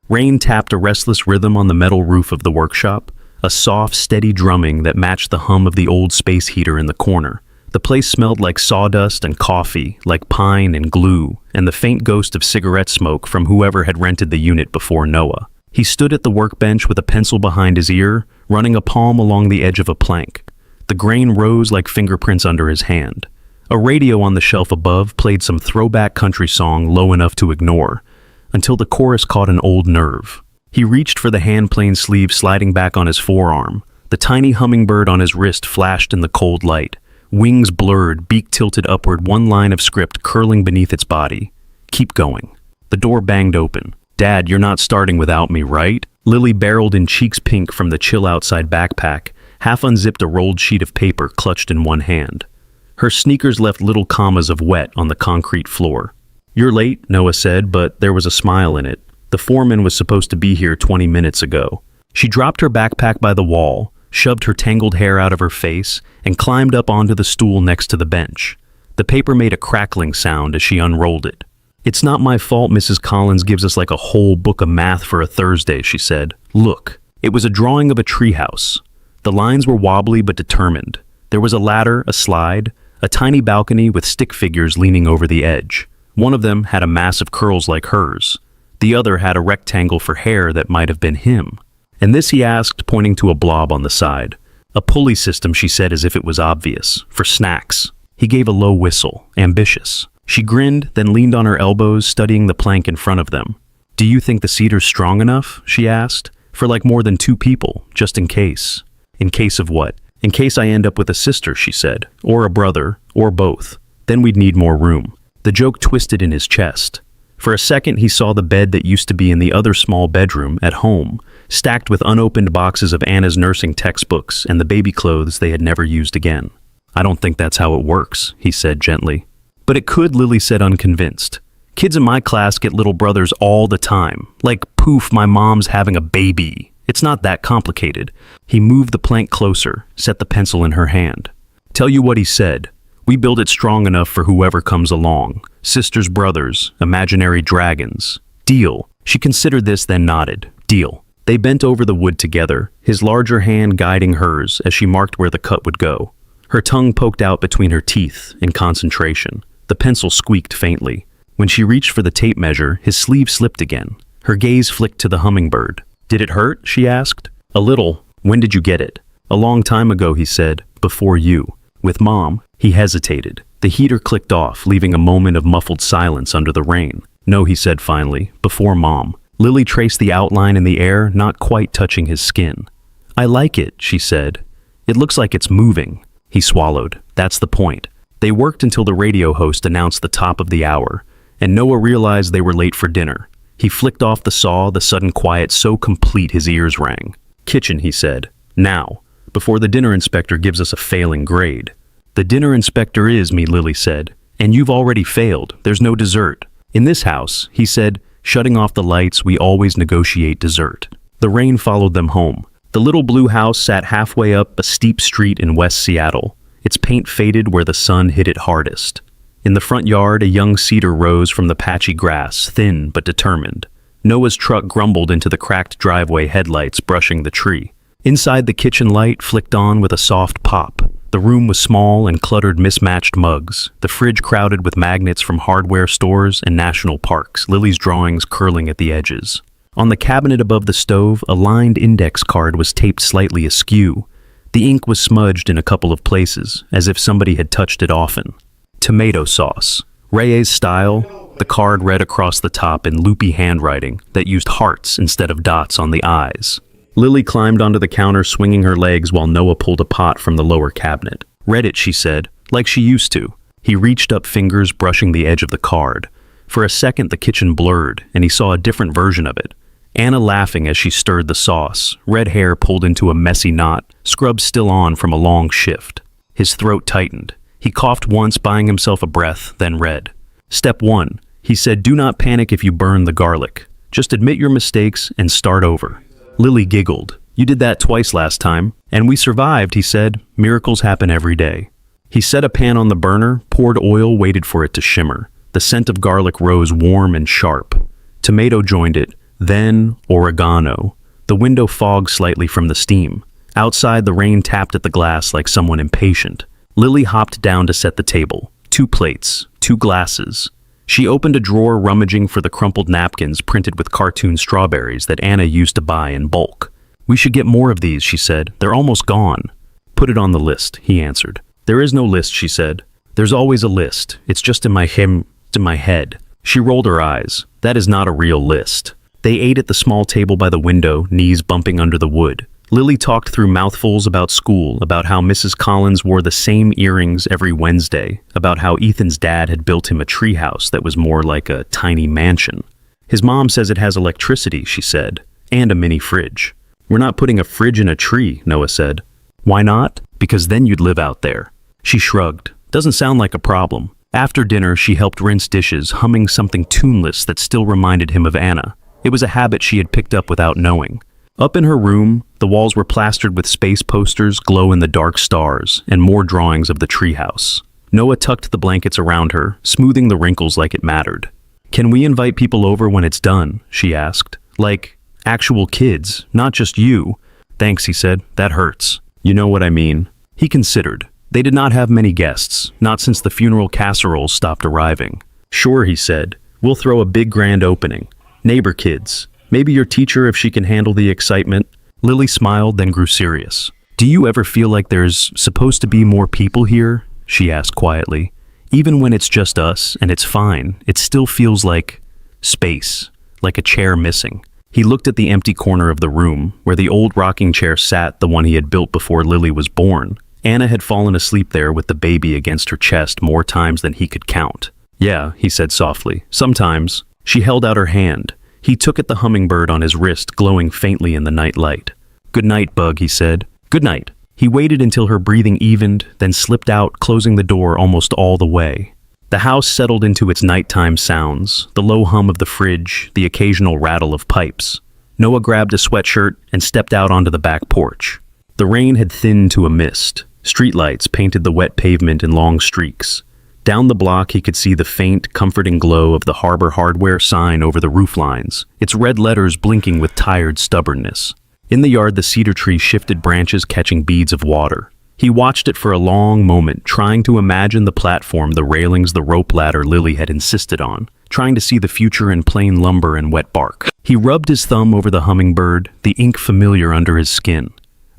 Rain tapped a restless rhythm on the metal roof of the workshop, a soft, steady drumming that matched the hum of the old space heater in the corner. The place smelled like sawdust and coffee, like pine and glue, and the faint ghost of cigarette smoke from whoever had rented the unit before Noah. He stood at the workbench with a pencil behind his ear, running a palm along the edge of a plank. The grain rose like fingerprints under his hand. A radio on the shelf above played some throwback country song low enough to ignore, until the chorus caught an old nerve. He reached for the hand-plane sleeve sliding back on his forearm. The tiny hummingbird on his wrist flashed in the cold light. Wings blurred, beak tilted upward, one line of script curling beneath its body. Keep going. The door banged open. Dad, you're not starting without me, right? Lily barreled in, cheeks pink from the chill outside backpack, half unzipped a rolled sheet of paper clutched in one hand. Her sneakers left little commas of wet on the concrete floor. You're late, Noah said, but there was a smile in it. The foreman was supposed to be here 20 minutes ago. She dropped her backpack by the wall, shoved her tangled hair out of her face, and climbed up onto the stool next to the bench. The paper made a crackling sound as she unrolled it. It's not my fault Mrs. Collins gives us like a whole book of math for a Thursday, she said. Look. It was a drawing of a treehouse. The lines were wobbly but determined. There was a ladder, a slide, a tiny balcony with stick figures leaning over the edge. One of them had a mass of curls like hers. The other had a rectangle for hair that might have been him. And this, he asked, pointing to a blob on the side. A pulley system, she said as if it was obvious, for snacks. He gave a low whistle, ambitious. She grinned, then leaned on her elbows, studying the plank in front of them. Do you think the cedar's strong enough? She asked. For like more than 2 people, just in case. In case of what? In case I end up with a sister, she said. Or a brother, or both. Then we'd need more room. The joke twisted in his chest. For a second, he saw the bed that used to be in the other small bedroom at home, stacked with unopened boxes of Anna's nursing textbooks and the baby clothes they had never used again. I don't think that's how it works, he said gently. But it could, Lily said unconvinced. Kids in my class get little brothers all the time. Like, poof, my mom's having a baby. It's not that complicated. He moved the plank closer, set the pencil in her hand. Tell you what he said. We build it strong enough for whoever comes along. Sisters, brothers, imaginary dragons. Deal. She considered this, then nodded. Deal. They bent over the wood together, his larger hand guiding hers as she marked where the cut would go. Her tongue poked out between her teeth in concentration. The pencil squeaked faintly. When she reached for the tape measure, his sleeve slipped again. Her gaze flicked to the hummingbird. Did it hurt? She asked. A little. When did you get it? A long time ago, he said. Before you. With Mom. He hesitated. The heater clicked off, leaving a moment of muffled silence under the rain. No, he said finally. Before Mom. Lily traced the outline in the air, not quite touching his skin. I like it, she said. It looks like it's moving. He swallowed. That's the point. They worked until the radio host announced the top of the hour, and Noah realized they were late for dinner. He flicked off the saw, the sudden quiet so complete his ears rang. Kitchen, he said. Now, before the dinner inspector gives us a failing grade. The dinner inspector is me, Lily said. And you've already failed. There's no dessert. In this house, he said, shutting off the lights, we always negotiate dessert. The rain followed them home. The little blue house sat halfway up a steep street in West Seattle. Its paint faded where the sun hit it hardest. In the front yard, a young cedar rose from the patchy grass, thin but determined. Noah's truck grumbled into the cracked driveway headlights, brushing the tree. Inside, the kitchen light flicked on with a soft pop. The room was small and cluttered, mismatched mugs, the fridge crowded with magnets from hardware stores and national parks, Lily's drawings curling at the edges. On the cabinet above the stove, a lined index card was taped slightly askew. The ink was smudged in a couple of places, as if somebody had touched it often. Tomato sauce. Reyes style, the card read across the top in loopy handwriting that used hearts instead of dots on the eyes. Lily climbed onto the counter, swinging her legs while Noah pulled a pot from the lower cabinet. Read it, she said, like she used to. He reached up, fingers brushing the edge of the card. For a second, the kitchen blurred, and he saw a different version of it. Anna laughing as she stirred the sauce, red hair pulled into a messy knot, scrubs still on from a long shift. His throat tightened. He coughed once, buying himself a breath, then read. Step 1. He said, do not panic if you burn the garlic. Just admit your mistakes and start over. Lily giggled. You did that twice last time. And we survived, he said. Miracles happen every day. He set a pan on the burner, poured oil, waited for it to shimmer. The scent of garlic rose warm and sharp. Tomato joined it, Then, oregano. The window fogged slightly from the steam. Outside, the rain tapped at the glass like someone impatient. Lily hopped down to set the table. 2 plates, 2 glasses. She opened a drawer, rummaging for the crumpled napkins printed with cartoon strawberries that Anna used to buy in bulk. "We should get more of these," she said. "They're almost gone." "Put it on the list," he answered. "There is no list," she said. "There's always a list. It's just in my head." She rolled her eyes. "That is not a real list." They ate at the small table by the window, knees bumping under the wood. Lily talked through mouthfuls about school, about how Mrs. Collins wore the same earrings every Wednesday, about how Ethan's dad had built him a treehouse that was more like a tiny mansion. "His mom says it has electricity," she said, "and a mini fridge." "We're not putting a fridge in a tree," Noah said. "Why not?" "Because then you'd live out there." She shrugged. "Doesn't sound like a problem." After dinner, she helped rinse dishes, humming something tuneless that still reminded him of Anna. It was a habit she had picked up without knowing. Up in her room, the walls were plastered with space posters, glow-in-the-dark stars, and more drawings of the treehouse. Noah tucked the blankets around her, smoothing the wrinkles like it mattered. "Can we invite people over when it's done?" she asked. "Like, actual kids, not just you." "Thanks," he said. "That hurts." "You know what I mean." He considered. They did not have many guests, not since the funeral casseroles stopped arriving. "Sure," he said. "We'll throw a big grand opening. Neighbor kids. Maybe your teacher if she can handle the excitement." Lily smiled, then grew serious. "Do you ever feel like there's supposed to be more people here?" she asked quietly. "Even when it's just us, and it's fine, it still feels like space, like a chair missing." He looked at the empty corner of the room, where the old rocking chair sat, the one he had built before Lily was born. Anna had fallen asleep there with the baby against her chest more times than he could count. "Yeah," he said softly. "Sometimes." She held out her hand. He took at the hummingbird on his wrist, glowing faintly in the night light. "Good night, Bug," he said. "Good night." He waited until her breathing evened, then slipped out, closing the door almost all the way. The house settled into its nighttime sounds, the low hum of the fridge, the occasional rattle of pipes. Noah grabbed a sweatshirt and stepped out onto the back porch. The rain had thinned to a mist. Streetlights painted the wet pavement in long streaks. Down the block, he could see the faint, comforting glow of the Harbor Hardware sign over the roof lines, its red letters blinking with tired stubbornness. In the yard, the cedar tree shifted branches, catching beads of water. He watched it for a long moment, trying to imagine the platform, the railings, the rope ladder Lily had insisted on, trying to see the future in plain lumber and wet bark. He rubbed his thumb over the hummingbird, the ink familiar under his skin.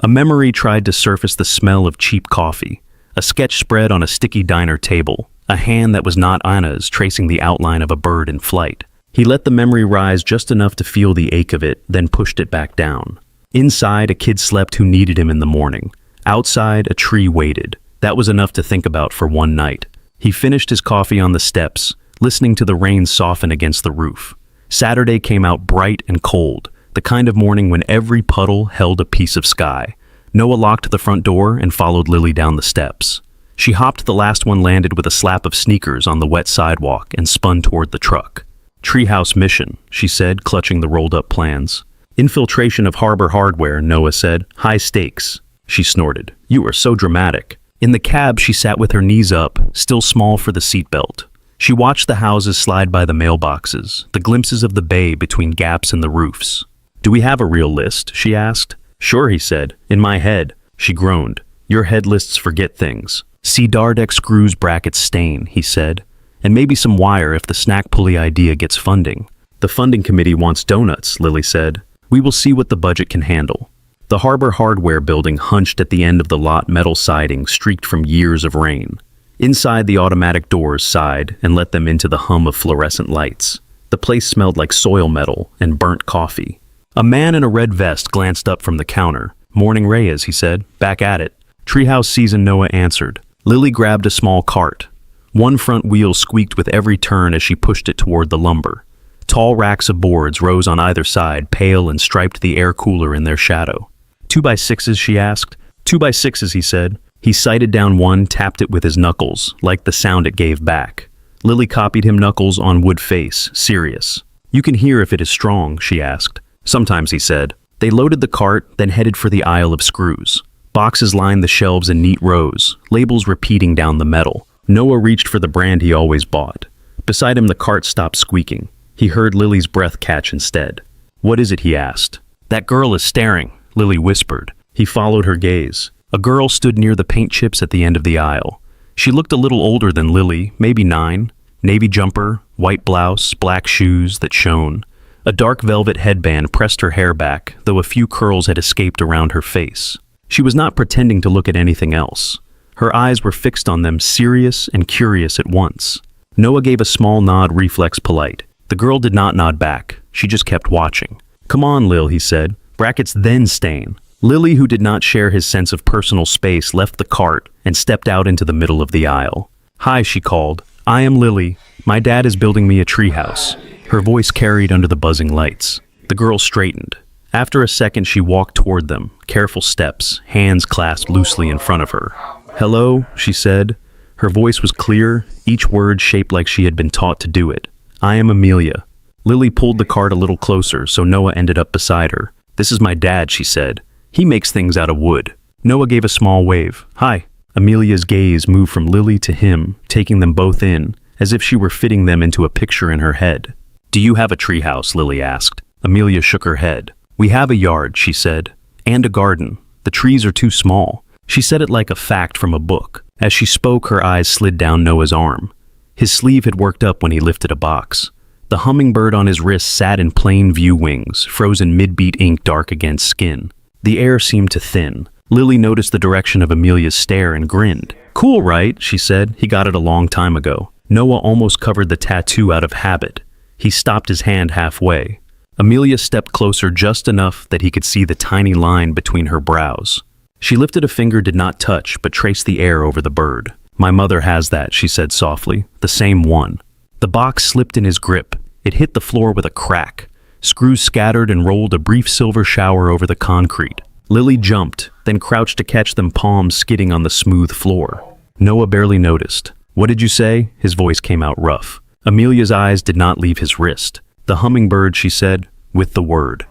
A memory tried to surface: the smell of cheap coffee, a sketch spread on a sticky diner table, a hand that was not Anna's tracing the outline of a bird in flight. He let the memory rise just enough to feel the ache of it, then pushed it back down. Inside, a kid slept who needed him in the morning. Outside, a tree waited. That was enough to think about for one night. He finished his coffee on the steps, listening to the rain soften against the roof. Saturday came out bright and cold, the kind of morning when every puddle held a piece of sky. Noah locked the front door and followed Lily down the steps. She hopped the last one, landed with a slap of sneakers on the wet sidewalk, and spun toward the truck. "Treehouse mission," she said, clutching the rolled-up plans. "Infiltration of Harbor Hardware," Noah said. "High stakes." She snorted. "You are so dramatic." In the cab, she sat with her knees up, still small for the seatbelt. She watched the houses slide by the mailboxes, the glimpses of the bay between gaps in the roofs. "Do we have a real list?" she asked. "Sure," he said. "In my head." She groaned. "Your head lists forget things." "Cedar deck screws, brackets, stain," he said. "And maybe some wire if the snack pulley idea gets funding." "The funding committee wants donuts," Lily said. "We will see what the budget can handle." The Harbor Hardware building hunched at the end of the lot, metal siding streaked from years of rain. Inside, the automatic doors sighed and let them into the hum of fluorescent lights. The place smelled like soil metal and burnt coffee. A man in a red vest glanced up from the counter. "Morning, Reyes," he said. "Back at it." "Treehouse season," Noah answered. Lily grabbed a small cart. One front wheel squeaked with every turn as she pushed it toward the lumber. Tall racks of boards rose on either side, pale and striped the air cooler in their shadow. 2x6s, she asked. 2x6s, he said. He sighted down one, tapped it with his knuckles, liked the sound it gave back. Lily copied him, knuckles on wood face, serious. "You can hear if it is strong," she asked. "Sometimes," he said. They loaded the cart, then headed for the aisle of screws. Boxes lined the shelves in neat rows, labels repeating down the metal. Noah reached for the brand he always bought. Beside him, the cart stopped squeaking. He heard Lily's breath catch instead. "What is it?" he asked. "That girl is staring," Lily whispered. He followed her gaze. A girl stood near the paint chips at the end of the aisle. She looked a little older than Lily, maybe 9. Navy jumper, white blouse, black shoes that shone. A dark velvet headband pressed her hair back, though a few curls had escaped around her face. She was not pretending to look at anything else. Her eyes were fixed on them, serious and curious at once. Noah gave a small nod, reflex polite. The girl did not nod back. She just kept watching. "Come on, Lil," he said. "Brackets then stain." Lily, who did not share his sense of personal space, left the cart and stepped out into the middle of the aisle. "Hi," she called. "I am Lily. My dad is building me a treehouse." Her voice carried under the buzzing lights. The girl straightened. After a second, she walked toward them, careful steps, hands clasped loosely in front of her. "Hello," she said. Her voice was clear, each word shaped like she had been taught to do it. "I am Amelia." Lily pulled the cart a little closer, so Noah ended up beside her. "This is my dad," she said. "He makes things out of wood." Noah gave a small wave. "Hi." Amelia's gaze moved from Lily to him, taking them both in, as if she were fitting them into a picture in her head. "Do you have a treehouse?" Lily asked. Amelia shook her head. "We have a yard," she said, "and a garden. The trees are too small." She said it like a fact from a book. As she spoke, her eyes slid down Noah's arm. His sleeve had worked up when he lifted a box. The hummingbird on his wrist sat in plain view wings, frozen mid-beat ink dark against skin. The air seemed to thin. Lily noticed the direction of Amelia's stare and grinned. "Cool, right?" she said. "He got it a long time ago." Noah almost covered the tattoo out of habit. He stopped his hand halfway. Amelia stepped closer just enough that he could see the tiny line between her brows. She lifted a finger, did not touch, but traced the air over the bird. "My mother has that," she said softly. "The same one." The box slipped in his grip. It hit the floor with a crack. Screws scattered and rolled a brief silver shower over the concrete. Lily jumped, then crouched to catch them, palms skidding on the smooth floor. Noah barely noticed. "What did you say?" His voice came out rough. Amelia's eyes did not leave his wrist. "The hummingbird," she said, with the word.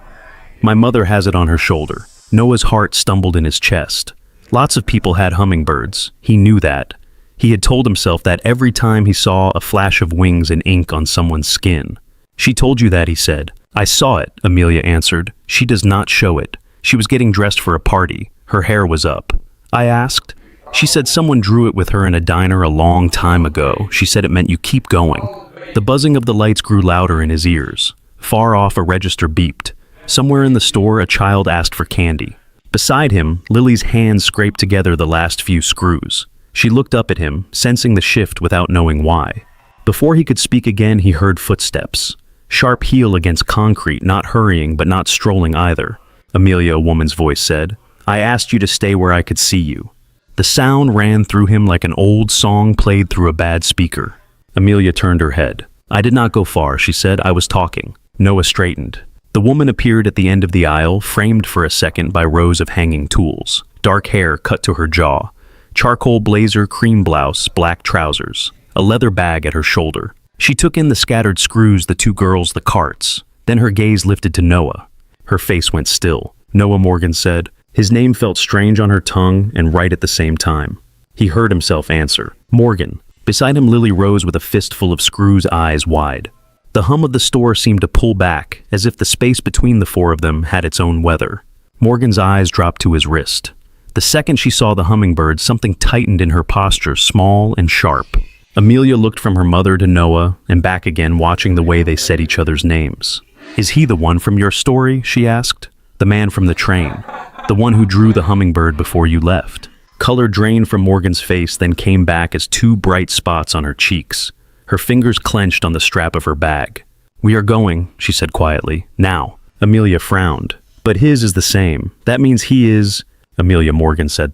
"My mother has it on her shoulder." Noah's heart stumbled in his chest. Lots of people had hummingbirds. He knew that. He had told himself that every time he saw a flash of wings and ink on someone's skin. "She told you that," he said. "I saw it," Amelia answered. "She does not show it. She was getting dressed for a party. Her hair was up." I asked. "She said someone drew it with her in a diner a long time ago. She said it meant you keep going." The buzzing of the lights grew louder in his ears. Far off, a register beeped. Somewhere in the store, a child asked for candy. Beside him, Lily's hands scraped together the last few screws. She looked up at him, sensing the shift without knowing why. Before he could speak again, he heard footsteps. Sharp heel against concrete, not hurrying but not strolling either. "Amelia," a woman's voice said, "I asked you to stay where I could see you." The sound ran through him like an old song played through a bad speaker. Amelia turned her head. "I did not go far," she said. "I was talking." Noah straightened. The woman appeared at the end of the aisle, framed for a second by rows of hanging tools. Dark hair cut to her jaw. Charcoal blazer, cream blouse, black trousers. A leather bag at her shoulder. She took in the scattered screws, the two girls, the carts. Then her gaze lifted to Noah. Her face went still. "Noah," Morgan said. His name felt strange on her tongue and right at the same time. He heard himself answer. "Morgan." Beside him, Lily rose with a fistful of screws, eyes wide. The hum of the store seemed to pull back, as if the space between the four of them had its own weather. Morgan's eyes dropped to his wrist. The second she saw the hummingbird, something tightened in her posture, small and sharp. Amelia looked from her mother to Noah and back again, watching the way they said each other's names. "Is he the one from your story?" she asked. "The man from the train. The one who drew the hummingbird before you left." Color drained from Morgan's face, then came back as two bright spots on her cheeks. Her fingers clenched on the strap of her bag. "We are going," she said quietly. "Now." Amelia frowned. "But his is the same. That means he is..." Amelia, Morgan said.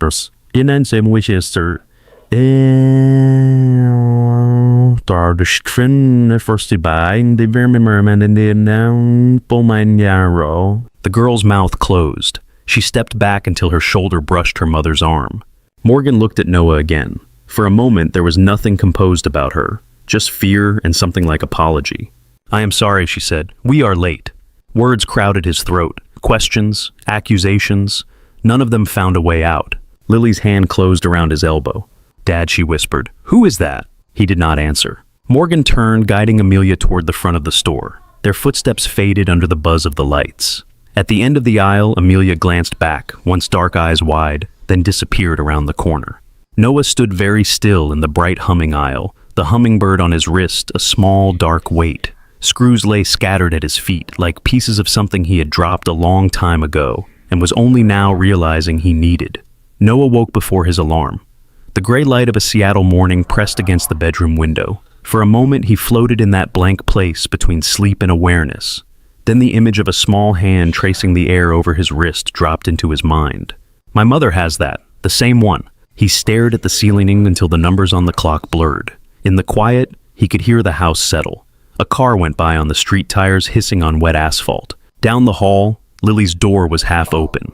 The girl's mouth closed. She stepped back until her shoulder brushed her mother's arm. Morgan looked at Noah again. For a moment, there was nothing composed about her, just fear and something like apology. "I am sorry," she said. "We are late." Words crowded his throat. Questions, accusations. None of them found a way out. Lily's hand closed around his elbow. "Dad," she whispered. "Who is that?" He did not answer. Morgan turned, guiding Amelia toward the front of the store. Their footsteps faded under the buzz of the lights. At the end of the aisle, Amelia glanced back, once dark eyes wide, then disappeared around the corner. Noah stood very still in the bright humming aisle, the hummingbird on his wrist, a small, dark weight. Screws lay scattered at his feet, like pieces of something he had dropped a long time ago, and was only now realizing he needed. Noah woke before his alarm. The gray light of a Seattle morning pressed against the bedroom window. For a moment he floated in that blank place between sleep and awareness. Then the image of a small hand tracing the air over his wrist dropped into his mind. My mother has that, the same one. He stared at the ceiling until the numbers on the clock blurred. In the quiet, he could hear the house settle. A car went by on the street, tires hissing on wet asphalt. Down the hall, Lily's door was half open.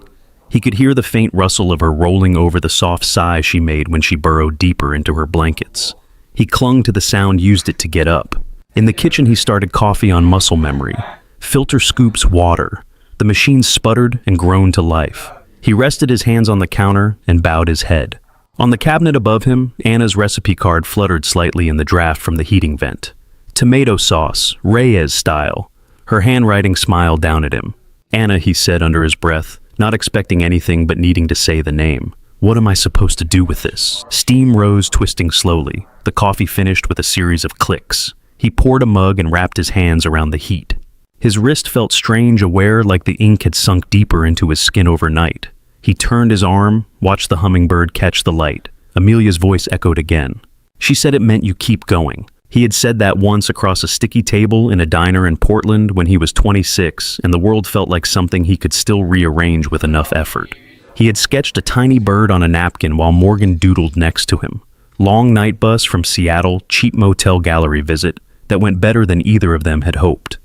He could hear the faint rustle of her rolling over the soft sigh she made when she burrowed deeper into her blankets. He clung to the sound, used it to get up. In the kitchen, he started coffee on muscle memory. Filter scoops water. The machine sputtered and groaned to life. He rested his hands on the counter and bowed his head. On the cabinet above him, Anna's recipe card fluttered slightly in the draft from the heating vent. Tomato sauce, Reyes style. Her handwriting smiled down at him. Anna, he said under his breath, not expecting anything but needing to say the name. What am I supposed to do with this? Steam rose, twisting slowly. The coffee finished with a series of clicks. He poured a mug and wrapped his hands around the heat. His wrist felt strange, aware, like the ink had sunk deeper into his skin overnight. He turned his arm, watched the hummingbird catch the light. Amelia's voice echoed again. She said it meant you keep going. He had said that once across a sticky table in a diner in Portland when he was 26, and the world felt like something he could still rearrange with enough effort. He had sketched a tiny bird on a napkin while Morgan doodled next to him. Long night bus from Seattle, cheap motel gallery visit that went better than either of them had hoped.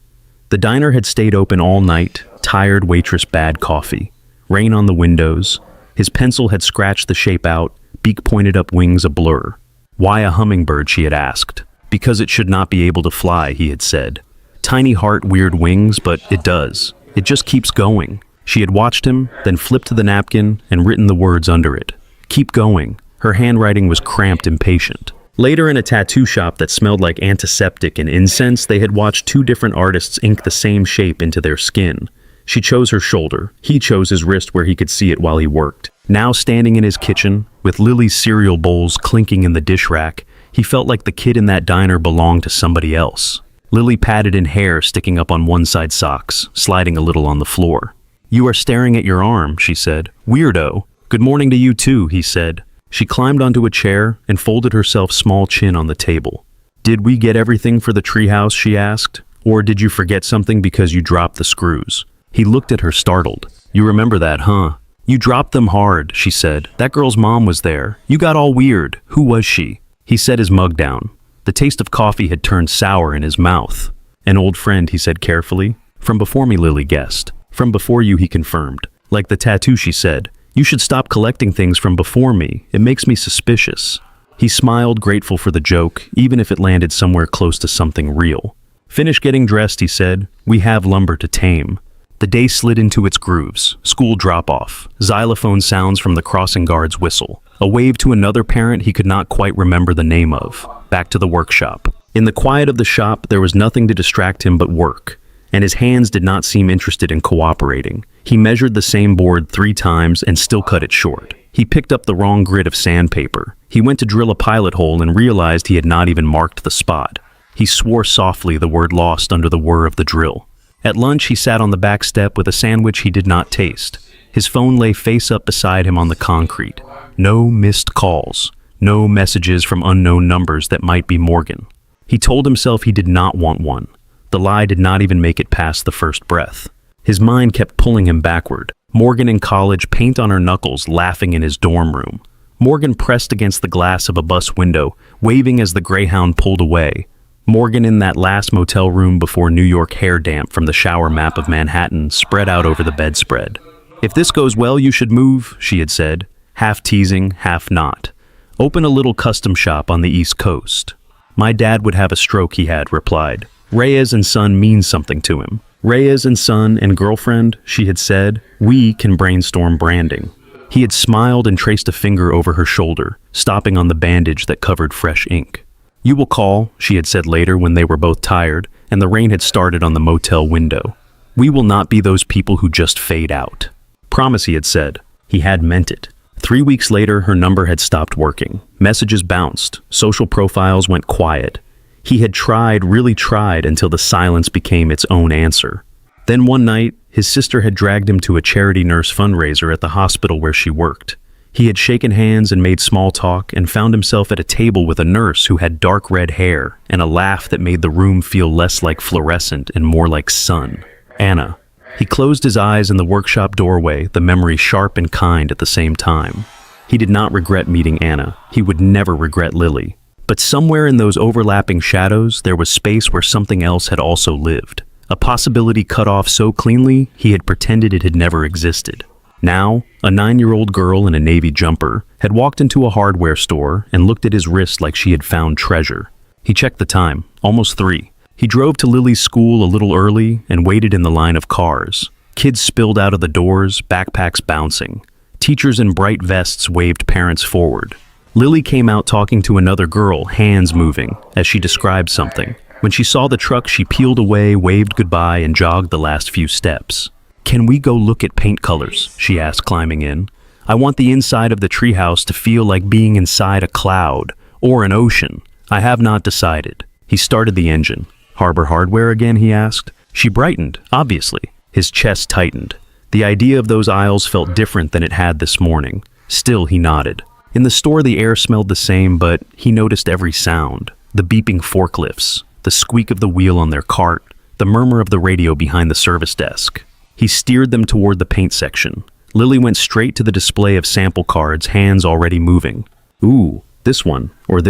The diner had stayed open all night, tired waitress, bad coffee. Rain on the windows. His pencil had scratched the shape out, beak pointed up, wings a blur. Why a hummingbird, she had asked. Because it should not be able to fly, he had said. Tiny heart, weird wings, but it does. It just keeps going. She had watched him, then flipped to the napkin and written the words under it. Keep going. Her handwriting was cramped, impatient. Later, in a tattoo shop that smelled like antiseptic and incense, they had watched two different artists ink the same shape into their skin. She chose her shoulder. He chose his wrist where he could see it while he worked. Now standing in his kitchen, with Lily's cereal bowls clinking in the dish rack, he felt like the kid in that diner belonged to somebody else. Lily patted in hair sticking up on one side socks, sliding a little on the floor. You are staring at your arm, she said. Weirdo. Good morning to you too, he said. She climbed onto a chair and folded herself, small chin on the table. Did we get everything for the treehouse, she asked. Or did you forget something because you dropped the screws? He looked at her, startled. You remember that, huh? You dropped them hard, she said. That girl's mom was there. You got all weird. Who was she? He set his mug down. The taste of coffee had turned sour in his mouth. An old friend, he said carefully. From before me, Lily guessed. From before you, he confirmed. Like the tattoo, she said. You should stop collecting things from before me. It makes me suspicious. He smiled, grateful for the joke, even if it landed somewhere close to something real. Finish getting dressed, he said. We have lumber to tame. The day slid into its grooves. School drop-off. Xylophone sounds from the crossing guard's whistle. A wave to another parent he could not quite remember the name of. Back to the workshop. In the quiet of the shop, there was nothing to distract him but work, and his hands did not seem interested in cooperating. He measured the same board 3 times and still cut it short. He picked up the wrong grit of sandpaper. He went to drill a pilot hole and realized he had not even marked the spot. He swore softly, the word lost under the whir of the drill. At lunch, he sat on the back step with a sandwich he did not taste. His phone lay face up beside him on the concrete. No missed calls. No messages from unknown numbers that might be Morgan. He told himself he did not want one. The lie did not even make it past the first breath. His mind kept pulling him backward. Morgan in college, paint on her knuckles, laughing in his dorm room. Morgan pressed against the glass of a bus window, waving as the Greyhound pulled away. Morgan in that last motel room before New York hair damp from the shower map of Manhattan spread out over the bedspread. If this goes well, you should move, she had said, half teasing, half not. Open a little custom shop on the East Coast. My dad would have a stroke, he had replied. Reyes and Son means something to him. Reyes and Son and girlfriend, she had said, we can brainstorm branding. He had smiled and traced a finger over her shoulder, stopping on the bandage that covered fresh ink. You will call, she had said later when they were both tired, and the rain had started on the motel window. "We will not be those people who just fade out." Promise, he had said. He had meant it. 3 weeks later, her number had stopped working. Messages bounced. Social profiles went quiet. He had tried, really tried, until the silence became its own answer. Then one night, his sister had dragged him to a charity nurse fundraiser at the hospital where she worked. He had shaken hands and made small talk and found himself at a table with a nurse who had dark red hair and a laugh that made the room feel less like fluorescent and more like sun. Anna. He closed his eyes in the workshop doorway, the memory sharp and kind at the same time. He did not regret meeting Anna. He would never regret Lily. But somewhere in those overlapping shadows, there was space where something else had also lived. A possibility cut off so cleanly, he had pretended it had never existed. Now, a 9-year-old girl in a navy jumper had walked into a hardware store and looked at his wrist like she had found treasure. He checked the time, almost 3. He drove to Lily's school a little early and waited in the line of cars. Kids spilled out of the doors, backpacks bouncing. Teachers in bright vests waved parents forward. Lily came out talking to another girl, hands moving, as she described something. When she saw the truck, she peeled away, waved goodbye, and jogged the last few steps. "Can we go look at paint colors?" she asked, climbing in. "I want the inside of the treehouse to feel like being inside a cloud or an ocean. I have not decided." He started the engine. "Harbor Hardware again?" he asked. She brightened, obviously. His chest tightened. The idea of those aisles felt different than it had this morning. Still, he nodded. In the store, the air smelled the same, but he noticed every sound. The beeping forklifts, the squeak of the wheel on their cart, the murmur of the radio behind the service desk. He steered them toward the paint section. Lily went straight to the display of sample cards, hands already moving. "Ooh, this one, or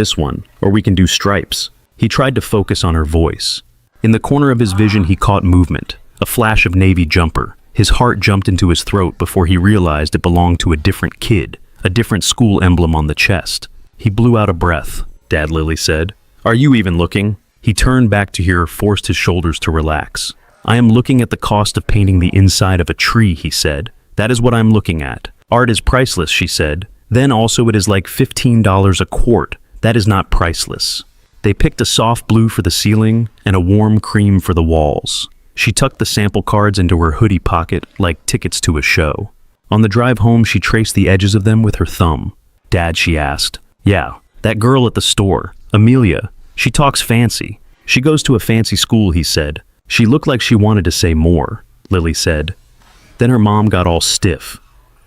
we can do stripes." He tried to focus on her voice. In the corner of his vision, he caught movement, a flash of navy jumper. His heart jumped into his throat before he realized it belonged to a different kid, a different school emblem on the chest. He blew out a breath. "Dad," Lily said. "Are you even looking?" He turned back to her, forced his shoulders to relax. "I am looking at the cost of painting the inside of a tree," he said. "That is what I'm looking at. Art is priceless," she said. "Then also it is like $15 a quart. That is not priceless." They picked a soft blue for the ceiling and a warm cream for the walls. She tucked the sample cards into her hoodie pocket like tickets to a show. On the drive home, she traced the edges of them with her thumb. "Dad," she asked. "Yeah, that girl at the store, Amelia. She talks fancy. She goes to a fancy school," he said. "She looked like she wanted to say more," Lily said. Then her mom got all stiff.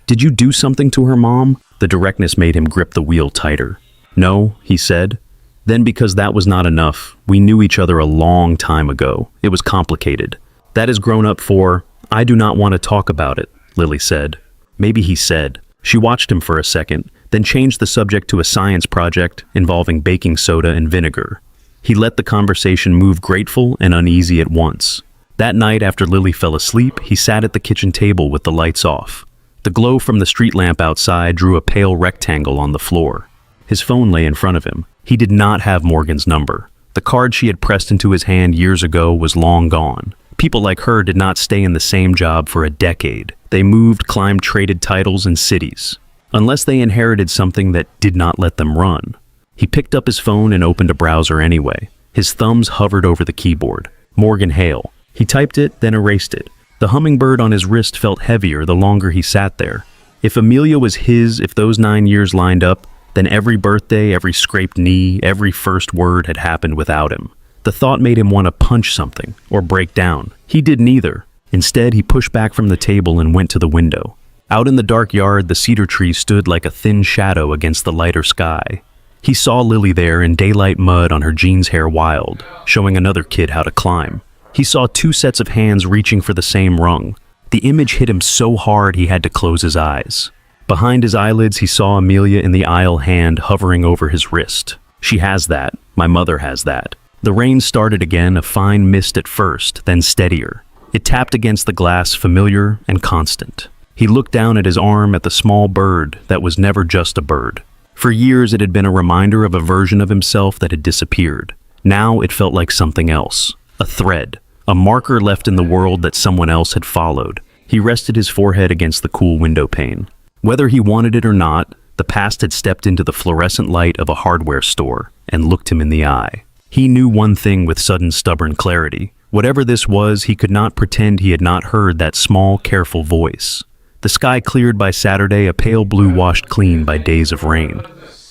"Did you do something to her, Mom?" The directness made him grip the wheel tighter. "No," he said. Then, because that was not enough, we knew each other a long time ago. It was complicated. "That is grown up for, I do not want to talk about it," Lily said. Maybe he said. She watched him for a second, then changed the subject to a science project involving baking soda and vinegar. He let the conversation move, grateful and uneasy at once. That night, after Lily fell asleep, he sat at the kitchen table with the lights off. The glow from the street lamp outside drew a pale rectangle on the floor. His phone lay in front of him. He did not have Morgan's number. The card she had pressed into his hand years ago was long gone. People like her did not stay in the same job for a decade. They moved, climbed, traded titles and cities. Unless they inherited something that did not let them run. He picked up his phone and opened a browser anyway. His thumbs hovered over the keyboard. Morgan Hale. He typed it, then erased it. The hummingbird on his wrist felt heavier the longer he sat there. If Amelia was his, if those 9 years lined up, then every birthday, every scraped knee, every first word had happened without him. The thought made him want to punch something, or break down. He did neither. Instead, he pushed back from the table and went to the window. Out in the dark yard, the cedar tree stood like a thin shadow against the lighter sky. He saw Lily there in daylight mud on her jeans hair wild, showing another kid how to climb. He saw 2 sets of hands reaching for the same rung. The image hit him so hard he had to close his eyes. Behind his eyelids, he saw Amelia in the aisle, hand hovering over his wrist. She has that. My mother has that. The rain started again, a fine mist at first, then steadier. It tapped against the glass, familiar and constant. He looked down at his arm, at the small bird that was never just a bird. For years, it had been a reminder of a version of himself that had disappeared. Now it felt like something else. A thread. A marker left in the world that someone else had followed. He rested his forehead against the cool window pane. Whether he wanted it or not, the past had stepped into the fluorescent light of a hardware store and looked him in the eye. He knew one thing with sudden stubborn clarity. Whatever this was, he could not pretend he had not heard that small, careful voice. The sky cleared by Saturday, a pale blue washed clean by days of rain.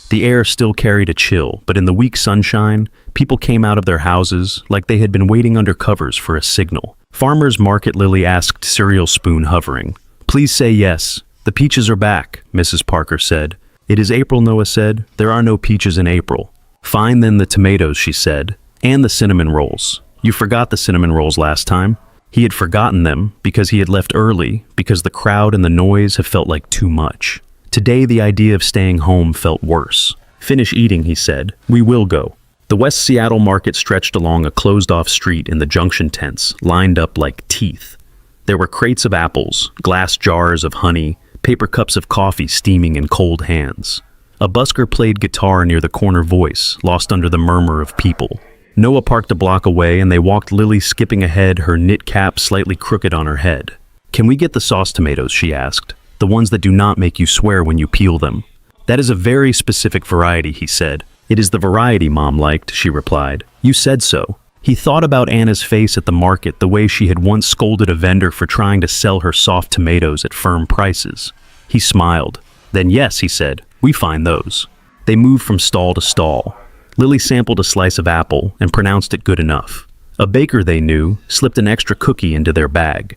The air still carried a chill, but in the weak sunshine, people came out of their houses like they had been waiting under covers for a signal. Farmer's Market Lily asked, cereal spoon hovering. "Please say yes. The peaches are back," Mrs. Parker said. "It is April," Noah said. "There are no peaches in April." "Fine then the tomatoes," she said. "And the cinnamon rolls. You forgot the cinnamon rolls last time." He had forgotten them because he had left early, because the crowd and the noise have felt like too much. Today the idea of staying home felt worse. "Finish eating," he said. "We will go." The West Seattle market stretched along a closed-off street in the junction tents, lined up like teeth. There were crates of apples, glass jars of honey, paper cups of coffee steaming in cold hands. A busker played guitar near the corner voice, lost under the murmur of people. Noah parked a block away and they walked, Lily skipping ahead, her knit cap slightly crooked on her head. "Can we get the sauce tomatoes?" she asked. "The ones that do not make you swear when you peel them." "That is a very specific variety," he said. "It is the variety Mom liked," she replied. "You said so." He thought about Anna's face at the market, the way she had once scolded a vendor for trying to sell her soft tomatoes at firm prices. He smiled. "Then yes," he said, "we find those." They moved from stall to stall. Lily sampled a slice of apple and pronounced it good enough. A baker they knew slipped an extra cookie into their bag.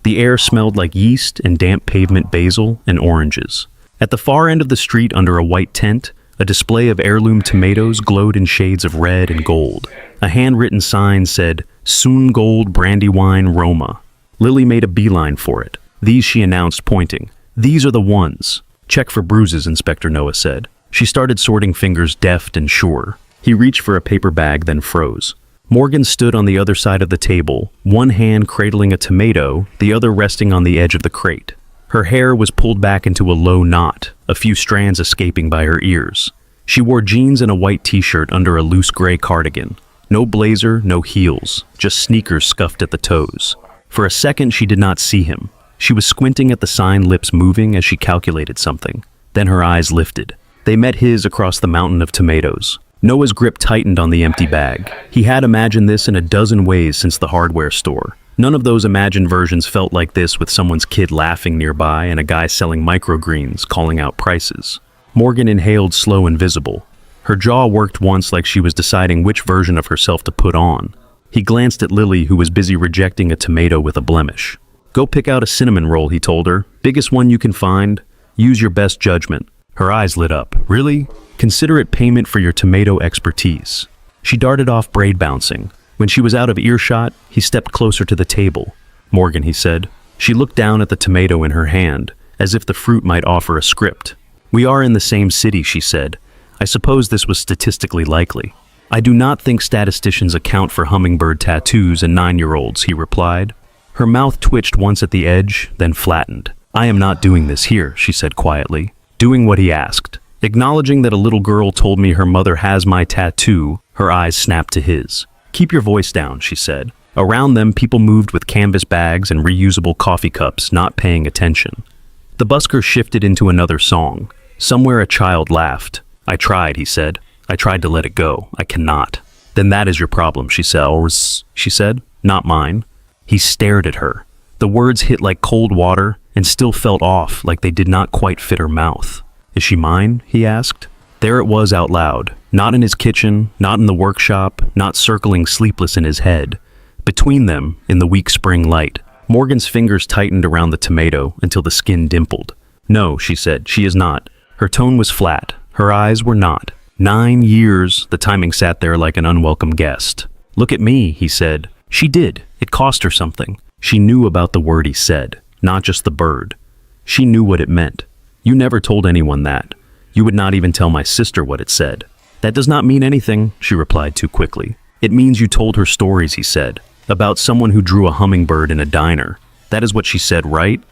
The air smelled like yeast and damp pavement basil and oranges. At the far end of the street, under a white tent, a display of heirloom tomatoes glowed in shades of red and gold. A handwritten sign said, "Soon Gold Brandywine Roma." Lily made a beeline for it. "These," she announced, pointing. "These are the ones." "Check for bruises," Inspector Noah said. She started sorting, fingers deft and sure. He reached for a paper bag, then froze. Morgan stood on the other side of the table, one hand cradling a tomato, the other resting on the edge of the crate. Her hair was pulled back into a low knot, a few strands escaping by her ears. She wore jeans and a white t-shirt under a loose gray cardigan. No blazer, no heels, just sneakers scuffed at the toes. For a second, she did not see him. She was squinting at the sign, lips moving as she calculated something. Then her eyes lifted. They met his across the mountain of tomatoes. Noah's grip tightened on the empty bag. He had imagined this in a dozen ways since the hardware store. None of those imagined versions felt like this, with someone's kid laughing nearby and a guy selling microgreens calling out prices. Morgan inhaled, slow and visible. Her jaw worked once, like she was deciding which version of herself to put on. He glanced at Lily, who was busy rejecting a tomato with a blemish. "Go pick out a cinnamon roll," he told her. "Biggest one you can find. Use your best judgment." Her eyes lit up. "Really? Consider it payment for your tomato expertise." She darted off, braid bouncing. When she was out of earshot, he stepped closer to the table. "Morgan," he said. She looked down at the tomato in her hand, as if the fruit might offer a script. "We are in the same city," she said. "I suppose this was statistically likely." "I do not think statisticians account for hummingbird tattoos and 9-year-olds, he replied. Her mouth twitched once at the edge, then flattened. "I am not doing this here," she said quietly. Doing what he asked. Acknowledging that a little girl told me her mother has my tattoo, her eyes snapped to his. "Keep your voice down," she said. Around them, people moved with canvas bags and reusable coffee cups, not paying attention. The busker shifted into another song. Somewhere a child laughed. "I tried," he said. "I tried to let it go. I cannot." "Then that is your problem," she said. "Not mine." He stared at her. The words hit like cold water and still felt off, like they did not quite fit her mouth. "Is she mine?" he asked. There it was out loud. Not in his kitchen, not in the workshop, not circling sleepless in his head. Between them, in the weak spring light, Morgan's fingers tightened around the tomato until the skin dimpled. "No," she said, "she is not." Her tone was flat. Her eyes were not. 9 years, the timing sat there like an unwelcome guest. "Look at me," he said. She did. It cost her something. She knew about the word he said, not just the bird. She knew what it meant. "You never told anyone that. You would not even tell my sister what it said." "That does not mean anything," she replied too quickly. "It means you told her stories," he said, "about someone who drew a hummingbird in a diner. That is what she said, right?"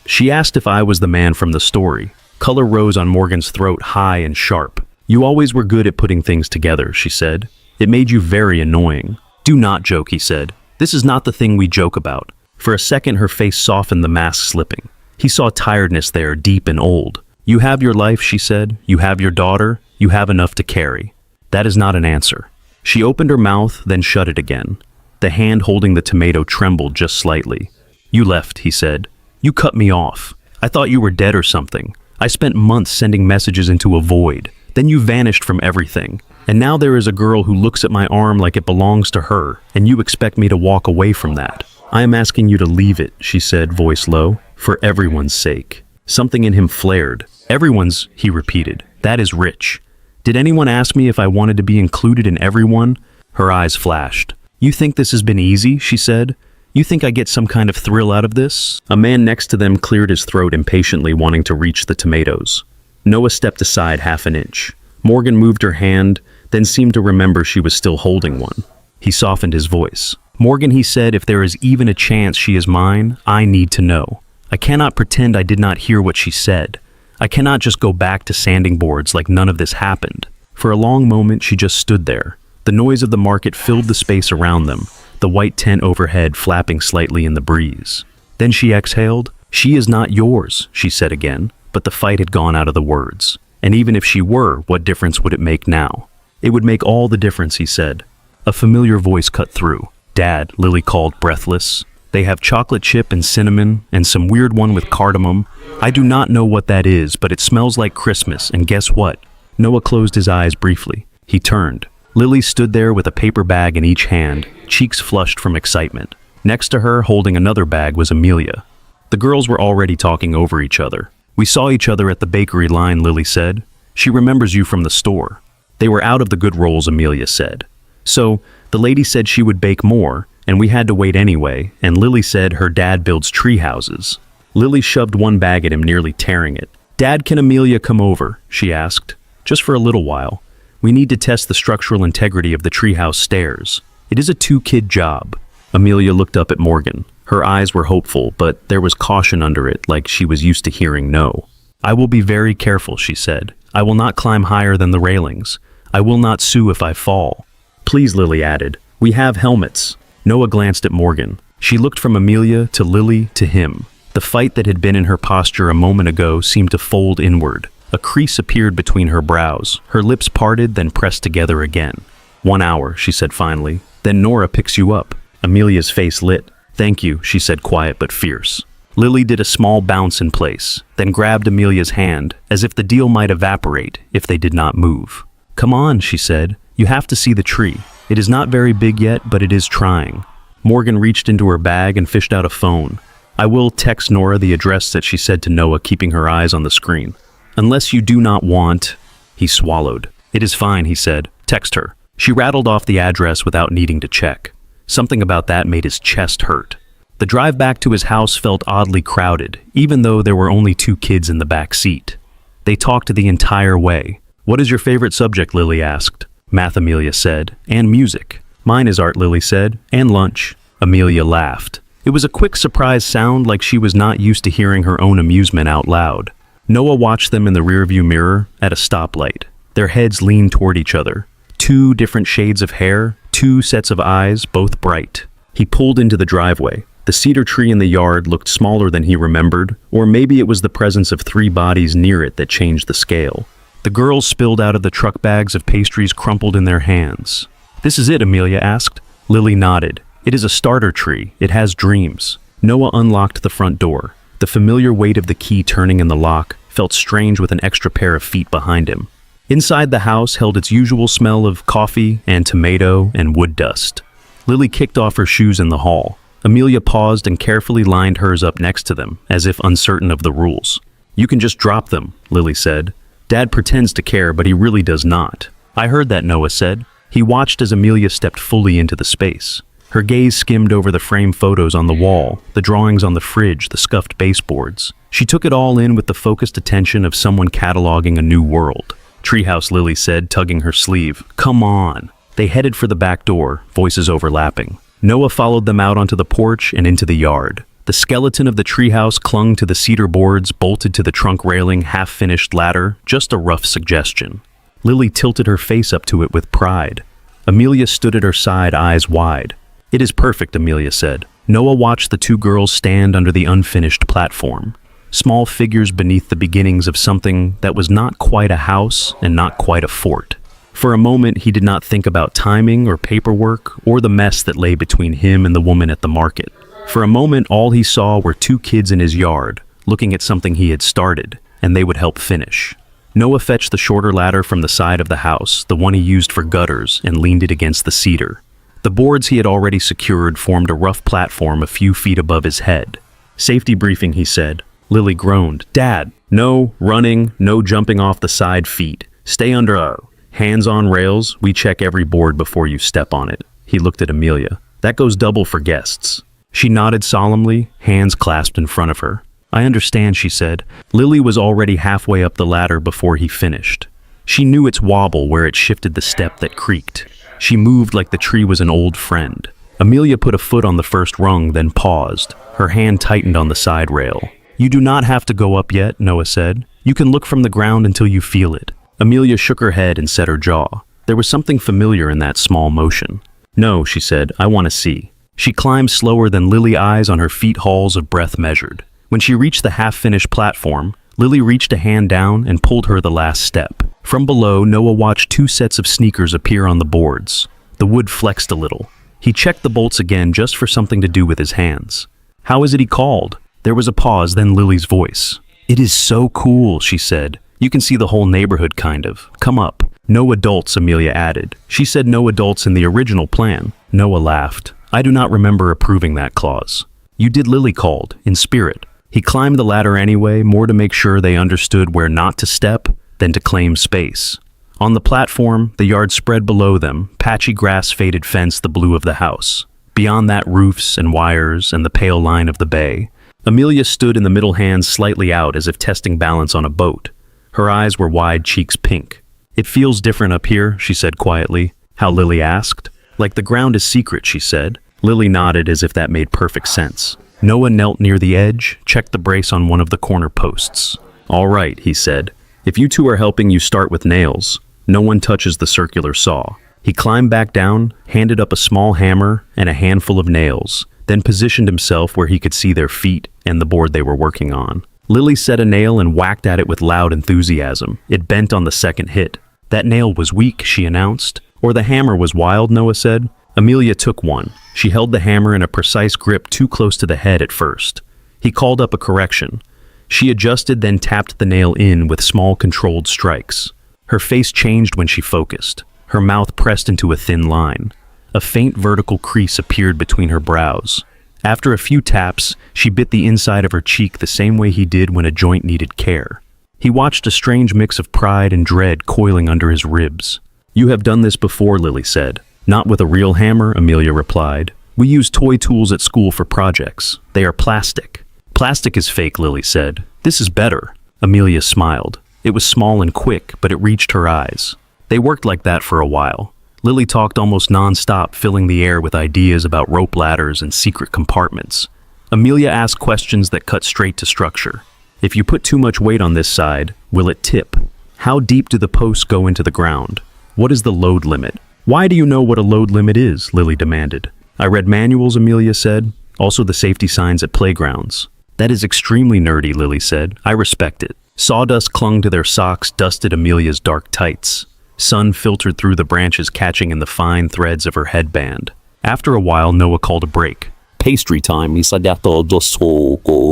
She asked if I was the man from the story. Color rose on Morgan's throat, high and sharp. "You always were good at putting things together," she said. "It made you very annoying." "Do not joke," he said. "This is not the thing we joke about." For a second, her face softened, the mask slipping. He saw tiredness there, deep and old. "You have your life," she said. "You have your daughter. You have enough to carry." "That is not an answer." She opened her mouth, then shut it again. The hand holding the tomato trembled just slightly. "You left," he said. "You cut me off. I thought you were dead or something. I spent months sending messages into a void. Then you vanished from everything. And now there is a girl who looks at my arm like it belongs to her, and you expect me to walk away from that. I am asking you to leave it," she said, voice low, "for everyone's sake." Something in him flared. "Everyone's," he repeated. "That is rich. Did anyone ask me if I wanted to be included in everyone?" Her eyes flashed. "You think this has been easy?" she said. "You think I get some kind of thrill out of this?" A man next to them cleared his throat impatiently, wanting to reach the tomatoes. Noah stepped aside half an inch. Morgan moved her hand, then seemed to remember she was still holding one. He softened his voice. "Morgan," he said, "if there is even a chance she is mine, I need to know. I cannot pretend I did not hear what she said. I cannot just go back to sanding boards like none of this happened." For a long moment, she just stood there. The noise of the market filled the space around them, the white tent overhead flapping slightly in the breeze. Then she exhaled. "She is not yours," she said again, but the fight had gone out of the words. And even if she were, what difference would it make now? "It would make all the difference," he said. A familiar voice cut through. "Dad," Lily called, breathless. "They have chocolate chip and cinnamon, and some weird one with cardamom. I do not know what that is, but it smells like Christmas, and guess what?" Noah closed his eyes briefly. He turned. Lily stood there with a paper bag in each hand, cheeks flushed from excitement. Next to her, holding another bag, was Amelia. The girls were already talking over each other. "We saw each other at the bakery line," Lily said. "She remembers you from the store." "They were out of the good rolls," Amelia said. "So, the lady said she would bake more, and we had to wait anyway, and Lily said her dad builds tree houses." Lily shoved one bag at him, nearly tearing it. "Dad, can Amelia come over?" she asked. "Just for a little while. We need to test the structural integrity of the treehouse stairs. It is a two-kid job." Amelia looked up at Morgan. Her eyes were hopeful, but there was caution under it, like she was used to hearing no. "I will be very careful," she said. "I will not climb higher than the railings. I will not sue if I fall." "Please," Lily added. "We have helmets." Noah glanced at Morgan. She looked from Amelia to Lily to him. The fight that had been in her posture a moment ago seemed to fold inward. A crease appeared between her brows. Her lips parted, then pressed together again. "1 hour," she said finally. "Then Nora picks you up." Amelia's face lit. "Thank you," she said, quiet but fierce. Lily did a small bounce in place, then grabbed Amelia's hand, as if the deal might evaporate if they did not move. "Come on," she said. "You have to see the tree. It is not very big yet, but it is trying." Morgan reached into her bag and fished out a phone. "I will text Nora the address," that she said to Noah, keeping her eyes on the screen. "Unless you do not want—" He swallowed. "It is fine," he said. "Text her." She rattled off the address without needing to check. Something about that made his chest hurt. The drive back to his house felt oddly crowded, even though there were only 2 kids in the back seat. They talked the entire way. "What is your favorite subject?" Lily asked. "Math," Amelia said. "And music." "Mine is art," Lily said. "And lunch." Amelia laughed. It was a quick surprise sound, like she was not used to hearing her own amusement out loud. Noah watched them in the rearview mirror at a stoplight. Their heads leaned toward each other. 2 different shades of hair, 2 sets of eyes, both bright. He pulled into the driveway. The cedar tree in the yard looked smaller than he remembered, or maybe it was the presence of 3 bodies near it that changed the scale. The girls spilled out of the truck bags of pastries crumpled in their hands. "This is it?" Amelia asked. Lily nodded. "It is a starter tree. It has dreams." Noah unlocked the front door. The familiar weight of the key turning in the lock felt strange with an extra pair of feet behind him. Inside the house held its usual smell of coffee and tomato and wood dust. Lily kicked off her shoes in the hall. Amelia paused and carefully lined hers up next to them, as if uncertain of the rules. "You can just drop them," Lily said. "Dad pretends to care, but he really does not." "I heard that," Noah said. He watched as Amelia stepped fully into the space. Her gaze skimmed over the framed photos on the wall, the drawings on the fridge, the scuffed baseboards. She took it all in with the focused attention of someone cataloging a new world. "Treehouse," Lily said, tugging her sleeve. "Come on." They headed for the back door, voices overlapping. Noah followed them out onto the porch and into the yard. The skeleton of the treehouse clung to the cedar boards, bolted to the trunk railing, half-finished ladder, just a rough suggestion. Lily tilted her face up to it with pride. Amelia stood at her side, eyes wide. "It is perfect," Amelia said. Noah watched the 2 girls stand under the unfinished platform. Small figures beneath the beginnings of something that was not quite a house and not quite a fort. For a moment, he did not think about timing or paperwork or the mess that lay between him and the woman at the market. For a moment, all he saw were two kids in his yard, looking at something he had started, and they would help finish. Noah fetched the shorter ladder from the side of the house, the one he used for gutters, and leaned it against the cedar. The boards he had already secured formed a rough platform a few feet above his head. "Safety briefing," he said. Lily groaned. "Dad, no running, no jumping off the side feet. Stay under hands on rails. We check every board before you step on it." He looked at Amelia. "That goes double for guests." She nodded solemnly, hands clasped in front of her. "I understand," she said. Lily was already halfway up the ladder before he finished. She knew its wobble where it shifted the step that creaked. She moved like the tree was an old friend. Amelia put a foot on the first rung, then paused. Her hand tightened on the side rail. "You do not have to go up yet," Noah said. "You can look from the ground until you feel it." Amelia shook her head and set her jaw. There was something familiar in that small motion. "No," she said, "I want to see." She climbed slower than Lily, eyes on her feet, halls of breath measured. When she reached the half-finished platform, Lily reached a hand down and pulled her the last step. From below, Noah watched two sets of sneakers appear on the boards. The wood flexed a little. He checked the bolts again just for something to do with his hands. "How is it he called?" There was a pause, then Lily's voice. "It is so cool," she said. "You can see the whole neighborhood, kind of. Come up." "No adults," Amelia added. She said no adults in the original plan. Noah laughed. "I do not remember approving that clause." "You did," Lily called, in spirit. He climbed the ladder anyway, more to make sure they understood where not to step than to claim space. On the platform, the yard spread below them, patchy grass, faded fence, the blue of the house. Beyond that, roofs and wires and the pale line of the bay. Amelia stood in the middle, hands slightly out as if testing balance on a boat. Her eyes were wide, cheeks pink. "It feels different up here," she said quietly. "How?" Lily asked. "Like the ground is secret," she said. Lily nodded as if that made perfect sense. Noah knelt near the edge, checked the brace on one of the corner posts. "All right," he said. "If you two are helping, you start with nails. No one touches the circular saw." He climbed back down, handed up a small hammer and a handful of nails, then positioned himself where he could see their feet and the board they were working on. Lily set a nail and whacked at it with loud enthusiasm. It bent on the second hit. "That nail was weak," she announced. "Or the hammer was wild," Noah said. Amelia took one. She held the hammer in a precise grip, too close to the head at first. He called up a correction. She adjusted, then tapped the nail in with small controlled strikes. Her face changed when she focused. Her mouth pressed into a thin line. A faint vertical crease appeared between her brows. After a few taps, she bit the inside of her cheek the same way he did when a joint needed care. He watched a strange mix of pride and dread coiling under his ribs. "You have done this before," Lily said. "Not with a real hammer," Amelia replied. "We use toy tools at school for projects. They are plastic." "Plastic is fake," Lily said. "This is better." Amelia smiled. It was small and quick, but it reached her eyes. They worked like that for a while. Lily talked almost non-stop, filling the air with ideas about rope ladders and secret compartments. Amelia asked questions that cut straight to structure. "If you put too much weight on this side, will it tip? How deep do the posts go into the ground? What is the load limit?" "Why do you know what a load limit is?" Lily demanded. "I read manuals," Amelia said. "Also the safety signs at playgrounds." "That is extremely nerdy," Lily said. "I respect it." Sawdust clung to their socks, dusted Amelia's dark tights. Sun filtered through the branches, catching in the fine threads of her headband. After a while, Noah called a break. Pastry time, isa dato dosoko.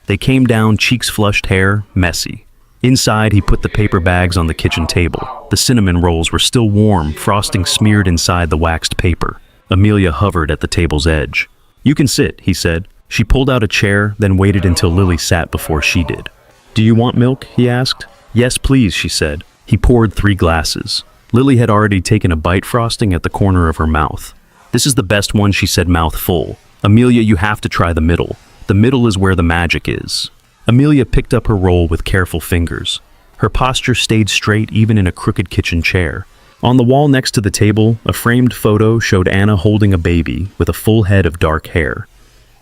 They came down, cheeks flushed, hair messy. Inside, he put the paper bags on the kitchen table. The cinnamon rolls were still warm, frosting smeared inside the waxed paper. Amelia hovered at the table's edge. "You can sit," he said. She pulled out a chair, then waited until Lily sat before she did. "Do you want milk?" he asked. "Yes, please," she said. He poured 3 glasses. Lily had already taken a bite, frosting at the corner of her mouth. "This is the best one," she said, mouth full. "Amelia, you have to try the middle. The middle is where the magic is." Amelia picked up her roll with careful fingers. Her posture stayed straight even in a crooked kitchen chair. On the wall next to the table, a framed photo showed Anna holding a baby with a full head of dark hair.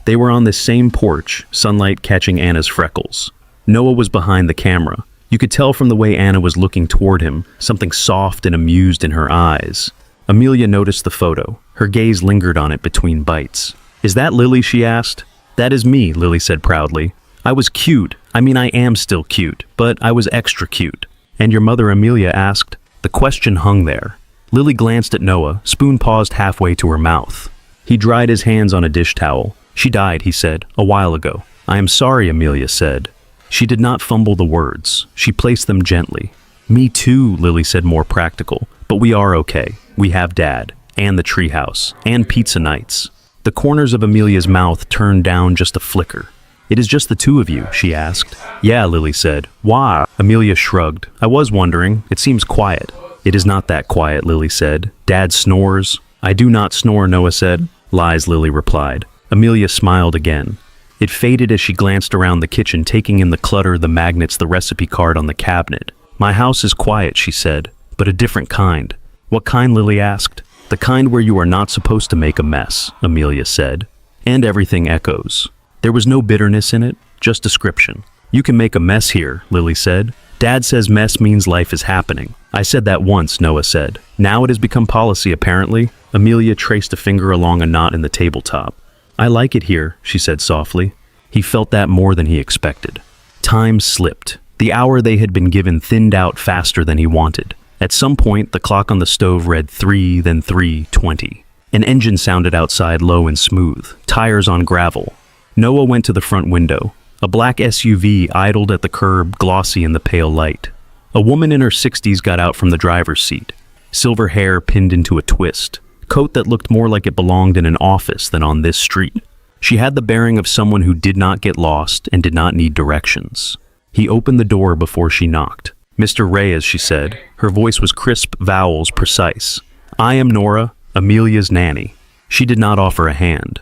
They were on this same porch, sunlight catching Anna's freckles. Noah was behind the camera. You could tell from the way Anna was looking toward him, something soft and amused in her eyes. Amelia noticed the photo. Her gaze lingered on it between bites. Is that Lily, she asked. That is me, Lily said proudly. I was cute. I mean, I am still cute, but I was extra cute. And your mother, Amelia asked. The question hung there. Lily glanced at Noah, spoon paused halfway to her mouth. He dried his hands on a dish towel. She died, he said, a while ago. I am sorry, Amelia said. She did not fumble the words. She placed them gently. Me too, Lily said, more practical. But we are okay. We have Dad, and the treehouse, and pizza nights. The corners of Amelia's mouth turned down just a flicker. It is just the two of you, she asked. Yeah, Lily said. Why? Amelia shrugged. I was wondering. It seems quiet. It is not that quiet, Lily said. Dad snores. I do not snore, Noah said. Lies, Lily replied. Amelia smiled again. It faded as she glanced around the kitchen, taking in the clutter, the magnets, the recipe card on the cabinet. My house is quiet, she said, but a different kind. What kind, Lily asked. The kind where you are not supposed to make a mess, Amelia said. And everything echoes. There was no bitterness in it, just description. You can make a mess here, Lily said. Dad says mess means life is happening. I said that once, Noah said. Now it has become policy, apparently. Amelia traced a finger along a knot in the tabletop. I like it here, she said softly. He felt that more than he expected. Time slipped. The hour they had been given thinned out faster than he wanted. At some point, the clock on the stove read 3, then 3:20. An engine sounded outside, low and smooth, tires on gravel. Noah went to the front window. A black SUV idled at the curb, glossy in the pale light. A woman in her 60s got out from the driver's seat. Silver hair pinned into a twist. Coat that looked more like it belonged in an office than on this street. She had the bearing of someone who did not get lost and did not need directions. He opened the door before she knocked. Mr. Reyes, she said. Her voice was crisp, vowels precise. I am Nora, Amelia's nanny. She did not offer a hand.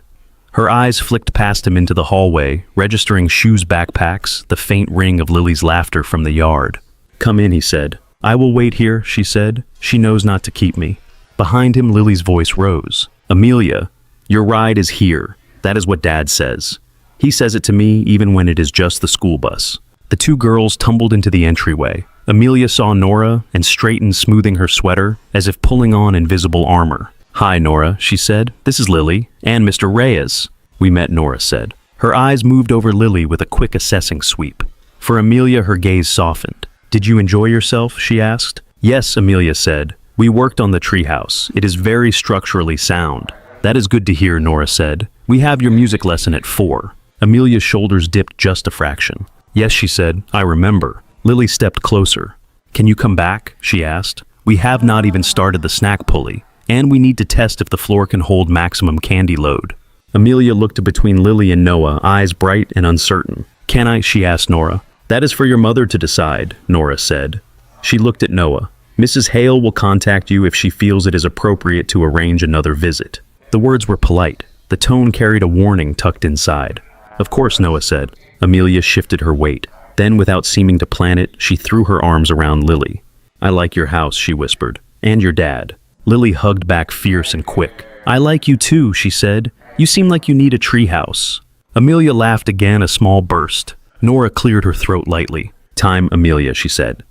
Her eyes flicked past him into the hallway, registering shoes, backpacks, the faint ring of Lily's laughter from the yard. Come in, he said. I will wait here, she said. She knows not to keep me. Behind him, Lily's voice rose. Amelia, your ride is here. That is what Dad says. He says it to me even when it is just the school bus. The two girls tumbled into the entryway. Amelia saw Nora and straightened, smoothing her sweater, as if pulling on invisible armor. Hi, Nora, she said. This is Lily, and Mr. Reyes. We met, Nora said. Her eyes moved over Lily with a quick assessing sweep. For Amelia, her gaze softened. Did you enjoy yourself? She asked. Yes, Amelia said. We worked on the treehouse. It is very structurally sound. That is good to hear, Nora said. We have your music lesson at 4. Amelia's shoulders dipped just a fraction. Yes, she said. I remember. Lily stepped closer. Can you come back? She asked. We have not even started the snack pulley, and we need to test if the floor can hold maximum candy load. Amelia looked between Lily and Noah, eyes bright and uncertain. Can I? She asked Nora. That is for your mother to decide, Nora said. She looked at Noah. Mrs. Hale will contact you if she feels it is appropriate to arrange another visit. The words were polite. The tone carried a warning tucked inside. Of course, Noah said. Amelia shifted her weight. Then, without seeming to plan it, she threw her arms around Lily. I like your house, she whispered. And your dad. Lily hugged back fierce and quick. I like you too, she said. You seem like you need a treehouse. Amelia laughed again, a small burst. Nora cleared her throat lightly. Time, Amelia, she said.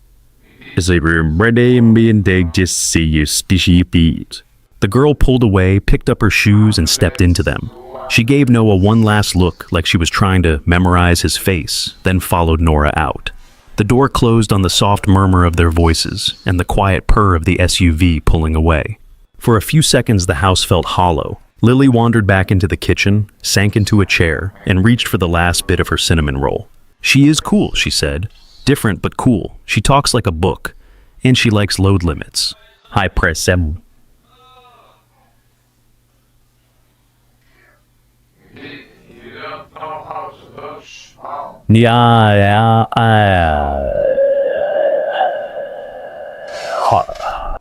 The girl pulled away, picked up her shoes, and stepped into them. She gave Noah one last look, like she was trying to memorize his face, then followed Nora out. The door closed on the soft murmur of their voices and the quiet purr of the SUV pulling away. For a few seconds, the house felt hollow. Lily wandered back into the kitchen, sank into a chair, and reached for the last bit of her cinnamon roll. She is cool, she said. Different but cool. She talks like a book, and she likes load limits. High press em.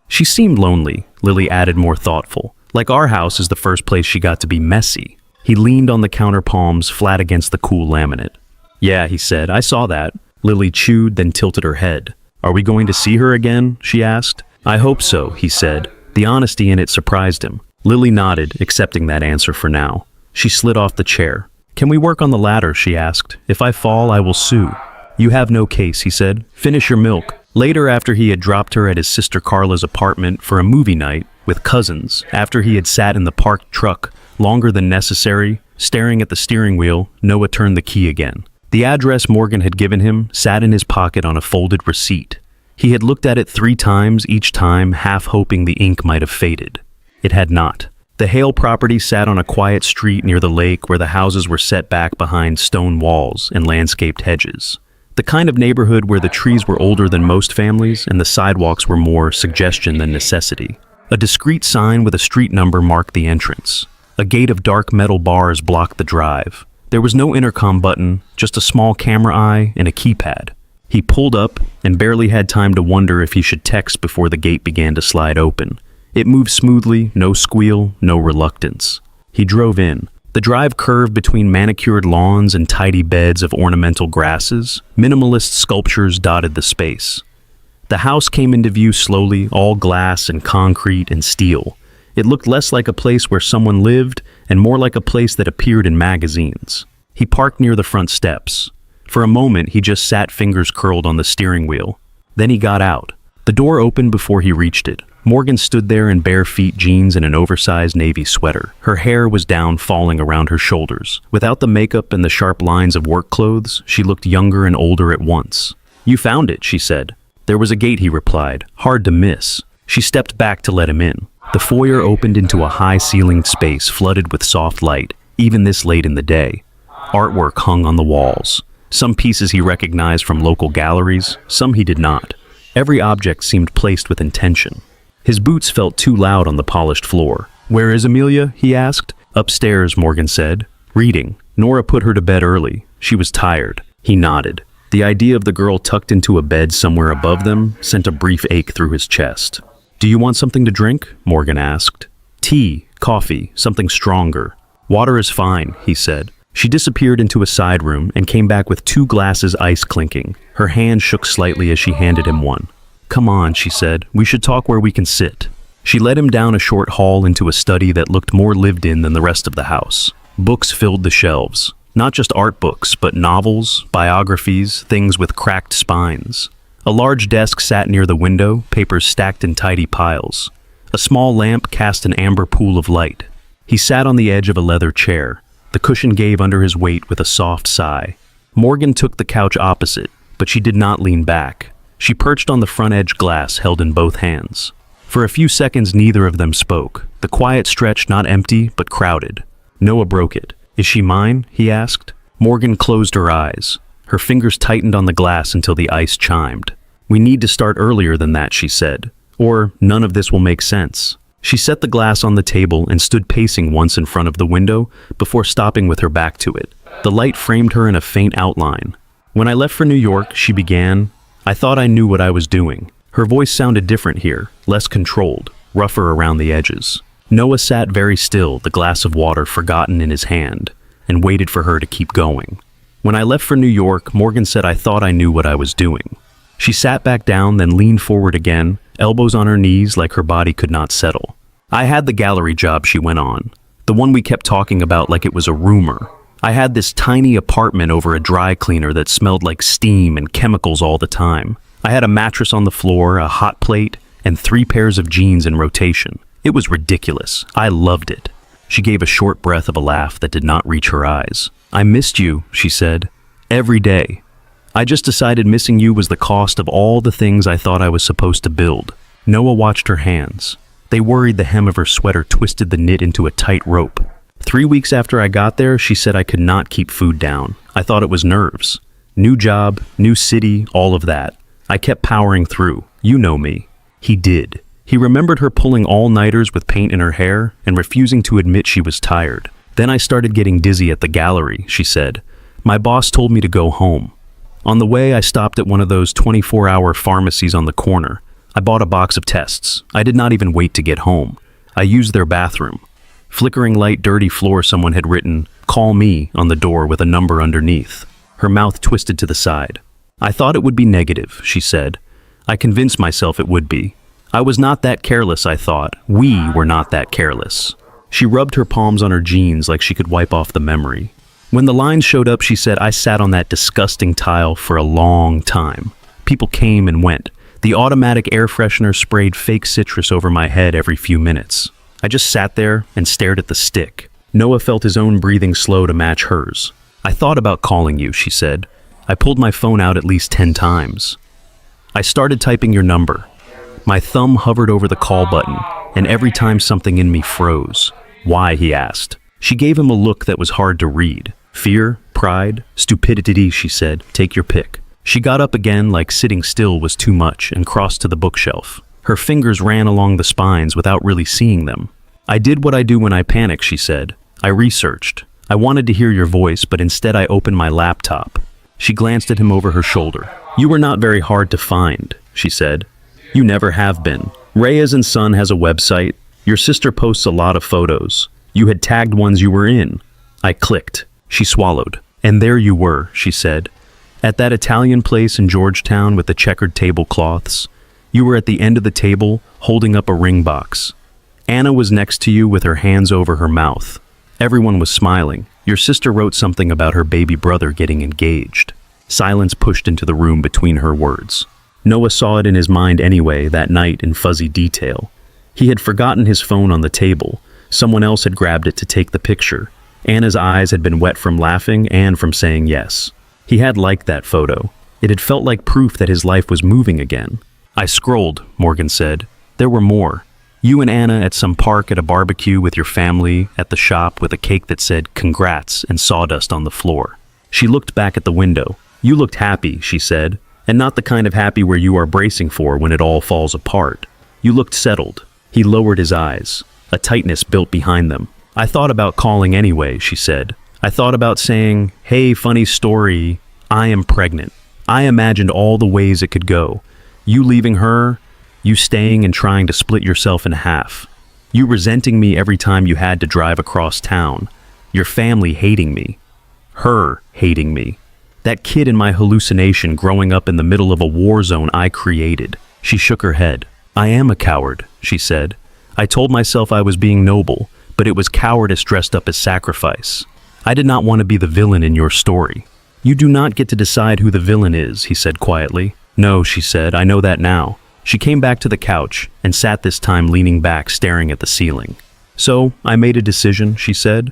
She seemed lonely, Lily added, more thoughtful. Like our house is the first place she got to be messy. He leaned on the counter, palms flat against the cool laminate. Yeah, he said, I saw that. Lily chewed, then tilted her head. Are we going to see her again? She asked. I hope so, he said. The honesty in it surprised him. Lily nodded, accepting that answer for now. She slid off the chair. Can we work on the ladder? She asked. If I fall, I will sue. You have no case, he said. Finish your milk. Later, after he had dropped her at his sister Carla's apartment for a movie night with cousins, after he had sat in the parked truck longer than necessary, staring at the steering wheel, Noah turned the key again. The address Morgan had given him sat in his pocket on a folded receipt. He had looked at it 3 times, each time half hoping the ink might have faded. It had not. The Hale property sat on a quiet street near the lake where the houses were set back behind stone walls and landscaped hedges. The kind of neighborhood where the trees were older than most families and the sidewalks were more suggestion than necessity. A discreet sign with a street number marked the entrance. A gate of dark metal bars blocked the drive. There was no intercom button, just a small camera eye and a keypad. He pulled up and barely had time to wonder if he should text before the gate began to slide open. It moved smoothly, no squeal, no reluctance. He drove in. The drive curved between manicured lawns and tidy beds of ornamental grasses. Minimalist sculptures dotted the space. The house came into view slowly, all glass and concrete and steel. It looked less like a place where someone lived and more like a place that appeared in magazines. He parked near the front steps. For a moment, he just sat, fingers curled on the steering wheel. Then he got out. The door opened before he reached it. Morgan stood there in bare feet, jeans, and an oversized navy sweater. Her hair was down, falling around her shoulders. Without the makeup and the sharp lines of work clothes, she looked younger and older at once. "You found it," she said. "There was a gate," he replied. "Hard to miss." She stepped back to let him in. The foyer opened into a high-ceilinged space flooded with soft light, even this late in the day. Artwork hung on the walls. Some pieces he recognized from local galleries, some he did not. Every object seemed placed with intention. His boots felt too loud on the polished floor. "Where is Amelia?" he asked. "Upstairs," Morgan said. "Reading. Nora put her to bed early. She was tired." He nodded. The idea of the girl tucked into a bed somewhere above them sent a brief ache through his chest. "Do you want something to drink?" Morgan asked. "Tea, coffee, something stronger." "Water is fine," he said. She disappeared into a side room and came back with 2 glasses, ice clinking. Her hand shook slightly as she handed him one. "Come on," she said. "We should talk where we can sit." She led him down a short hall into a study that looked more lived in than the rest of the house. Books filled the shelves. Not just art books, but novels, biographies, things with cracked spines. A large desk sat near the window, papers stacked in tidy piles. A small lamp cast an amber pool of light. He sat on the edge of a leather chair. The cushion gave under his weight with a soft sigh. Morgan took the couch opposite, but she did not lean back. She perched on the front-edge glass held in both hands. For a few seconds, neither of them spoke. The quiet stretched, not empty, but crowded. Noah broke it. "Is she mine?" he asked. Morgan closed her eyes. Her fingers tightened on the glass until the ice chimed. "We need to start earlier than that," she said, "or none of this will make sense." She set the glass on the table and stood pacing once in front of the window before stopping with her back to it. The light framed her in a faint outline. "When I left for New York," she began, "I thought I knew what I was doing." Her voice sounded different here, less controlled, rougher around the edges. Noah sat very still, the glass of water forgotten in his hand, and waited for her to keep going. "When I left for New York," Morgan said, "I thought I knew what I was doing." She sat back down, then leaned forward again, elbows on her knees like her body could not settle. "I had the gallery job," she went on. "The one we kept talking about like it was a rumor. I had this tiny apartment over a dry cleaner that smelled like steam and chemicals all the time. I had a mattress on the floor, a hot plate, and 3 pairs of jeans in rotation. It was ridiculous. I loved it." She gave a short breath of a laugh that did not reach her eyes. "I missed you," she said. "Every day. I just decided missing you was the cost of all the things I thought I was supposed to build." Noah watched her hands. They worried. The hem of her sweater twisted the knit into a tight rope. 3 weeks after I got there, she said, I could not keep food down. I thought it was nerves. New job, new city, all of that. I kept powering through. You know me. He did. He remembered her pulling all-nighters with paint in her hair and refusing to admit she was tired. "Then I started getting dizzy at the gallery," she said. "My boss told me to go home. On the way, I stopped at one of those 24-hour pharmacies on the corner. I bought a box of tests. I did not even wait to get home. I used their bathroom. Flickering light, dirty floor, someone had written, 'Call me,' on the door with a number underneath." Her mouth twisted to the side. "I thought it would be negative," she said. "I convinced myself it would be. I was not that careless, I thought. We were not that careless." She rubbed her palms on her jeans like she could wipe off the memory. When the lines showed up, she said, "I sat on that disgusting tile for a long time. People came and went. The automatic air freshener sprayed fake citrus over my head every few minutes. I just sat there and stared at the stick. Noah felt his own breathing slow to match hers. "I thought about calling you," she said. "I pulled my phone out at least 10 times. I started typing your number. My thumb hovered over the call button, and every time something in me froze." "Why?" he asked. She gave him a look that was hard to read. "Fear, pride, stupidity," she said. "Take your pick." She got up again like sitting still was too much and crossed to the bookshelf. Her fingers ran along the spines without really seeing them. "I did what I do when I panic," she said. "I researched. I wanted to hear your voice, but instead I opened my laptop." She glanced at him over her shoulder. "You were not very hard to find," she said. "You never have been. Reyes and Son has a website. Your sister posts a lot of photos. You had tagged ones you were in." I clicked. She swallowed. "And there you were," she said. "At that Italian place in Georgetown with the checkered tablecloths. You were at the end of the table, holding up a ring box. Anna was next to you with her hands over her mouth. Everyone was smiling. Your sister wrote something about her baby brother getting engaged." Silence pushed into the room between her words. Noah saw it in his mind anyway that night in fuzzy detail. He had forgotten his phone on the table. Someone else had grabbed it to take the picture. Anna's eyes had been wet from laughing and from saying yes. He had liked that photo. It had felt like proof that his life was moving again. "I scrolled," Morgan said. "There were more. You and Anna at some park at a barbecue with your family, at the shop with a cake that said congrats and sawdust on the floor." She looked back at the window. "You looked happy," she said, "and not the kind of happy where you are bracing for when it all falls apart. You looked settled." He lowered his eyes. A tightness built behind them. "I thought about calling anyway," she said. "I thought about saying, hey, funny story, I am pregnant." I imagined all the ways it could go. You leaving her, you staying and trying to split yourself in half. You resenting me every time you had to drive across town. Your family hating me. Her hating me. That kid in my hallucination growing up in the middle of a war zone I created. She shook her head. "I am a coward," she said. "I told myself I was being noble, but it was cowardice dressed up as sacrifice. I did not want to be the villain in your story." "You do not get to decide who the villain is," he said quietly. "No," she said, "I know that now." She came back to the couch and sat this time leaning back, staring at the ceiling. "So, I made a decision," she said.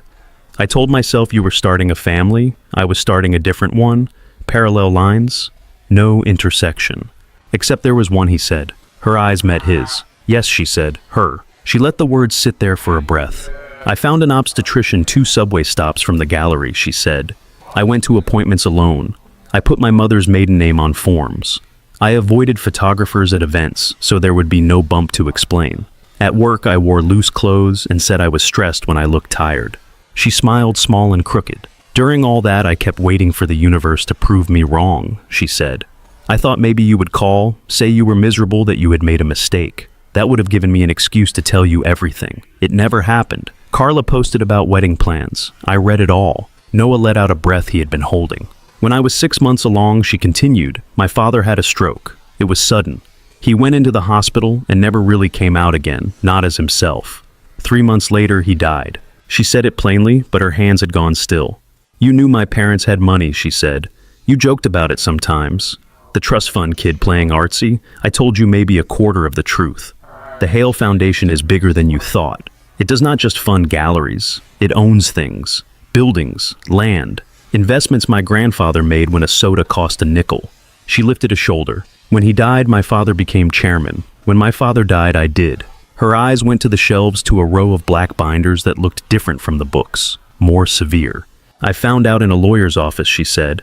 "I told myself you were starting a family. I was starting a different one. Parallel lines. No intersection." "Except there was one," he said. Her eyes met his. "Yes," she said, "her." She let the words sit there for a breath. "I found an obstetrician 2 subway stops from the gallery," she said. "I went to appointments alone. I put my mother's maiden name on forms. I avoided photographers at events, so there would be no bump to explain. At work, I wore loose clothes and said I was stressed when I looked tired." She smiled small and crooked. "During all that, I kept waiting for the universe to prove me wrong," she said. "I thought maybe you would call, say you were miserable, that you had made a mistake. That would have given me an excuse to tell you everything. It never happened. Carla posted about wedding plans. I read it all." Noah let out a breath he had been holding. "When I was 6 months along," she continued, "my father had a stroke. It was sudden. He went into the hospital and never really came out again, not as himself. 3 months later, he died." She said it plainly, but her hands had gone still. "You knew my parents had money," she said. "You joked about it sometimes. The trust fund kid playing artsy. I told you maybe a quarter of the truth. The Hale Foundation is bigger than you thought. It does not just fund galleries. It owns things. Buildings, land, investments my grandfather made when a soda cost a nickel." She lifted a shoulder. "When he died, my father became chairman. When my father died, I did." Her eyes went to the shelves, to a row of black binders that looked different from the books, more severe. "I found out in a lawyer's office," she said.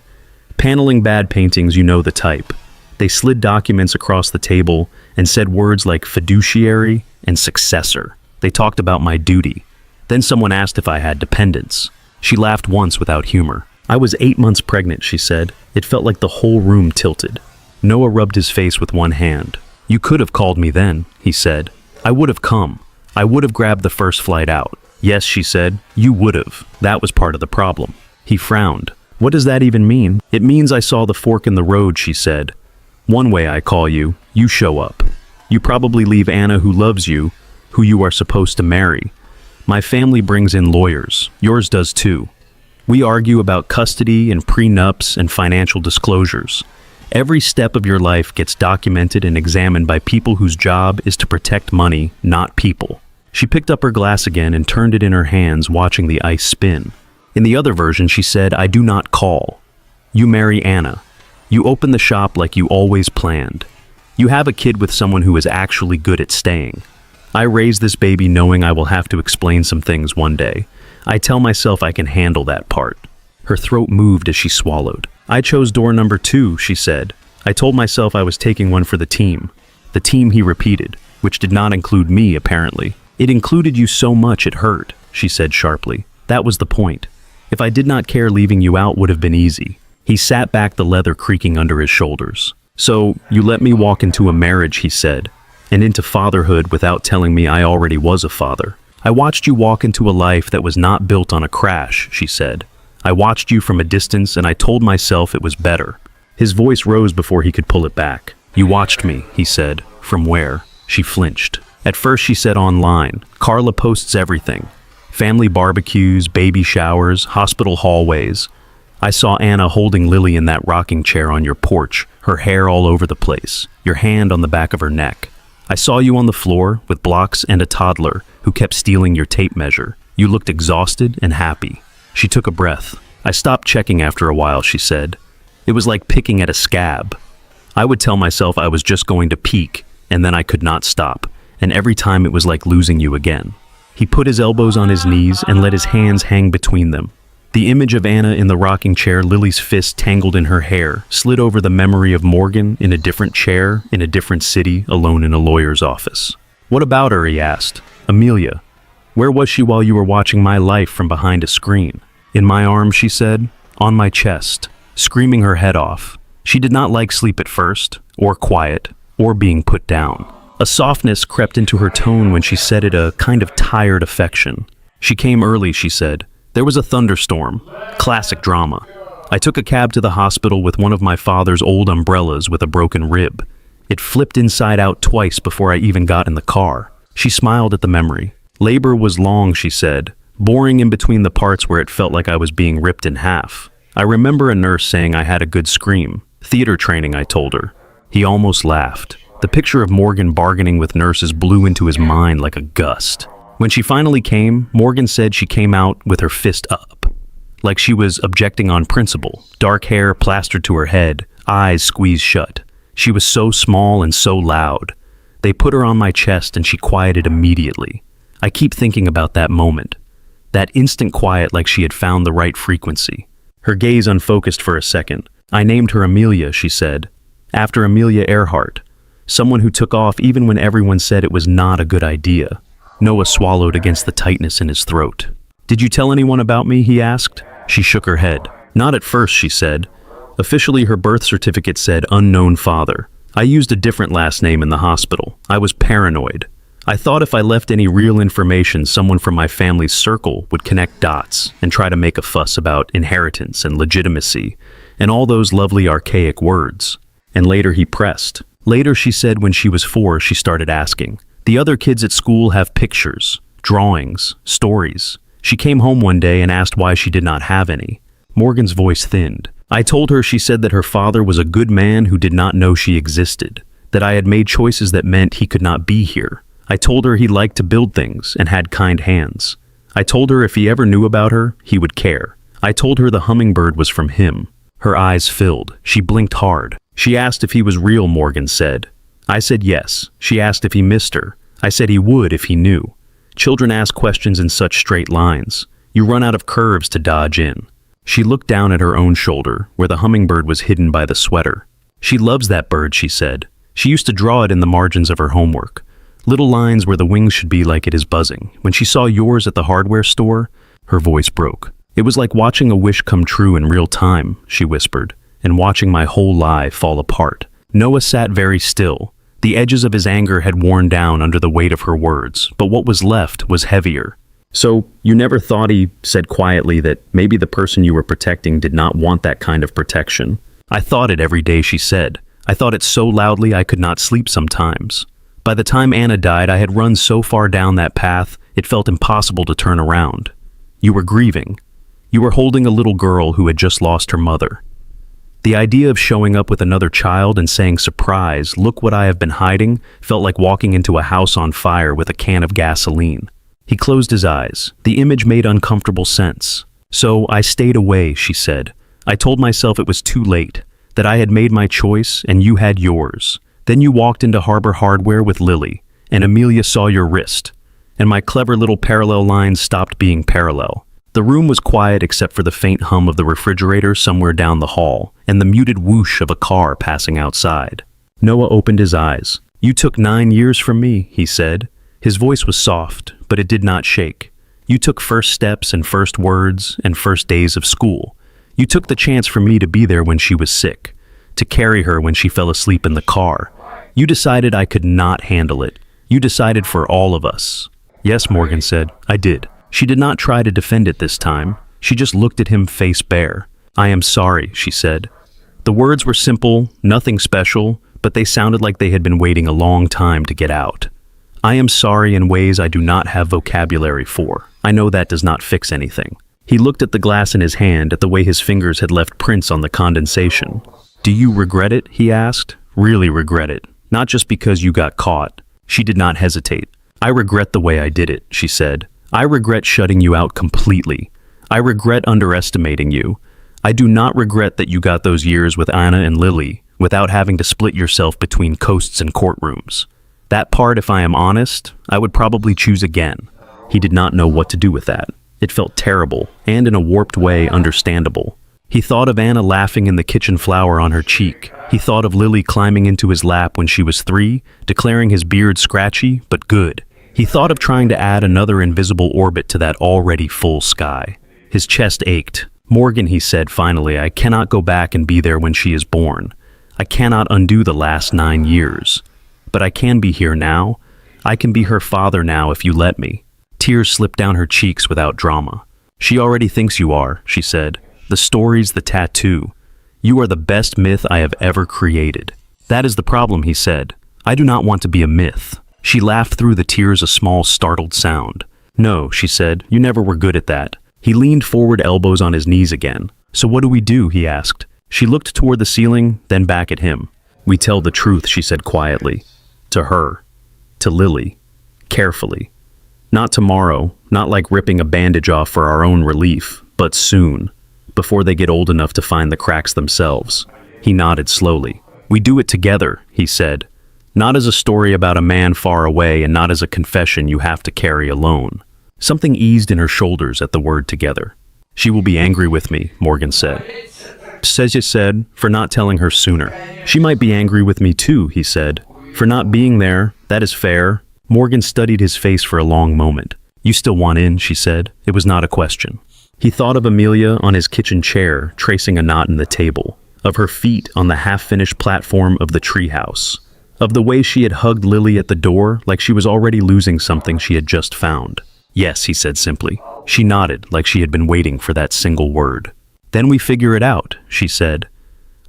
"Paneling bad paintings, you know the type. They slid documents across the table and said words like fiduciary and successor. They talked about my duty. Then someone asked if I had dependents." She laughed once without humor. "I was 8 months pregnant," she said. It felt like the whole room tilted. Noah rubbed his face with one hand. "You could have called me then," he said. "I would have come. I would have grabbed the first flight out." "Yes," she said, "you would have. That was part of the problem." He frowned. "What does that even mean?" "It means I saw the fork in the road," she said. "One way I call you, you show up. You probably leave Anna, who loves you, who you are supposed to marry. My family brings in lawyers. Yours does too. We argue about custody and prenups and financial disclosures. Every step of your life gets documented and examined by people whose job is to protect money, not people. She picked up her glass again and turned it in her hands, watching the ice spin. In the other version, she said, "I do not call. You marry Anna. You open the shop like you always planned. You have a kid with someone who is actually good at staying. I raise this baby knowing I will have to explain some things one day. I tell myself I can handle that part." Her throat moved as she swallowed. "I chose door number 2, she said. I told myself I was taking one for the team." The team, he repeated, which did not include me, apparently. "It included you so much it hurt," she said sharply. "That was the point. If I did not care, leaving you out would have been easy." He sat back, the leather creaking under his shoulders. "So, you let me walk into a marriage," he said, "and into fatherhood without telling me I already was a father. I watched you walk into a life that was not built on a crash," she said. "I watched you from a distance and I told myself it was better." His voice rose before he could pull it back. "You watched me," he said. "From where?" She flinched. At first she said online. "Carla posts everything. Family barbecues, baby showers, hospital hallways. I saw Anna holding Lily in that rocking chair on your porch, her hair all over the place, your hand on the back of her neck. I saw you on the floor with blocks and a toddler who kept stealing your tape measure. You looked exhausted and happy." She took a breath. "I stopped checking after a while," she said. "It was like picking at a scab. I would tell myself I was just going to peak, and then I could not stop, and every time it was like losing you again." He put his elbows on his knees and let his hands hang between them. The image of Anna in the rocking chair, Lily's fist tangled in her hair, slid over the memory of Morgan in a different chair, in a different city, alone in a lawyer's office. "What about her?" he asked. "Amelia. Where was she while you were watching my life from behind a screen?" "In my arms," she said, "on my chest, screaming her head off." She did not like sleep at first, or quiet, or being put down. A softness crept into her tone when she said it, a kind of tired affection. "She came early," she said. "There was a thunderstorm. Classic drama. I took a cab to the hospital with one of my father's old umbrellas with a broken rib. It flipped inside out twice before I even got in the car." She smiled at the memory. "Labor was long," she said, "boring in between the parts where it felt like I was being ripped in half. I remember a nurse saying I had a good scream. Theater training, I told her." He almost laughed. The picture of Morgan bargaining with nurses blew into his mind like a gust. When she finally came, Morgan said she came out with her fist up, like she was objecting on principle. Dark hair plastered to her head, eyes squeezed shut. She was so small and so loud. They put her on my chest and she quieted immediately. I keep thinking about that moment. That instant quiet, like she had found the right frequency. Her gaze unfocused for a second. "I named her Amelia," she said. "After Amelia Earhart. Someone who took off even when everyone said it was not a good idea." Noah swallowed against the tightness in his throat. "Did you tell anyone about me?" he asked. She shook her head. "Not at first," she said. Officially, her birth certificate said unknown father. I used a different last name in the hospital. I was paranoid. I thought if I left any real information, someone from my family's circle would connect dots and try to make a fuss about inheritance and legitimacy and all those lovely archaic words. And later he pressed. Later, she said, when she was 4, she started asking. The other kids at school have pictures, drawings, stories. She came home one day and asked why she did not have any. Morgan's voice thinned. I told her, she said, that her father was a good man who did not know she existed, that I had made choices that meant he could not be here. I told her he liked to build things and had kind hands. I told her if he ever knew about her, he would care. I told her the hummingbird was from him. Her eyes filled. She blinked hard. She asked if he was real, Morgan said. I said yes. She asked if he missed her. I said he would if he knew. Children ask questions in such straight lines. You run out of curves to dodge in. She looked down at her own shoulder, where the hummingbird was hidden by the sweater. She loves that bird, she said. She used to draw it in the margins of her homework. Little lines where the wings should be like it is buzzing. When she saw yours at the hardware store, her voice broke. It was like watching a wish come true in real time, she whispered, and watching my whole lie fall apart. Noah sat very still. The edges of his anger had worn down under the weight of her words, but what was left was heavier. So, you never thought, he said quietly, that maybe the person you were protecting did not want that kind of protection? I thought it every day, she said. I thought it so loudly I could not sleep sometimes. By the time Anna died, I had run so far down that path, it felt impossible to turn around. You were grieving. You were holding a little girl who had just lost her mother. The idea of showing up with another child and saying, "Surprise, look what I have been hiding," felt like walking into a house on fire with a can of gasoline. He closed his eyes. The image made uncomfortable sense. "So I stayed away," she said. "I told myself it was too late, that I had made my choice and you had yours. Then you walked into Harbor Hardware with Lily, and Amelia saw your wrist, and my clever little parallel lines stopped being parallel." The room was quiet except for the faint hum of the refrigerator somewhere down the hall and the muted whoosh of a car passing outside. Noah opened his eyes. "You took 9 years from me," he said. His voice was soft, but it did not shake. "You took first steps and first words and first days of school. You took the chance for me to be there when she was sick, to carry her when she fell asleep in the car. You decided I could not handle it. You decided for all of us." "Yes," Morgan said, "I did." She did not try to defend it this time. She just looked at him face bare. "I am sorry," she said. The words were simple, nothing special, but they sounded like they had been waiting a long time to get out. "I am sorry in ways I do not have vocabulary for. I know that does not fix anything." He looked at the glass in his hand, at the way his fingers had left prints on the condensation. "Do you regret it?" he asked. "Really regret it. Not just because you got caught." She did not hesitate. "I regret the way I did it," she said. "I regret shutting you out completely. I regret underestimating you. I do not regret that you got those years with Anna and Lily without having to split yourself between coasts and courtrooms. That part, if I am honest, I would probably choose again." He did not know what to do with that. It felt terrible, and in a warped way, understandable. He thought of Anna laughing in the kitchen flower on her cheek. He thought of Lily climbing into his lap when she was 3, declaring his beard scratchy, but good. He thought of trying to add another invisible orbit to that already full sky. His chest ached. "Morgan," he said finally, "I cannot go back and be there when she is born. I cannot undo the last 9 years. But I can be here now. I can be her father now if you let me." Tears slipped down her cheeks without drama. "She already thinks you are," she said. "The stories, the tattoo. You are the best myth I have ever created." "That is the problem," he said. "I do not want to be a myth." She laughed through the tears, a small, startled sound. "No," she said, "you never were good at that." He leaned forward, elbows on his knees again. "So what do we do?" he asked. She looked toward the ceiling, then back at him. "We tell the truth," she said quietly. "To her. To Lily. Carefully. Not tomorrow, not like ripping a bandage off for our own relief, but soon, before they get old enough to find the cracks themselves." He nodded slowly. "We do it together," he said. "Not as a story about a man far away and not as a confession you have to carry alone." Something eased in her shoulders at the word together. "She will be angry with me," Morgan said. Seja said, "for not telling her sooner." "She might be angry with me too," he said. "For not being there, that is fair." Morgan studied his face for a long moment. "You still want in," she said. It was not a question. He thought of Amelia on his kitchen chair, tracing a knot in the table, of her feet on the half-finished platform of the treehouse, of the way she had hugged Lily at the door like she was already losing something she had just found. "Yes," he said simply. She nodded like she had been waiting for that single word. "Then we figure it out," she said.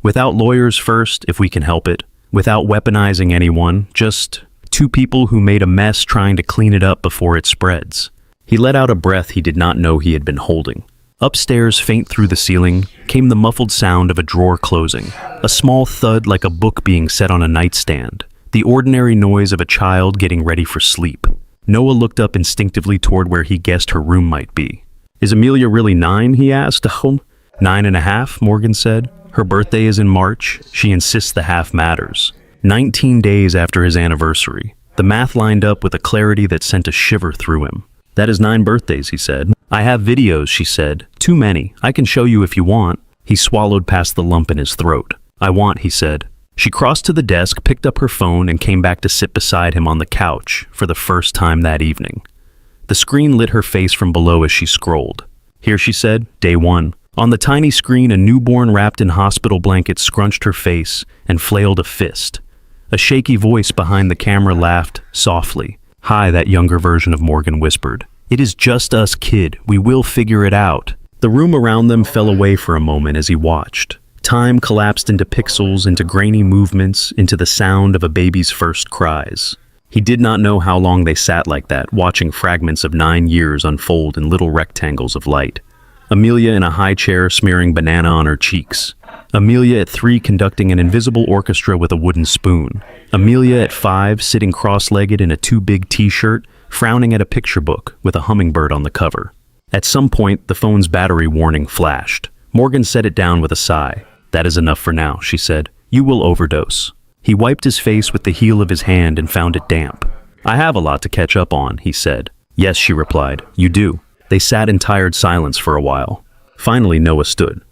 "Without lawyers first, if we can help it. Without weaponizing anyone, just 2 people who made a mess trying to clean it up before it spreads." He let out a breath he did not know he had been holding. Upstairs, faint through the ceiling, came the muffled sound of a drawer closing, a small thud like a book being set on a nightstand, the ordinary noise of a child getting ready for sleep. Noah looked up instinctively toward where he guessed her room might be. "Is Amelia really 9?" he asked. "Oh, 9.5, Morgan said. "Her birthday is in March. She insists the half matters. 19 days after his anniversary." The math lined up with a clarity that sent a shiver through him. "That is 9 birthdays," he said. "I have videos," she said. "Too many. I can show you if you want." He swallowed past the lump in his throat. "I want," he said. She crossed to the desk, picked up her phone, and came back to sit beside him on the couch for the first time that evening. The screen lit her face from below as she scrolled. "Here," she said, "day 1. On the tiny screen, a newborn wrapped in hospital blankets scrunched her face and flailed a fist. A shaky voice behind the camera laughed softly. "Hi," that younger version of Morgan whispered. "It is just us, kid. We will figure it out." The room around them fell away for a moment as he watched. Time collapsed into pixels, into grainy movements, into the sound of a baby's first cries. He did not know how long they sat like that, watching fragments of 9 years unfold in little rectangles of light. Amelia in a high chair smearing banana on her cheeks. Amelia at 3 conducting an invisible orchestra with a wooden spoon. Amelia at 5 sitting cross-legged in a too big t-shirt, frowning at a picture book with a hummingbird on the cover. At some point, the phone's battery warning flashed. Morgan set it down with a sigh. "That is enough for now," she said. "You will overdose." He wiped his face with the heel of his hand and found it damp. "I have a lot to catch up on," he said. "Yes," she replied. "You do." They sat in tired silence for a while. Finally, Noah stood.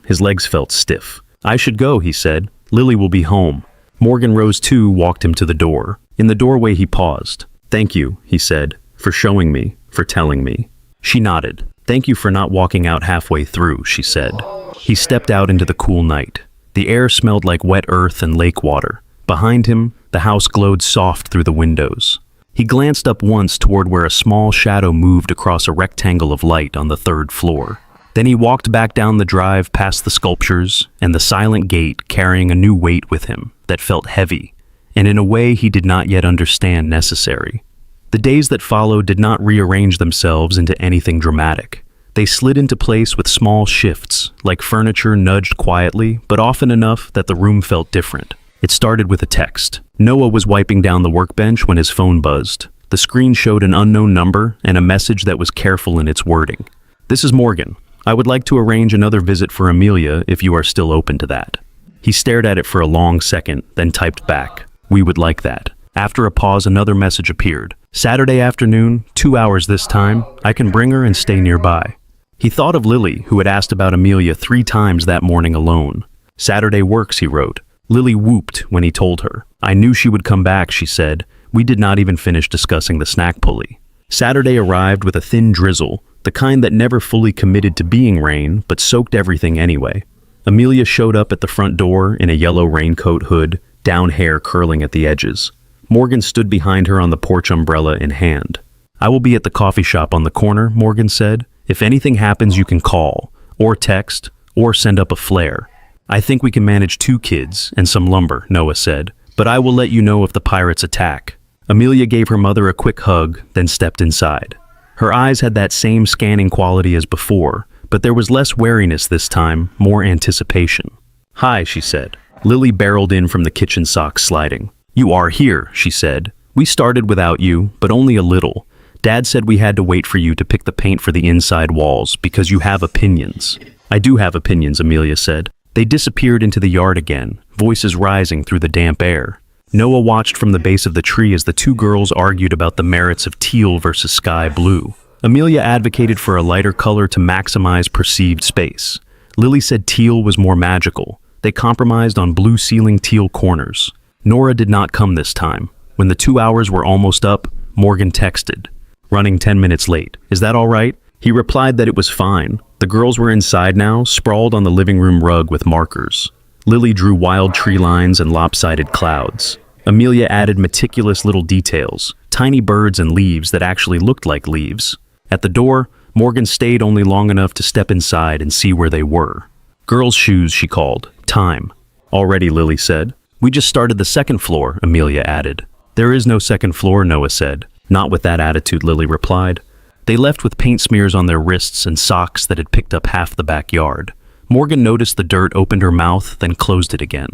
His legs felt stiff. "I should go," he said. "Lily will be home." Morgan rose too, walked him to the door. In the doorway he paused. "Thank you," he said, "for showing me, for telling me." She nodded. "Thank you for not walking out halfway through," she said. He stepped out into the cool night. The air smelled like wet earth and lake water. Behind him, the house glowed soft through the windows. He glanced up once toward where a small shadow moved across a rectangle of light on the 3rd floor. Then he walked back down the drive past the sculptures and the silent gate, carrying a new weight with him that felt heavy, and in a way he did not yet understand necessary. The days that followed did not rearrange themselves into anything dramatic. They slid into place with small shifts, like furniture nudged quietly, but often enough that the room felt different. It started with a text. Noah was wiping down the workbench when his phone buzzed. The screen showed an unknown number and a message that was careful in its wording. "This is Morgan. I would like to arrange another visit for Amelia if you are still open to that." He stared at it for a long second, then typed back, "We would like that." After a pause, another message appeared. "Saturday afternoon, 2 hours this time. I can bring her and stay nearby." He thought of Lily, who had asked about Amelia 3 times that morning alone. "Saturday works," he wrote. Lily whooped when he told her. "I knew she would come back," she said. "We did not even finish discussing the snack pulley." Saturday arrived with a thin drizzle, the kind that never fully committed to being rain, but soaked everything anyway. Amelia showed up at the front door in a yellow raincoat hood, down hair curling at the edges. Morgan stood behind her on the porch, umbrella in hand. "I will be at the coffee shop on the corner," Morgan said. "If anything happens, you can call, or text, or send up a flare." "I think we can manage 2 kids and some lumber," Noah said, "but I will let you know if the pirates attack." Amelia gave her mother a quick hug, then stepped inside. Her eyes had that same scanning quality as before, but there was less wariness this time, more anticipation. "Hi," she said. Lily barreled in from the kitchen, socks sliding. "You are here," she said. "We started without you, but only a little. Dad said we had to wait for you to pick the paint for the inside walls because you have opinions." "I do have opinions," Amelia said. They disappeared into the yard again, voices rising through the damp air. Noah watched from the base of the tree as the 2 girls argued about the merits of teal versus sky blue. Amelia advocated for a lighter color to maximize perceived space. Lily said teal was more magical. They compromised on blue ceiling, teal corners. Nora did not come this time. When the 2 hours were almost up, Morgan texted, "Running 10 minutes late. Is that all right?" He replied that it was fine. The girls were inside now, sprawled on the living room rug with markers. Lily drew wild tree lines and lopsided clouds. Amelia added meticulous little details, tiny birds and leaves that actually looked like leaves. At the door, Morgan stayed only long enough to step inside and see where they were. "Girls' shoes," she called. "Time." "Already," Lily said. "We just started the 2nd floor," Amelia added. "There is no 2nd floor," Noah said. "Not with that attitude," Lily replied. They left with paint smears on their wrists and socks that had picked up half the backyard. Morgan noticed the dirt, opened her mouth, then closed it again.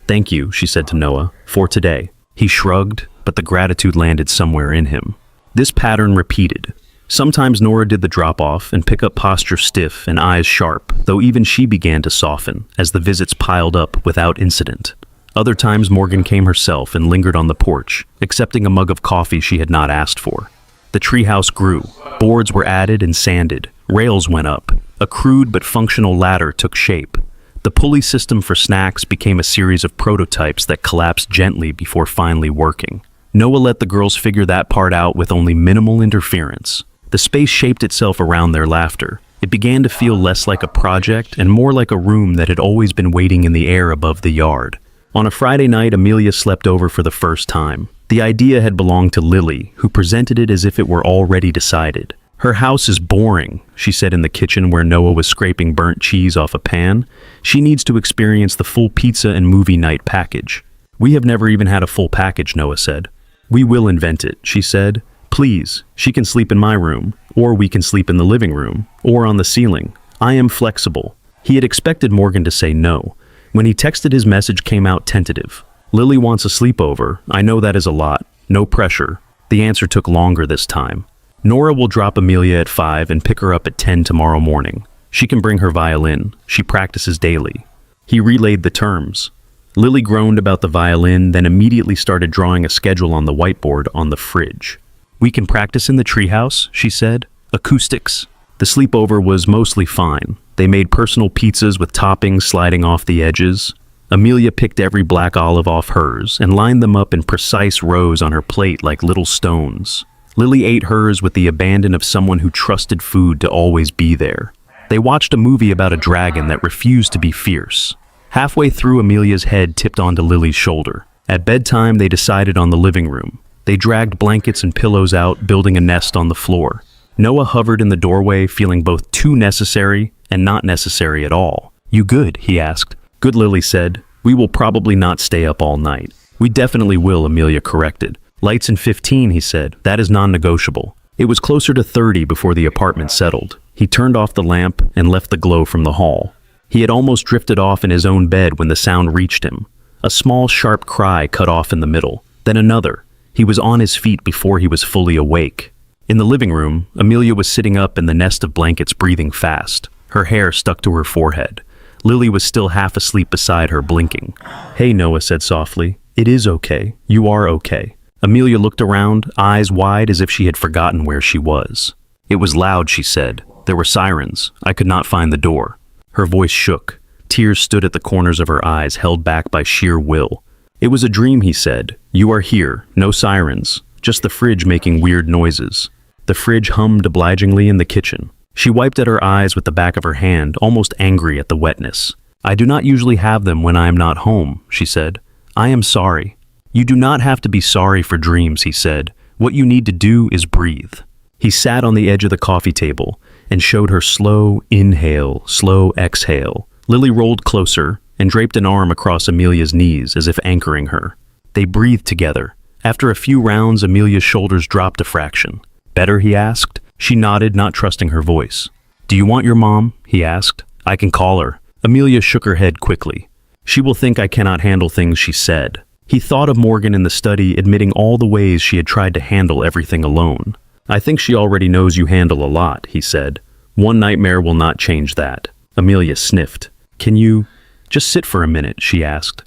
"Thank you," she said to Noah, "for today." He shrugged, but the gratitude landed somewhere in him. This pattern repeated. Sometimes Nora did the drop-off and pick up posture stiff and eyes sharp, though even she began to soften as the visits piled up without incident. Other times Morgan came herself and lingered on the porch, accepting a mug of coffee she had not asked for. The treehouse grew. Boards were added and sanded. Rails went up. A crude but functional ladder took shape. The pulley system for snacks became a series of prototypes that collapsed gently before finally working. Noah let the girls figure that part out with only minimal interference. The space shaped itself around their laughter. It began to feel less like a project and more like a room that had always been waiting in the air above the yard. On a Friday night, Amelia slept over for the first time. The idea had belonged to Lily, who presented it as if it were already decided. "Her house is boring," she said in the kitchen where Noah was scraping burnt cheese off a pan. "She needs to experience the full pizza and movie night package." "We have never even had a full package," Noah said. "We will invent it," she said. "Please, she can sleep in my room, or we can sleep in the living room, or on the ceiling. I am flexible." He had expected Morgan to say no. When he texted, his message came out tentative. Lily wants a sleepover. I know that is a lot. No pressure. The answer took longer this time. Nora will drop Amelia at 5 and pick her up at 10 tomorrow morning. She can bring her violin. She practices daily. He relayed the terms. Lily groaned about the violin, then immediately started drawing a schedule on the whiteboard on the fridge. We can practice in the treehouse, she said. Acoustics. The sleepover was mostly fine. They made personal pizzas with toppings sliding off the edges. Amelia picked every black olive off hers and lined them up in precise rows on her plate like little stones. Lily ate hers with the abandon of someone who trusted food to always be there. They watched a movie about a dragon that refused to be fierce. Halfway through, Amelia's head tipped onto Lily's shoulder. At bedtime, they decided on the living room. They dragged blankets and pillows out, building a nest on the floor. Noah hovered in the doorway, feeling both too necessary and not necessary at all. You good? He asked. Good, Lily said. We will probably not stay up all night. We definitely will, Amelia corrected. Lights in 15, he said. That is non-negotiable. It was closer to 30 before the apartment settled. He turned off the lamp and left the glow from the hall. He had almost drifted off in his own bed when the sound reached him. A small, sharp cry cut off in the middle. Then another. He was on his feet before he was fully awake. In the living room, Amelia was sitting up in the nest of blankets, breathing fast. Her hair stuck to her forehead. Lily was still half asleep beside her, blinking. Hey, Noah said softly. It is okay. You are okay. Amelia looked around, eyes wide as if she had forgotten where she was. It was loud, she said. There were sirens. I could not find the door. Her voice shook. Tears stood at the corners of her eyes, held back by sheer will. It was a dream, he said. You are here. No sirens. Just the fridge making weird noises. The fridge hummed obligingly in the kitchen. She wiped at her eyes with the back of her hand, almost angry at the wetness. I do not usually have them when I am not home, she said. I am sorry. You do not have to be sorry for dreams, he said. What you need to do is breathe. He sat on the edge of the coffee table and showed her slow inhale, slow exhale. Lily rolled closer and draped an arm across Amelia's knees as if anchoring her. They breathed together. After a few rounds, Amelia's shoulders dropped a fraction. Better, he asked. She nodded, not trusting her voice. Do you want your mom? He asked. I can call her. Amelia shook her head quickly. She will think I cannot handle things, she said. He thought of Morgan in the study, admitting all the ways she had tried to handle everything alone. I think she already knows you handle a lot, he said. One nightmare will not change that. Amelia sniffed. Can you just sit for a minute, she asked.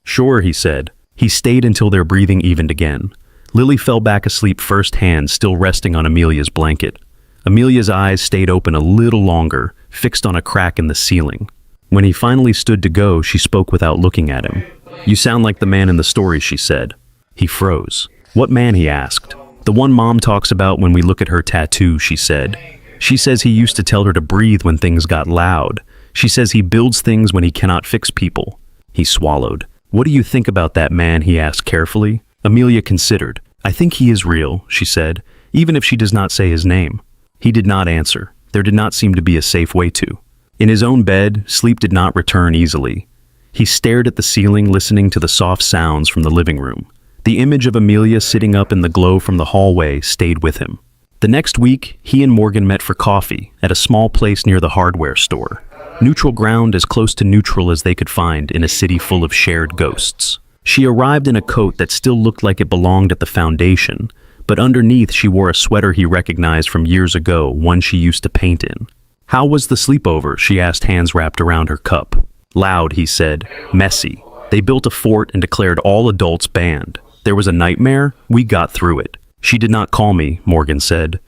Sure, he said. He stayed until their breathing evened again. Lily fell back asleep firsthand, still resting on Amelia's blanket. Amelia's eyes stayed open a little longer, fixed on a crack in the ceiling. When he finally stood to go, she spoke without looking at him. You sound like the man in the story, she said. He froze. What man, he asked. The one Mom talks about when we look at her tattoo, she said. She says he used to tell her to breathe when things got loud. She says he builds things when he cannot fix people. He swallowed. What do you think about that man, he asked carefully. Amelia considered. I think he is real, she said, even if she does not say his name. He did not answer. There did not seem to be a safe way to. In his own bed, sleep did not return easily. He stared at the ceiling, listening to the soft sounds from the living room. The image of Amelia sitting up in the glow from the hallway stayed with him. The next week, he and Morgan met for coffee at a small place near the hardware store. Neutral ground, as close to neutral as they could find in a city full of shared ghosts. She arrived in a coat that still looked like it belonged at the foundation, but underneath she wore a sweater he recognized from years ago, one she used to paint in. How was the sleepover? She asked, hands wrapped around her cup. Loud, he said. Messy. They built a fort and declared all adults banned. There was a nightmare. We got through it. She did not call me, Morgan said.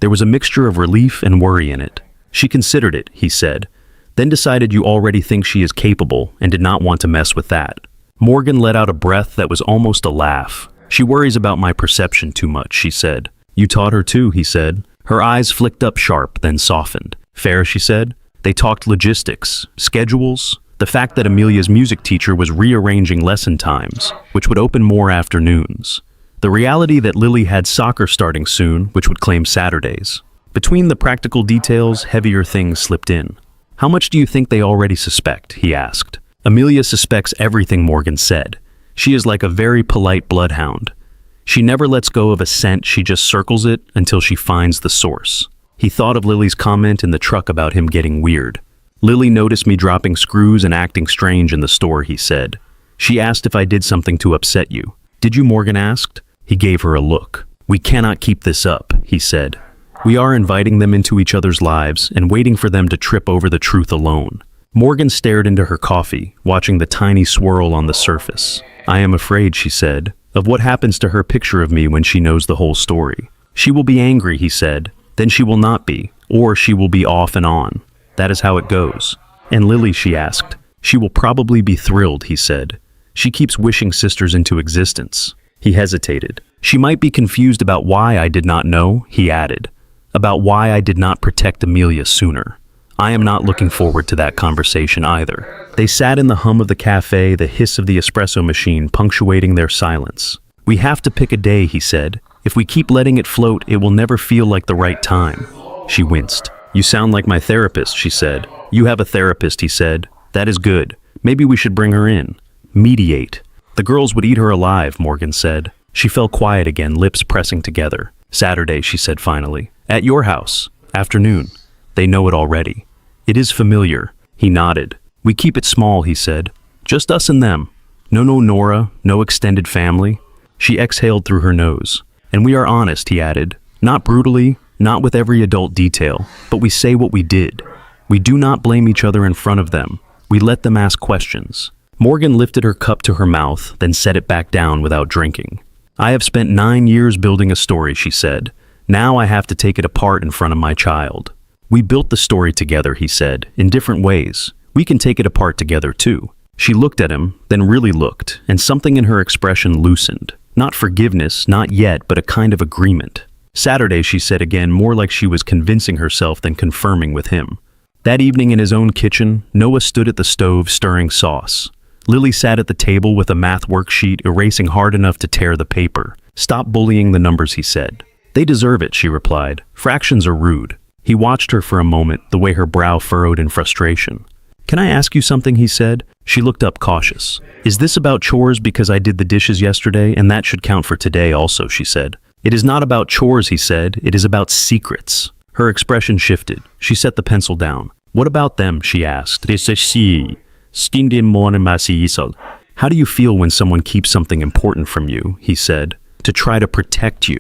There was a mixture of relief and worry in it. She considered it, he said, then decided you already think she is capable and did not want to mess with that. Morgan let out a breath that was almost a laugh. She worries about my perception too much, she said. You taught her too, he said. Her eyes flicked up sharp, then softened. Fair, she said. They talked logistics, schedules, the fact that Amelia's music teacher was rearranging lesson times, which would open more afternoons. The reality that Lily had soccer starting soon, which would claim Saturdays. Between the practical details, heavier things slipped in. How much do you think they already suspect? He asked. Amelia suspects everything, Morgan said. She is like a very polite bloodhound. She never lets go of a scent, she just circles it until she finds the source. He thought of Lily's comment in the truck about him getting weird. Lily noticed me dropping screws and acting strange in the store, he said. She asked if I did something to upset you. Did you? Morgan asked. He gave her a look. We cannot keep this up, he said. We are inviting them into each other's lives and waiting for them to trip over the truth alone. Morgan stared into her coffee, watching the tiny swirl on the surface. I am afraid, she said, of what happens to her picture of me when she knows the whole story. She will be angry, he said. Then she will not be, or she will be off and on. That is how it goes. And Lily, she asked. She will probably be thrilled, he said. She keeps wishing sisters into existence. He hesitated. She might be confused about why I did not know, he added. About why I did not protect Amelia sooner. I am not looking forward to that conversation either. They sat in the hum of the cafe, the hiss of the espresso machine punctuating their silence. We have to pick a day, he said. If we keep letting it float, it will never feel like the right time. She winced. You sound like my therapist, she said. You have a therapist, he said. That is good. Maybe we should bring her in. Mediate. The girls would eat her alive, Morgan said. She fell quiet again, lips pressing together. Saturday, she said finally. At your house. Afternoon. They know it already. It is familiar. He nodded. We keep it small, he said. Just us and them. No Nora, no extended family. She exhaled through her nose. And we are honest, he added. Not brutally, not with every adult detail, but we say what we did. We do not blame each other in front of them. We let them ask questions. Morgan lifted her cup to her mouth, then set it back down without drinking. I have spent 9 years building a story, she said. Now I have to take it apart in front of my child. We built the story together, he said, in different ways. We can take it apart together too. She looked at him, then really looked, and something in her expression loosened. Not forgiveness, not yet, but a kind of agreement. Saturday, she said again, more like she was convincing herself than confirming with him. That evening in his own kitchen, Noah stood at the stove stirring sauce. Lily sat at the table with a math worksheet, erasing hard enough to tear the paper. Stop bullying the numbers, he said. They deserve it, she replied. Fractions are rude. He watched her for a moment, the way her brow furrowed in frustration. Can I ask you something, he said. She looked up cautious. Is this about chores because I did the dishes yesterday, and that should count for today also, she said. It is not about chores, he said. It is about secrets. Her expression shifted. She set the pencil down. What about them, she asked. How do you feel when someone keeps something important from you, he said, to try to protect you?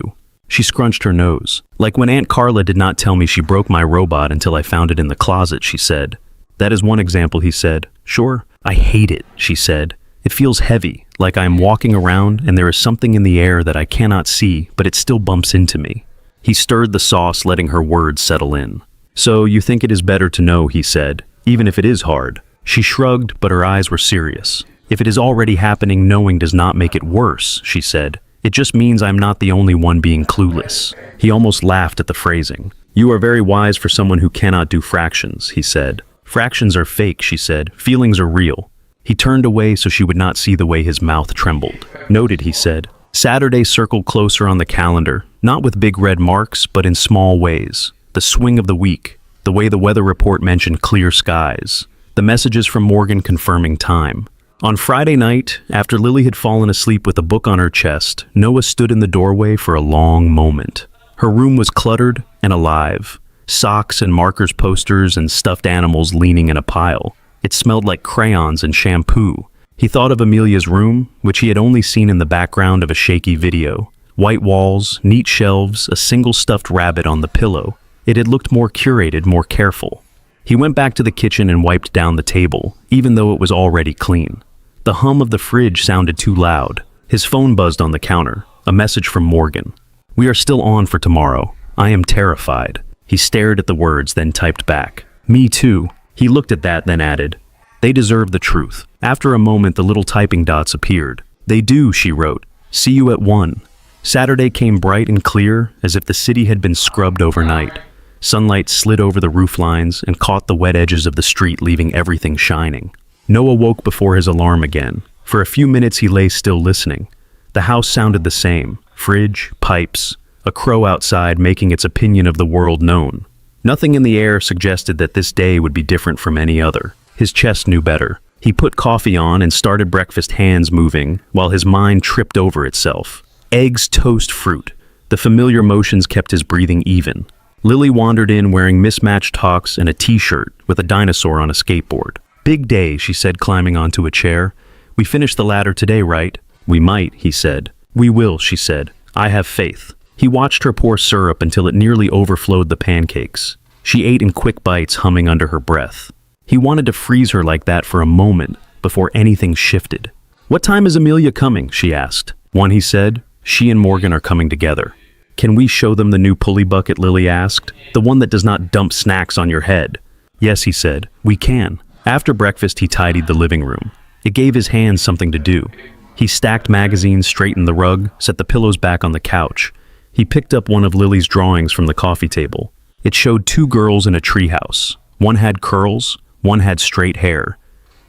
She scrunched her nose. Like when Aunt Carla did not tell me she broke my robot until I found it in the closet, she said. That is one example, he said. Sure. I hate it, she said. It feels heavy, like I am walking around and there is something in the air that I cannot see, but it still bumps into me. He stirred the sauce, letting her words settle in. So you think it is better to know, he said, even if it is hard. She shrugged, but her eyes were serious. If it is already happening, knowing does not make it worse, she said. It just means I'm not the only one being clueless. He almost laughed at the phrasing. You are very wise for someone who cannot do fractions, he said. Fractions are fake, she said. Feelings are real. He turned away so she would not see the way his mouth trembled. Noted, he said. Saturday circled closer on the calendar, not with big red marks, but in small ways. The swing of the week, the way the weather report mentioned clear skies, the messages from Morgan confirming time. On Friday night, after Lily had fallen asleep with a book on her chest, Noah stood in the doorway for a long moment. Her room was cluttered and alive. Socks and markers, posters, and stuffed animals leaning in a pile. It smelled like crayons and shampoo. He thought of Amelia's room, which he had only seen in the background of a shaky video. White walls, neat shelves, a single stuffed rabbit on the pillow. It had looked more curated, more careful. He went back to the kitchen and wiped down the table, even though it was already clean. The hum of the fridge sounded too loud. His phone buzzed on the counter. A message from Morgan. We are still on for tomorrow. I am terrified. He stared at the words, then typed back. Me too. He looked at that, then added. They deserve the truth. After a moment, the little typing dots appeared. They do, she wrote. See you at 1. Saturday came bright and clear, as if the city had been scrubbed overnight. Sunlight slid over the roof lines and caught the wet edges of the street, leaving everything shining. Noah woke before his alarm again. For a few minutes he lay still listening. The house sounded the same. Fridge, pipes, a crow outside making its opinion of the world known. Nothing in the air suggested that this day would be different from any other. His chest knew better. He put coffee on and started breakfast, hands moving, while his mind tripped over itself. Eggs, toast, fruit. The familiar motions kept his breathing even. Lily wandered in wearing mismatched Hawks and a t-shirt with a dinosaur on a skateboard. "Big day," she said, climbing onto a chair. "We finished the ladder today, right?" "We might," he said. "We will," she said. "I have faith." He watched her pour syrup until it nearly overflowed the pancakes. She ate in quick bites, humming under her breath. He wanted to freeze her like that for a moment before anything shifted. "What time is Amelia coming?" she asked. "1," he said. "She and Morgan are coming together." "Can we show them the new pulley bucket?" Lily asked. "The one that does not dump snacks on your head." "Yes," he said. "We can." After breakfast, he tidied the living room. It gave his hands something to do. He stacked magazines, straightened the rug, set the pillows back on the couch. He picked up one of Lily's drawings from the coffee table. It showed two girls in a treehouse. One had curls, one had straight hair.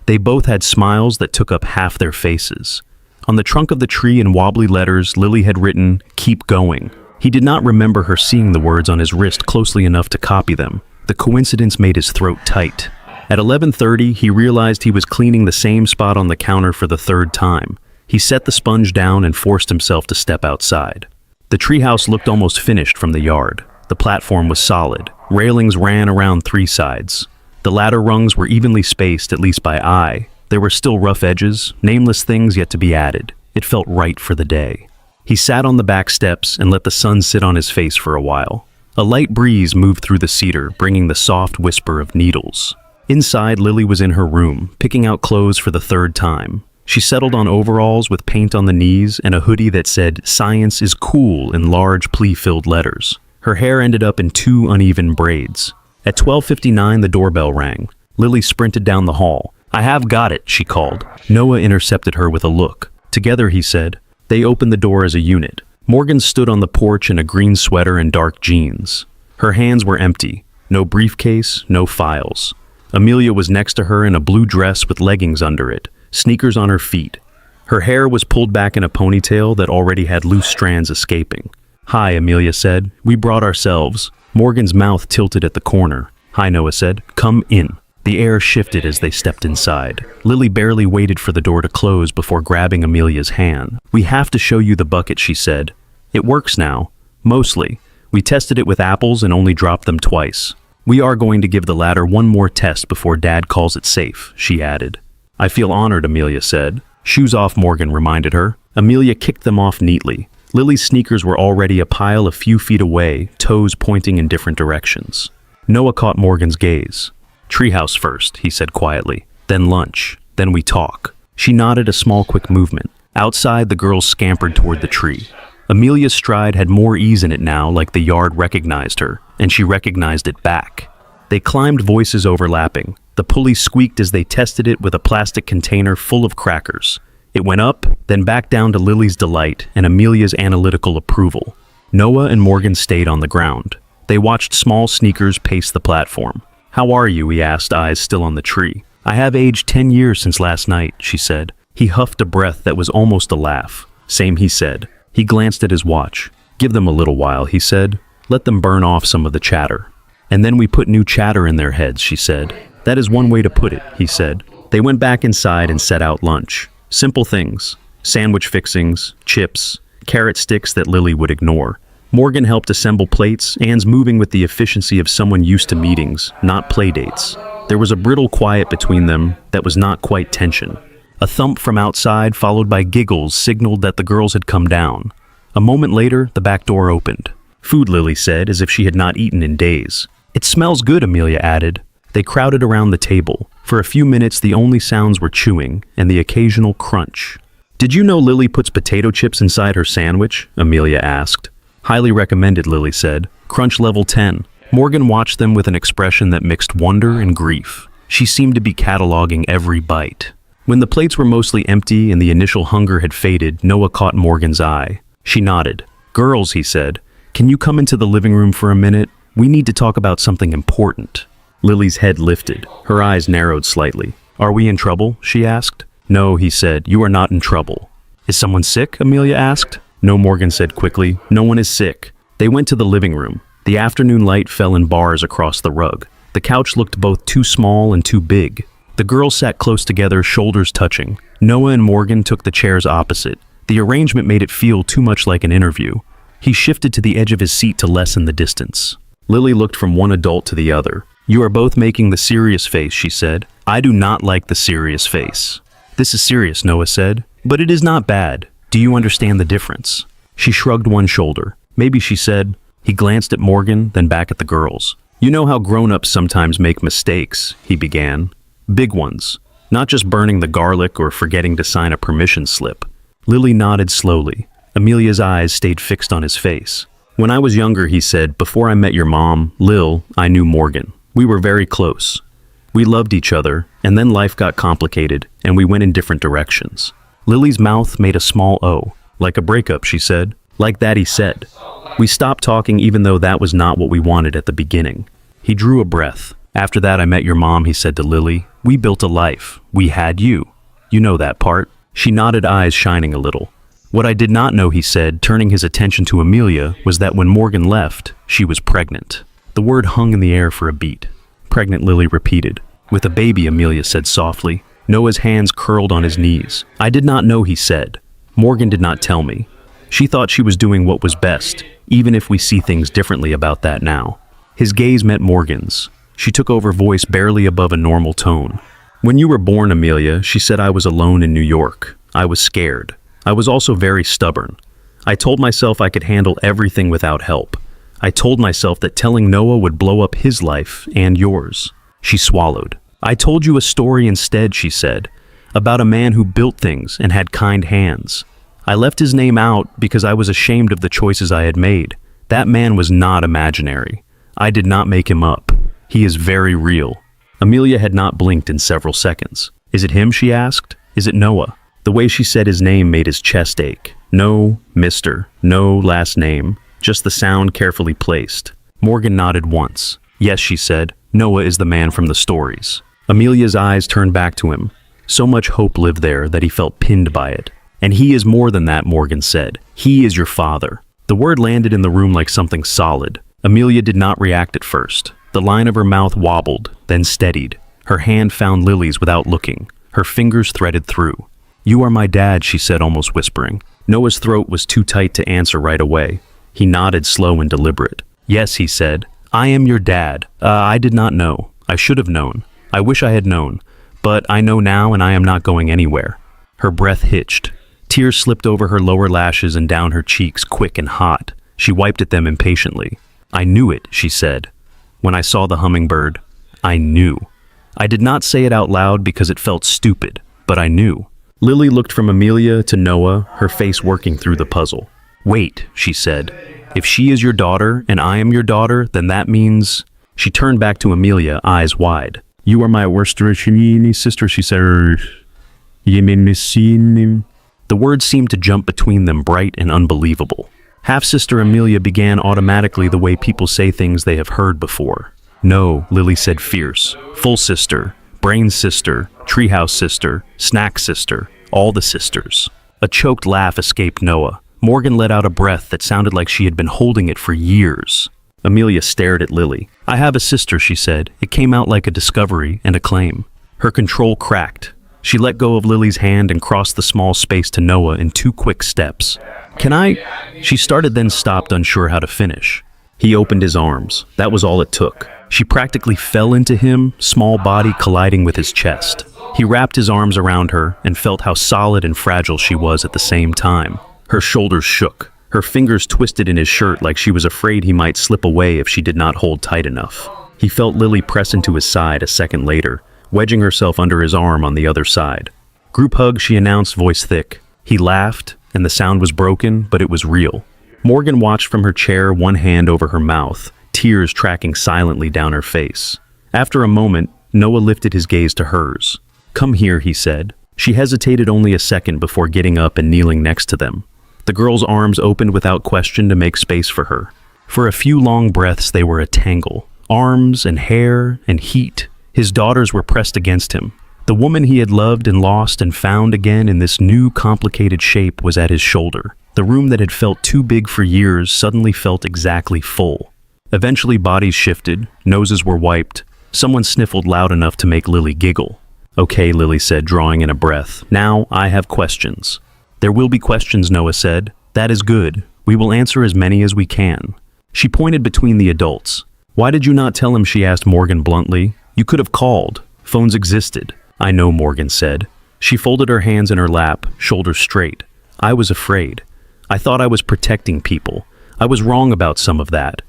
They both had smiles that took up half their faces. On the trunk of the tree in wobbly letters, Lily had written, "Keep going." He did not remember her seeing the words on his wrist closely enough to copy them. The coincidence made his throat tight. At 11:30, he realized he was cleaning the same spot on the counter for the third time. He set the sponge down and forced himself to step outside. The treehouse looked almost finished from the yard. The platform was solid. Railings ran around three sides. The ladder rungs were evenly spaced, at least by eye. There were still rough edges, nameless things yet to be added. It felt right for the day. He sat on the back steps and let the sun sit on his face for a while. A light breeze moved through the cedar, bringing the soft whisper of needles. Inside, Lily was in her room, picking out clothes for the third time. She settled on overalls with paint on the knees and a hoodie that said, "Science is cool," in large, plea-filled letters. Her hair ended up in two uneven braids. At 12:59, the doorbell rang. Lily sprinted down the hall. "I have got it," she called. Noah intercepted her with a look. "Together," he said. They opened the door as a unit. Morgan stood on the porch in a green sweater and dark jeans. Her hands were empty. No briefcase, no files. Amelia was next to her in a blue dress with leggings under it, sneakers on her feet. Her hair was pulled back in a ponytail that already had loose strands escaping. "Hi," Amelia said. "We brought ourselves." Morgan's mouth tilted at the corner. "Hi," Noah said. "Come in." The air shifted as they stepped inside. Lily barely waited for the door to close before grabbing Amelia's hand. "We have to show you the bucket," she said. "It works now. Mostly. We tested it with apples and only dropped them twice. We are going to give the ladder one more test before Dad calls it safe," she added. "I feel honored," Amelia said. "Shoes off," Morgan reminded her. Amelia kicked them off neatly. Lily's sneakers were already a pile a few feet away, toes pointing in different directions. Noah caught Morgan's gaze. "Treehouse first," he said quietly. "Then lunch. Then we talk." She nodded, a small quick movement. Outside, the girls scampered toward the tree. Amelia's stride had more ease in it now, like the yard recognized her, and she recognized it back. They climbed, voices overlapping. The pulley squeaked as they tested it with a plastic container full of crackers. It went up, then back down to Lily's delight and Amelia's analytical approval. Noah and Morgan stayed on the ground. They watched small sneakers pace the platform. "How are you?" he asked, eyes still on the tree. "I have aged 10 years since last night," she said. He huffed a breath that was almost a laugh. "Same," he said. He glanced at his watch. "Give them a little while," he said. "Let them burn off some of the chatter." "And then we put new chatter in their heads," she said. "That is one way to put it," he said. They went back inside and set out lunch. Simple things. Sandwich fixings, chips, carrot sticks that Lily would ignore. Morgan helped assemble plates, Anne's moving with the efficiency of someone used to meetings, not play dates. There was a brittle quiet between them that was not quite tension. A thump from outside, followed by giggles, signaled that the girls had come down. A moment later, the back door opened. "Food," Lily said, as if she had not eaten in days. "It smells good," Amelia added. They crowded around the table. For a few minutes, the only sounds were chewing and the occasional crunch. "Did you know Lily puts potato chips inside her sandwich?" Amelia asked. "Highly recommended," Lily said. "Crunch level 10. Morgan watched them with an expression that mixed wonder and grief. She seemed to be cataloging every bite. When the plates were mostly empty and the initial hunger had faded, Noah caught Morgan's eye. She nodded. "Girls," he said, "can you come into the living room for a minute? We need to talk about something important." Lily's head lifted. Her eyes narrowed slightly. "Are we in trouble?" she asked. "No," he said. "You are not in trouble." "Is someone sick?" Amelia asked. "No," Morgan said quickly. "No one is sick." They went to the living room. The afternoon light fell in bars across the rug. The couch looked both too small and too big. The girls sat close together, shoulders touching. Noah and Morgan took the chairs opposite. The arrangement made it feel too much like an interview. He shifted to the edge of his seat to lessen the distance. Lily looked from one adult to the other. You are both making the serious face, she said. I do not like the serious face. This is serious, Noah said. But it is not bad. Do you understand the difference? She shrugged one shoulder. Maybe, she said. He glanced at Morgan, then back at the girls. You know how grown-ups sometimes make mistakes, he began. Big ones. Not just burning the garlic or forgetting to sign a permission slip. Lily nodded slowly. Amelia's eyes stayed fixed on his face. When I was younger, he said, before I met your mom, Lil, I knew Morgan. We were very close. We loved each other, and then life got complicated, and we went in different directions. Lily's mouth made a small O. Like a breakup, she said. Like that, he said. We stopped talking even though that was not what we wanted at the beginning. He drew a breath. After that, I met your mom, he said to Lily. We built a life. We had you. You know that part. She nodded, eyes shining a little. What I did not know, he said, turning his attention to Amelia, was that when Morgan left, she was pregnant. The word hung in the air for a beat. Pregnant, Lily repeated. With a baby, Amelia said softly. Noah's hands curled on his knees. I did not know, he said. Morgan did not tell me. She thought she was doing what was best, even if we see things differently about that now. His gaze met Morgan's. She took over, voice barely above a normal tone. When you were born, Amelia, she said, I was alone in New York. I was scared. I was also very stubborn. I told myself I could handle everything without help. I told myself that telling Noah would blow up his life and yours. She swallowed. I told you a story instead, she said, about a man who built things and had kind hands. I left his name out because I was ashamed of the choices I had made. That man was not imaginary. I did not make him up. He is very real. Amelia had not blinked in several seconds. Is it him, she asked? Is it Noah? The way she said his name made his chest ache. No, Mr. No last name. Just the sound carefully placed. Morgan nodded once. Yes, she said. Noah is the man from the stories. Amelia's eyes turned back to him. So much hope lived there that he felt pinned by it. And he is more than that, Morgan said. He is your father. The word landed in the room like something solid. Amelia did not react at first. The line of her mouth wobbled, then steadied. Her hand found Lily's without looking. Her fingers threaded through. You are my dad, she said, almost whispering. Noah's throat was too tight to answer right away. He nodded, slow and deliberate. Yes, he said. I am your dad. I did not know. I should have known. I wish I had known. But I know now, and I am not going anywhere. Her breath hitched. Tears slipped over her lower lashes and down her cheeks, quick and hot. She wiped at them impatiently. I knew it, she said. When I saw the hummingbird, I knew. I did not say it out loud because it felt stupid, but I knew. Lily looked from Amelia to Noah, her face working through the puzzle. Wait, she said. If she is your daughter and I am your daughter, then that means... She turned back to Amelia, eyes wide. You are my worst sister, she said. The words seemed to jump between them, bright and unbelievable. Half-sister Amelia began automatically the way people say things they have heard before. No, Lily said, fierce. Full sister, brain sister, treehouse sister, snack sister, all the sisters. A choked laugh escaped Noah. Morgan let out a breath that sounded like she had been holding it for years. Amelia stared at Lily. I have a sister, she said. It came out like a discovery and a claim. Her control cracked. She let go of Lily's hand and crossed the small space to Noah in 2 quick steps. Can I? She started, then stopped, unsure how to finish. He opened his arms. That was all it took. She practically fell into him, small body colliding with his chest. He wrapped his arms around her and felt how solid and fragile she was at the same time. Her shoulders shook. Her fingers twisted in his shirt like she was afraid he might slip away if she did not hold tight enough. He felt Lily press into his side a second later, wedging herself under his arm on the other side. Group hug, she announced, voice thick. He laughed, and the sound was broken, but it was real. Morgan watched from her chair, one hand over her mouth, tears tracking silently down her face. After a moment, Noah lifted his gaze to hers. Come here, he said. She hesitated only a second before getting up and kneeling next to them. The girl's arms opened without question to make space for her. For a few long breaths, they were a tangle. Arms and hair and heat. His daughters were pressed against him. The woman he had loved and lost and found again in this new, complicated shape was at his shoulder. The room that had felt too big for years suddenly felt exactly full. Eventually, bodies shifted, noses were wiped. Someone sniffled loud enough to make Lily giggle. Okay, Lily said, drawing in a breath. Now I have questions. There will be questions, Noah said. That is good. We will answer as many as we can. She pointed between the adults. Why did you not tell him, she asked Morgan bluntly. You could have called. Phones existed. I know, Morgan said. She folded her hands in her lap, shoulders straight. I was afraid. I thought I was protecting people. I was wrong about some of that.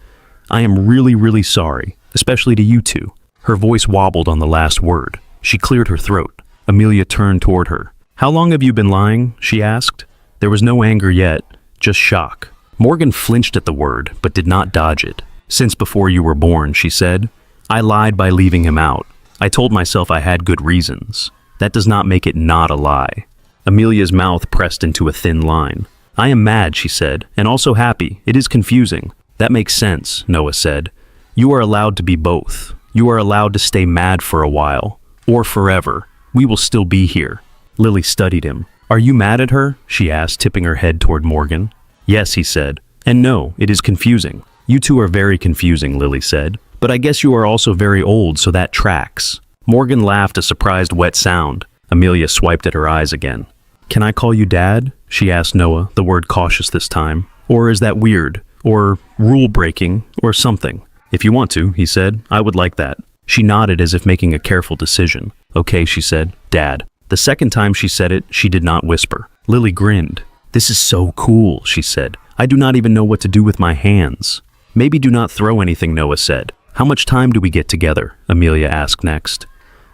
I am really, really sorry, especially to you two. Her voice wobbled on the last word. She cleared her throat. Amelia turned toward her. How long have you been lying? She asked. There was no anger yet, just shock. Morgan flinched at the word, but did not dodge it. Since before you were born, she said. I lied by leaving him out. I told myself I had good reasons. That does not make it not a lie. Amelia's mouth pressed into a thin line. I am mad, she said, and also happy. It is confusing. That makes sense, Noah said. You are allowed to be both. You are allowed to stay mad for a while. Or forever. We will still be here. Lily studied him. Are you mad at her? She asked, tipping her head toward Morgan. Yes, he said. And no, it is confusing. You two are very confusing, Lily said. But I guess you are also very old, so that tracks. Morgan laughed a surprised wet sound. Amelia swiped at her eyes again. Can I call you Dad? She asked Noah, the word cautious this time. Or is that weird? Or rule-breaking? Or something? If you want to, he said. I would like that. She nodded as if making a careful decision. Okay, she said. Dad. The second time she said it, she did not whisper. Lily grinned. This is so cool, she said. I do not even know what to do with my hands. Maybe do not throw anything, Noah said. How much time do we get together? Amelia asked next.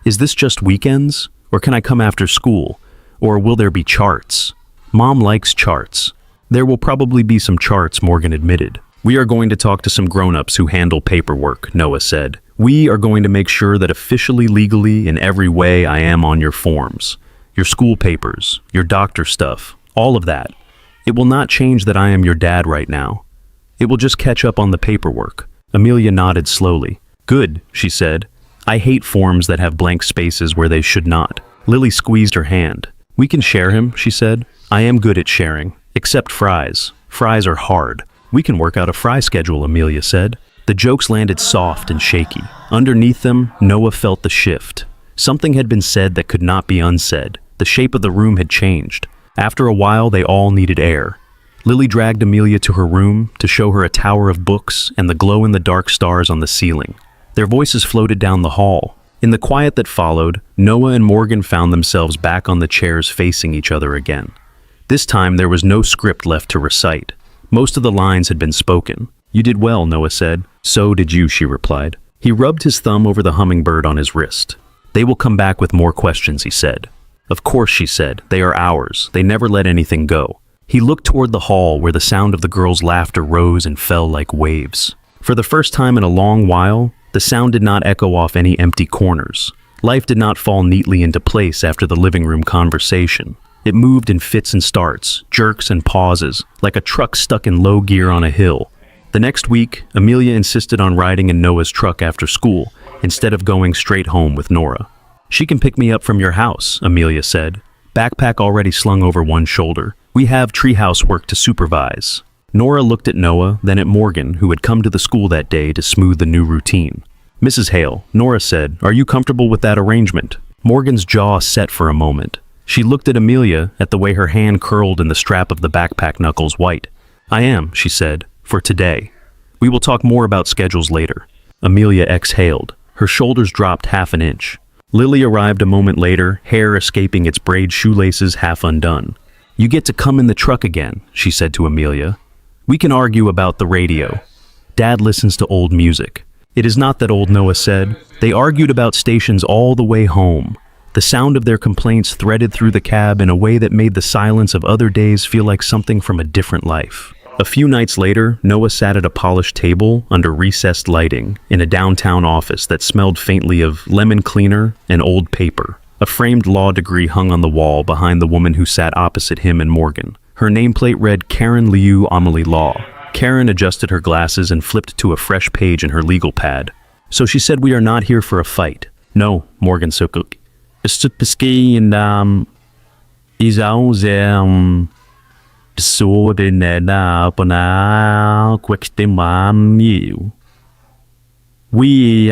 Is this just weekends? Or can I come after school? Or will there be charts? Mom likes charts. There will probably be some charts, Morgan admitted. We are going to talk to some grown-ups who handle paperwork, Noah said. We are going to make sure that officially, legally, in every way I am on your forms. Your school papers, your doctor stuff, all of that. It will not change that I am your dad right now. It will just catch up on the paperwork. Amelia nodded slowly. Good, she said. I hate forms that have blank spaces where they should not. Lily squeezed her hand. We can share him, she said. I am good at sharing, except fries. Fries are hard. We can work out a fry schedule, Amelia said. The jokes landed soft and shaky. Underneath them, Noah felt the shift. Something had been said that could not be unsaid. The shape of the room had changed. After a while, they all needed air. Lily dragged Amelia to her room to show her a tower of books and the glow-in-the-dark stars on the ceiling. Their voices floated down the hall. In the quiet that followed, Noah and Morgan found themselves back on the chairs facing each other again. This time, there was no script left to recite. Most of the lines had been spoken. You did well, Noah said. So did you, she replied. He rubbed his thumb over the hummingbird on his wrist. They will come back with more questions, he said. Of course, she said. They are ours. They never let anything go. He looked toward the hall where the sound of the girls' laughter rose and fell like waves. For the first time in a long while, the sound did not echo off any empty corners. Life did not fall neatly into place after the living room conversation. It moved in fits and starts, jerks and pauses, like a truck stuck in low gear on a hill. The next week, Amelia insisted on riding in Noah's truck after school, instead of going straight home with Nora. She can pick me up from your house, Amelia said, backpack already slung over one shoulder. We have treehouse work to supervise. Nora looked at Noah, then at Morgan, who had come to the school that day to smooth the new routine. Mrs. Hale, Nora said, are you comfortable with that arrangement? Morgan's jaw set for a moment. She looked at Amelia, at the way her hand curled in the strap of the backpack knuckles white. I am, she said, for today. We will talk more about schedules later. Amelia exhaled. Her shoulders dropped half an inch. Lily arrived a moment later, hair escaping its braid shoelaces half undone. You get to come in the truck again, she said to Amelia. We can argue about the radio. Dad listens to old music. It is not that old, Noah said. They argued about stations all the way home. The sound of their complaints threaded through the cab in a way that made the silence of other days feel like something from a different life. A few nights later, Noah sat at a polished table under recessed lighting in a downtown office that smelled faintly of lemon cleaner and old paper. A framed law degree hung on the wall behind the woman who sat opposite him and Morgan. Her nameplate read Karen Liu Amelie Law. Karen adjusted her glasses and flipped to a fresh page in her legal pad. So she said we are not here for a fight. No, Morgan Sukuk. We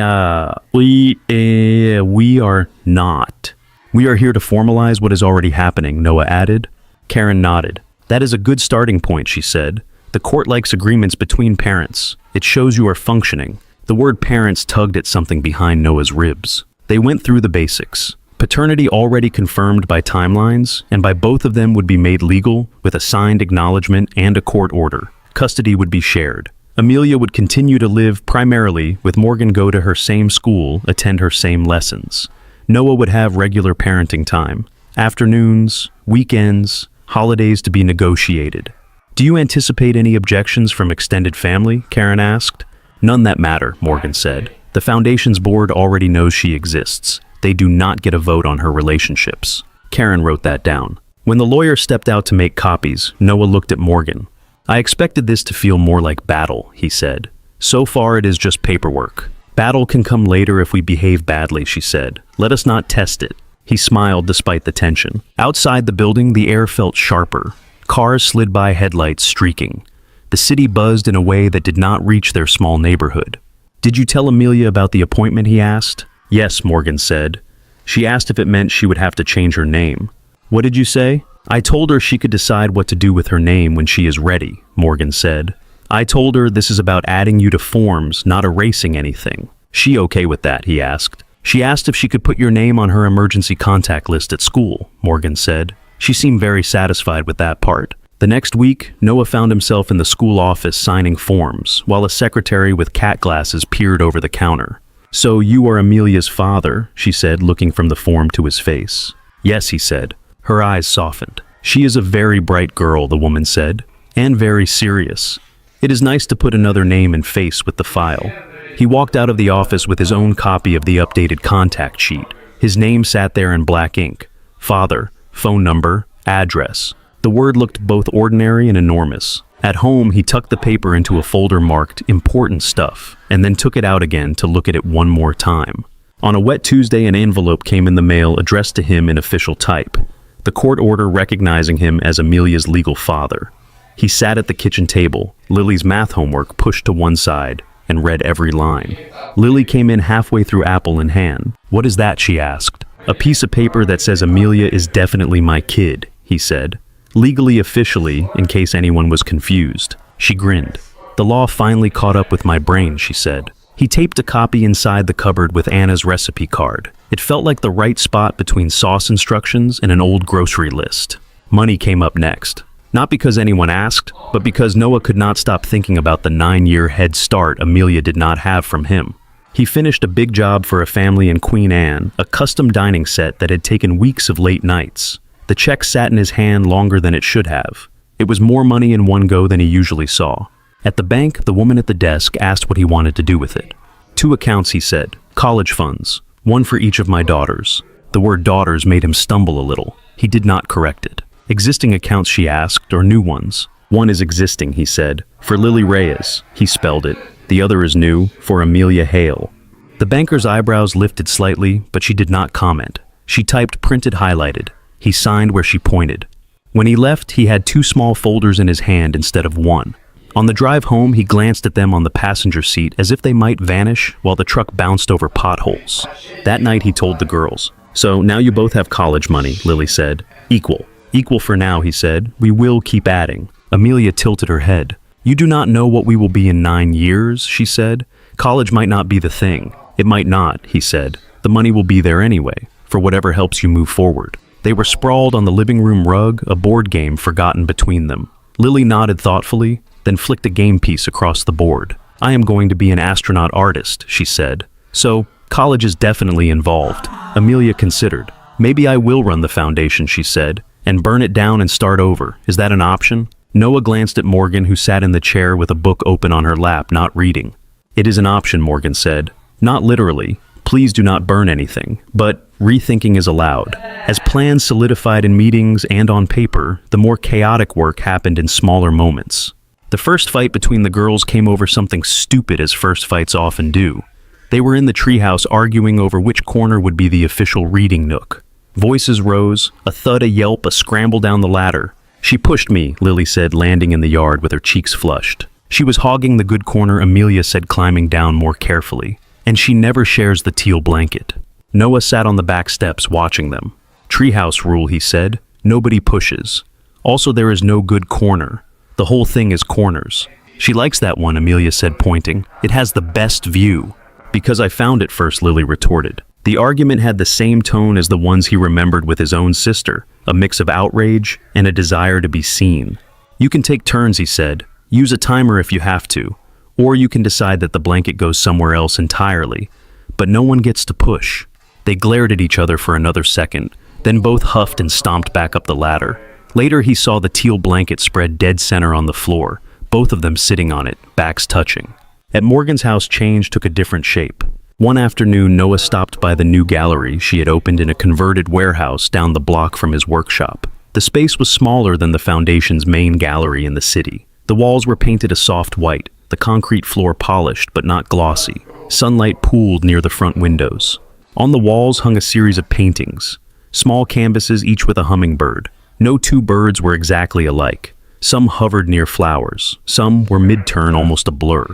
are not. We are here to formalize what is already happening, Noah added. Karen nodded. That is a good starting point, she said. The court likes agreements between parents. It shows you are functioning. The word parents tugged at something behind Noah's ribs. They went through the basics. Paternity already confirmed by timelines, and by both of them would be made legal with a signed acknowledgement and a court order. Custody would be shared. Amelia would continue to live primarily with Morgan, go to her same school, attend her same lessons. Noah would have regular parenting time. Afternoons, weekends, holidays to be negotiated. Do you anticipate any objections from extended family? Karen asked. None that matter, Morgan said. The Foundation's board already knows she exists. They do not get a vote on her relationships. Karen wrote that down. When the lawyer stepped out to make copies, Noah looked at Morgan. I expected this to feel more like battle, he said. So far it is just paperwork. Battle can come later if we behave badly, she said. Let us not test it. He smiled despite the tension. Outside the building, the air felt sharper. Cars slid by, headlights streaking. The city buzzed in a way that did not reach their small neighborhood. Did you tell Amelia about the appointment, he asked. Yes, Morgan said. She asked if it meant she would have to change her name. What did you say? I told her she could decide what to do with her name when she is ready, Morgan said. I told her this is about adding you to forms, not erasing anything. She okay with that, he asked. She asked if she could put your name on her emergency contact list at school, Morgan said. She seemed very satisfied with that part. The next week, Noah found himself in the school office signing forms, while a secretary with cat glasses peered over the counter. So you are Amelia's father, she said, looking from the form to his face. Yes, he said. Her eyes softened. She is a very bright girl, the woman said, and very serious. It is nice to put another name and face with the file. He walked out of the office with his own copy of the updated contact sheet. His name sat there in black ink. Father, phone number, address. The word looked both ordinary and enormous. At home, he tucked the paper into a folder marked important stuff, and then took it out again to look at it one more time. On a wet Tuesday, an envelope came in the mail addressed to him in official type. The court order recognizing him as Amelia's legal father. He sat at the kitchen table, Lily's math homework pushed to one side, and read every line. Lily came in halfway through, apple in hand. What is that, she asked. A piece of paper that says Amelia is definitely my kid, he said. Legally, officially, in case anyone was confused. She grinned. The law finally caught up with my brain, she said. He taped a copy inside the cupboard with Anna's recipe card. It felt like the right spot between sauce instructions and an old grocery list. Money came up next. Not because anyone asked, but because Noah could not stop thinking about the 9-year head start Amelia did not have from him. He finished a big job for a family in Queen Anne, a custom dining set that had taken weeks of late nights. The check sat in his hand longer than it should have. It was more money in one go than he usually saw. At the bank, the woman at the desk asked what he wanted to do with it. 2 accounts, he said. College funds. 1 for each of my daughters. The word daughters made him stumble a little. He did not correct it. Existing accounts, she asked, or new ones? 1 is existing, he said. For Lily Reyes. He spelled it. The other is new, for Amelia Hale. The banker's eyebrows lifted slightly, but she did not comment. She typed printed highlighted. He signed where she pointed. When he left, he had 2 small folders in his hand instead of 1. On the drive home, he glanced at them on the passenger seat as if they might vanish while the truck bounced over potholes. That night, he told the girls. So now you both have college money, Lily said. Equal. Equal for now, he said. We will keep adding. Amelia tilted her head. You do not know what we will be in 9 years, she said. College might not be the thing. It might not, he said. The money will be there anyway, for whatever helps you move forward. They were sprawled on the living room rug, a board game forgotten between them. Lily nodded thoughtfully, then flicked a game piece across the board. I am going to be an astronaut artist, she said. So, college is definitely involved. Amelia considered. Maybe I will run the foundation, she said, and burn it down and start over. Is that an option? Noah glanced at Morgan, who sat in the chair with a book open on her lap, not reading. It is an option, Morgan said. Not literally. Please do not burn anything, but rethinking is allowed. As plans solidified in meetings and on paper, the more chaotic work happened in smaller moments. The first fight between the girls came over something stupid, as first fights often do. They were in the treehouse arguing over which corner would be the official reading nook. Voices rose, a thud, a yelp, a scramble down the ladder. She pushed me, Lily said, landing in the yard with her cheeks flushed. She was hogging the good corner, Amelia said, climbing down more carefully. And she never shares the teal blanket. Noah sat on the back steps watching them. Treehouse rule, he said. Nobody pushes. Also, there is no good corner. The whole thing is corners. She likes that one, Amelia said, pointing. It has the best view. Because I found it first, Lily retorted. The argument had the same tone as the ones he remembered with his own sister, a mix of outrage and a desire to be seen. You can take turns, he said. Use a timer if you have to. Or you can decide that the blanket goes somewhere else entirely. But no one gets to push. They glared at each other for another second, then both huffed and stomped back up the ladder. Later he saw the teal blanket spread dead center on the floor, both of them sitting on it, backs touching. At Morgan's house, change took a different shape. One afternoon, Noah stopped by the new gallery she had opened in a converted warehouse down the block from his workshop. The space was smaller than the Foundation's main gallery in the city. The walls were painted a soft white, the concrete floor polished but not glossy. Sunlight pooled near the front windows. On the walls hung a series of paintings, small canvases each with a hummingbird. No two birds were exactly alike. Some hovered near flowers, some were mid-turn, almost a blur.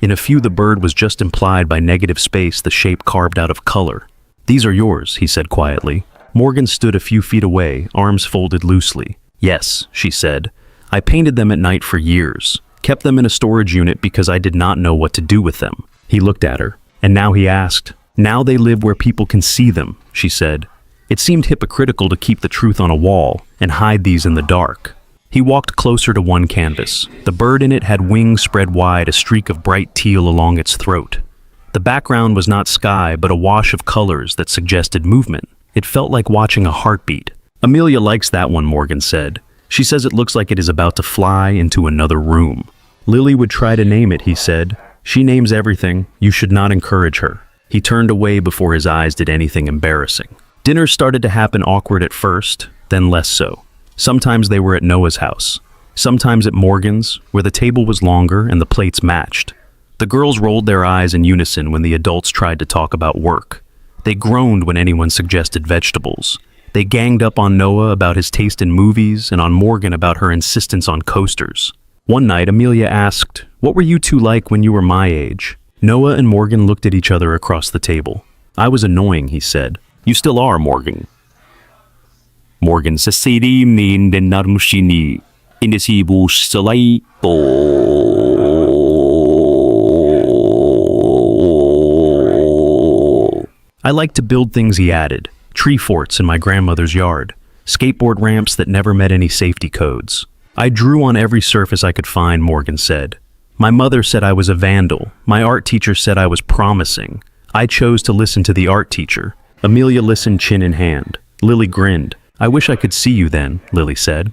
In a few, the bird was just implied by negative space, the shape carved out of color. These are yours, he said quietly. Morgan stood a few feet away, arms folded loosely. Yes, she said. I painted them at night for years, kept them in a storage unit because I did not know what to do with them. He looked at her, and now he asked. Now they live where people can see them, she said. It seemed hypocritical to keep the truth on a wall and hide these in the dark. He walked closer to one canvas. The bird in it had wings spread wide, a streak of bright teal along its throat. The background was not sky, but a wash of colors that suggested movement. It felt like watching a heartbeat. Amelia likes that one, Morgan said. She says it looks like it is about to fly into another room. Lily would try to name it, he said. She names everything. You should not encourage her. He turned away before his eyes did anything embarrassing. Dinners started to happen awkward at first, then less so. Sometimes they were at Noah's house, sometimes at Morgan's, where the table was longer and the plates matched. The girls rolled their eyes in unison when the adults tried to talk about work. They groaned when anyone suggested vegetables. They ganged up on Noah about his taste in movies and on Morgan about her insistence on coasters. One night, Amelia asked, "What were you two like when you were my age?" Noah and Morgan looked at each other across the table. "I was annoying," he said. You still are, Morgan. Morgan sa sirimin den narmushini indesibu salay to. I like to build things, he added. Tree forts in my grandmother's yard. Skateboard ramps that never met any safety codes. I drew on every surface I could find, Morgan said. My mother said I was a vandal. My art teacher said I was promising. I chose to listen to the art teacher. Amelia listened, chin in hand. Lily grinned. I wish I could see you then, Lily said.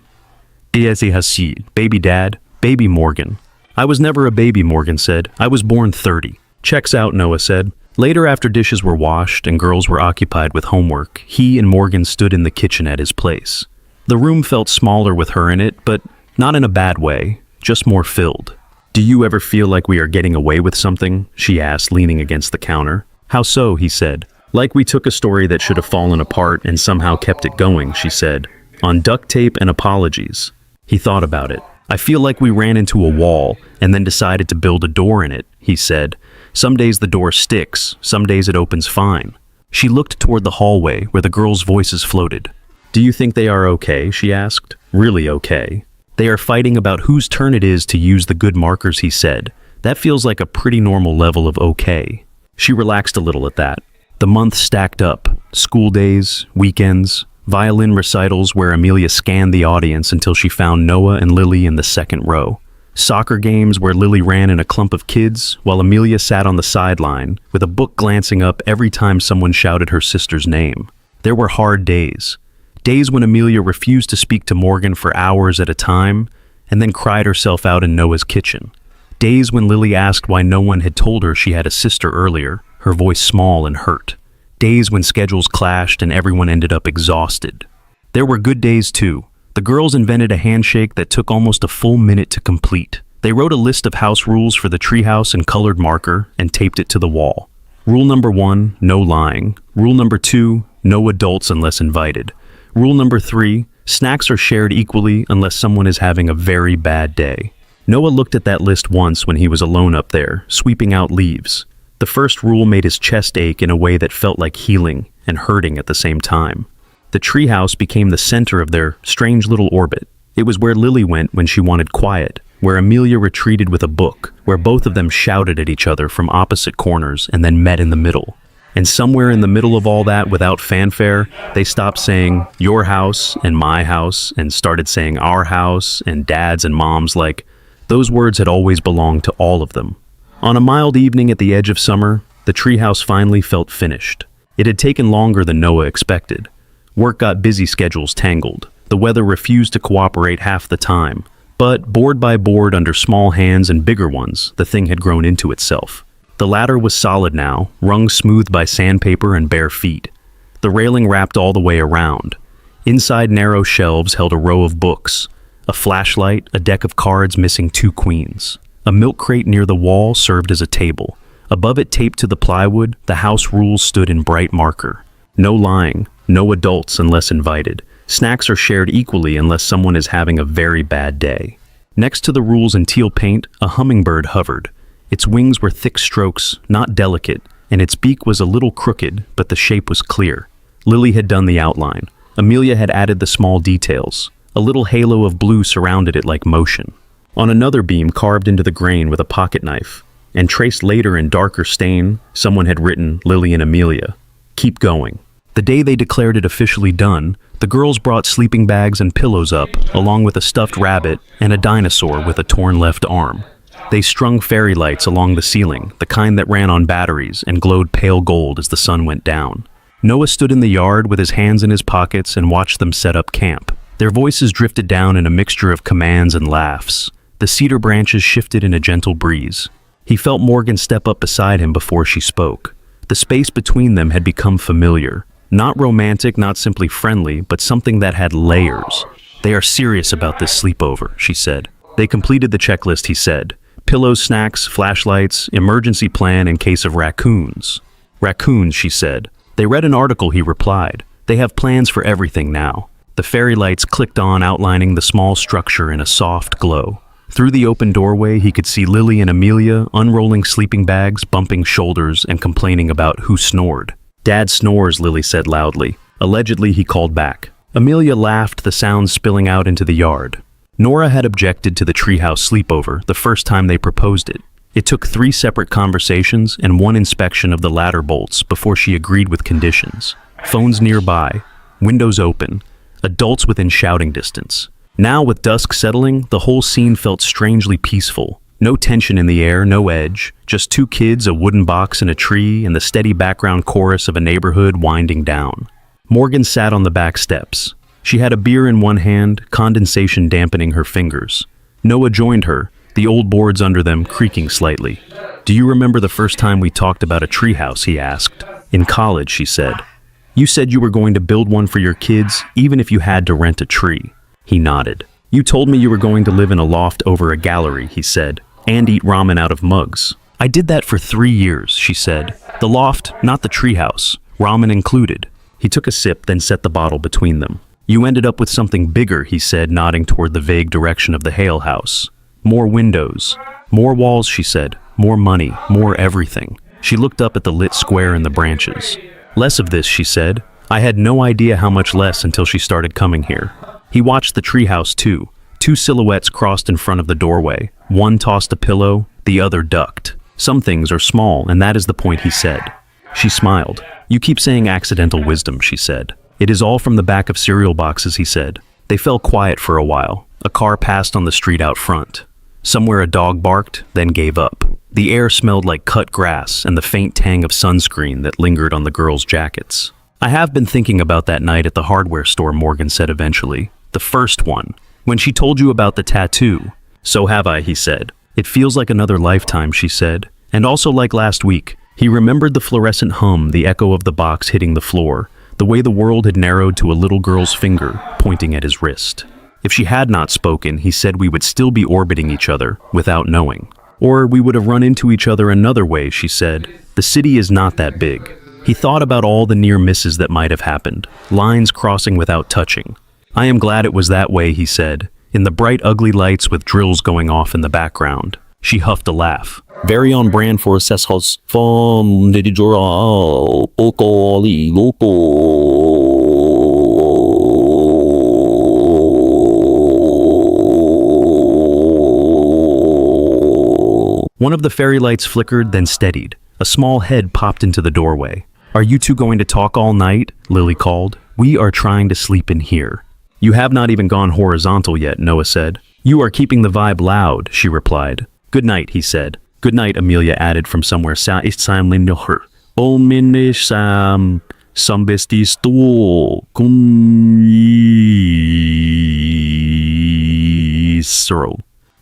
Diezi Hasid, baby dad, baby Morgan. I was never a baby, Morgan said. I was born 30. Checks out, Noah said. Later, after dishes were washed and girls were occupied with homework, he and Morgan stood in the kitchen at his place. The room felt smaller with her in it, but not in a bad way, just more filled. Do you ever feel like we are getting away with something? She asked, leaning against the counter. How so? He said. Like we took a story that should have fallen apart and somehow kept it going, she said. On duct tape and apologies. He thought about it. I feel like we ran into a wall and then decided to build a door in it, he said. Some days the door sticks, some days it opens fine. She looked toward the hallway where the girls' voices floated. Do you think they are okay? She asked. Really okay. They are fighting about whose turn it is to use the good markers, he said. That feels like a pretty normal level of okay. She relaxed a little at that. The months stacked up. School days, weekends, violin recitals where Amelia scanned the audience until she found Noah and Lily in the second row. Soccer games where Lily ran in a clump of kids while Amelia sat on the sideline with a book glancing up every time someone shouted her sister's name. There were hard days. Days when Amelia refused to speak to Morgan for hours at a time and then cried herself out in Noah's kitchen. Days when Lily asked why no one had told her she had a sister earlier, her voice small and hurt. Days when schedules clashed and everyone ended up exhausted. There were good days too. The girls invented a handshake that took almost a full minute to complete. They wrote a list of house rules for the treehouse in colored marker and taped it to the wall. Rule number 1, no lying. Rule number 2, no adults unless invited. Rule number 3, snacks are shared equally unless someone is having a very bad day. Noah looked at that list once when he was alone up there, sweeping out leaves. The first rule made his chest ache in a way that felt like healing and hurting at the same time. The treehouse became the center of their strange little orbit. It was where Lily went when she wanted quiet, where Amelia retreated with a book, where both of them shouted at each other from opposite corners and then met in the middle. And somewhere in the middle of all that, without fanfare, they stopped saying your house and my house and started saying our house and dad's and mom's, like those words had always belonged to all of them. On a mild evening at the edge of summer, the treehouse finally felt finished. It had taken longer than Noah expected. Work got busy, schedules tangled. The weather refused to cooperate half the time. But board by board, under small hands and bigger ones, the thing had grown into itself. The ladder was solid now, rung smooth by sandpaper and bare feet. The railing wrapped all the way around. Inside, narrow shelves held a row of books, a flashlight, a deck of cards missing 2 queens. A milk crate near the wall served as a table. Above it, taped to the plywood, the house rules stood in bright marker. No lying, no adults unless invited. Snacks are shared equally unless someone is having a very bad day. Next to the rules in teal paint, a hummingbird hovered. Its wings were thick strokes, not delicate, and its beak was a little crooked, but the shape was clear. Lily had done the outline. Amelia had added the small details. A little halo of blue surrounded it like motion. On another beam, carved into the grain with a pocket knife, and traced later in darker stain, someone had written, Lily and Amelia. Keep going. The day they declared it officially done, the girls brought sleeping bags and pillows up, along with a stuffed rabbit and a dinosaur with a torn left arm. They strung fairy lights along the ceiling, the kind that ran on batteries and glowed pale gold as the sun went down. Noah stood in the yard with his hands in his pockets and watched them set up camp. Their voices drifted down in a mixture of commands and laughs. The cedar branches shifted in a gentle breeze. He felt Morgan step up beside him before she spoke. The space between them had become familiar. Not romantic, not simply friendly, but something that had layers. They are serious about this sleepover, she said. They completed the checklist, he said. Pillows, snacks, flashlights, emergency plan in case of raccoons. Raccoons, she said. They read an article, he replied. They have plans for everything now. The fairy lights clicked on, outlining the small structure in a soft glow. Through the open doorway, he could see Lily and Amelia unrolling sleeping bags, bumping shoulders, and complaining about who snored. Dad snores, Lily said loudly. Allegedly, he called back. Amelia laughed, the sound spilling out into the yard. Nora had objected to the treehouse sleepover the first time they proposed it. It took 3 separate conversations and 1 inspection of the ladder bolts before she agreed with conditions. Phones nearby, windows open, adults within shouting distance. Now, with dusk settling, the whole scene felt strangely peaceful. No tension in the air, no edge, just 2 kids, a wooden box and a tree, and the steady background chorus of a neighborhood winding down. Morgan sat on the back steps. She had a beer in one hand, condensation dampening her fingers. Noah joined her, the old boards under them creaking slightly. Do you remember the first time we talked about a treehouse, he asked. In college, she said. You said you were going to build one for your kids, even if you had to rent a tree. He nodded. You told me you were going to live in a loft over a gallery, he said, and eat ramen out of mugs. I did that for 3 years, she said. The loft, not the treehouse. Ramen included. He took a sip, then set the bottle between them. You ended up with something bigger, he said, nodding toward the vague direction of the Hale house. More windows. More walls, she said. More money. More everything. She looked up at the lit square in the branches. Less of this, she said. I had no idea how much less until she started coming here. He watched the treehouse too. 2 silhouettes crossed in front of the doorway. One tossed a pillow, the other ducked. Some things are small, and that is the point, he said. She smiled. You keep saying accidental wisdom, she said. It is all from the back of cereal boxes, he said. They fell quiet for a while. A car passed on the street out front. Somewhere a dog barked, then gave up. The air smelled like cut grass and the faint tang of sunscreen that lingered on the girls' jackets. I have been thinking about that night at the hardware store, Morgan said eventually. The first one. When she told you about the tattoo. So have I, he said. It feels like another lifetime, she said. And also like last week. He remembered the fluorescent hum, the echo of the box hitting the floor, the way the world had narrowed to a little girl's finger pointing at his wrist. If she had not spoken, he said we would still be orbiting each other without knowing. Or we would have run into each other another way, she said. The city is not that big. He thought about all the near misses that might have happened, lines crossing without touching. I am glad it was that way, he said, in the bright ugly lights with drills going off in the background. She huffed a laugh. Very on brand for a cess house from the Jura Pocoli Lopo. One of the fairy lights flickered, then steadied. A small head popped into the doorway. "Are you two going to talk all night?" Lily called. "We are trying to sleep in here." "You have not even gone horizontal yet," Noah said. "You are keeping the vibe loud," she replied. "Good night," he said. "Good night," Amelia added from somewhere.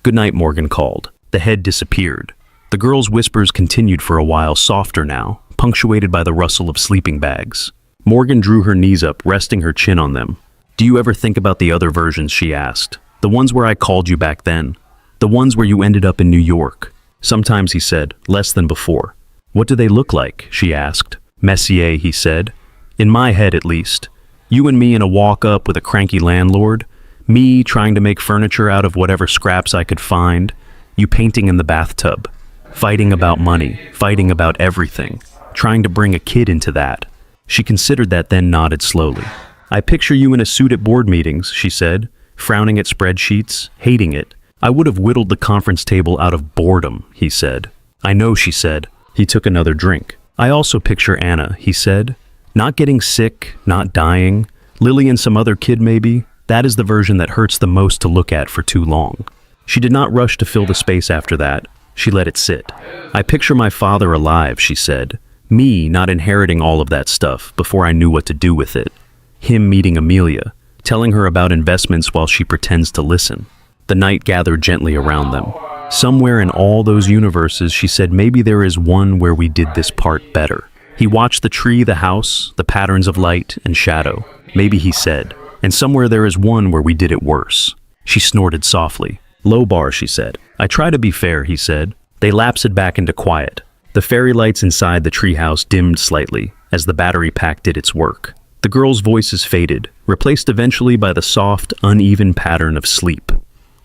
Good night, Morgan called. The head disappeared. The girls' whispers continued for a while, softer now, punctuated by the rustle of sleeping bags. Morgan drew her knees up, resting her chin on them. "Do you ever think about the other versions?" she asked. "The ones where I called you back then. The ones where you ended up in New York." "Sometimes," he said, "less than before." "What do they look like?" she asked. "Messier," he said. "In my head, at least. You and me in a walk-up with a cranky landlord. Me trying to make furniture out of whatever scraps I could find. You painting in the bathtub. Fighting about money. Fighting about everything. Trying to bring a kid into that." She considered that, then nodded slowly. "I picture you in a suit at board meetings," she said, frowning at spreadsheets, hating it. "I would have whittled the conference table out of boredom," he said. "I know," she said. He took another drink. "I also picture Anna," he said. "Not getting sick, not dying. Lily and some other kid maybe. That is the version that hurts the most to look at for too long." She did not rush to fill the space after that. She let it sit. "I picture my father alive," she said. "Me not inheriting all of that stuff before I knew what to do with it. Him meeting Amelia, telling her about investments while she pretends to listen." The night gathered gently around them. Somewhere in all those universes, she said, maybe there is one where we did this part better. He watched the tree, the house, the patterns of light and shadow. Maybe he said, and somewhere there is one where we did it worse. She snorted softly. "Low bar," she said. "I try to be fair," he said. They lapsed back into quiet. The fairy lights inside the treehouse dimmed slightly as the battery pack did its work. The girls' voices faded, replaced eventually by the soft, uneven pattern of sleep.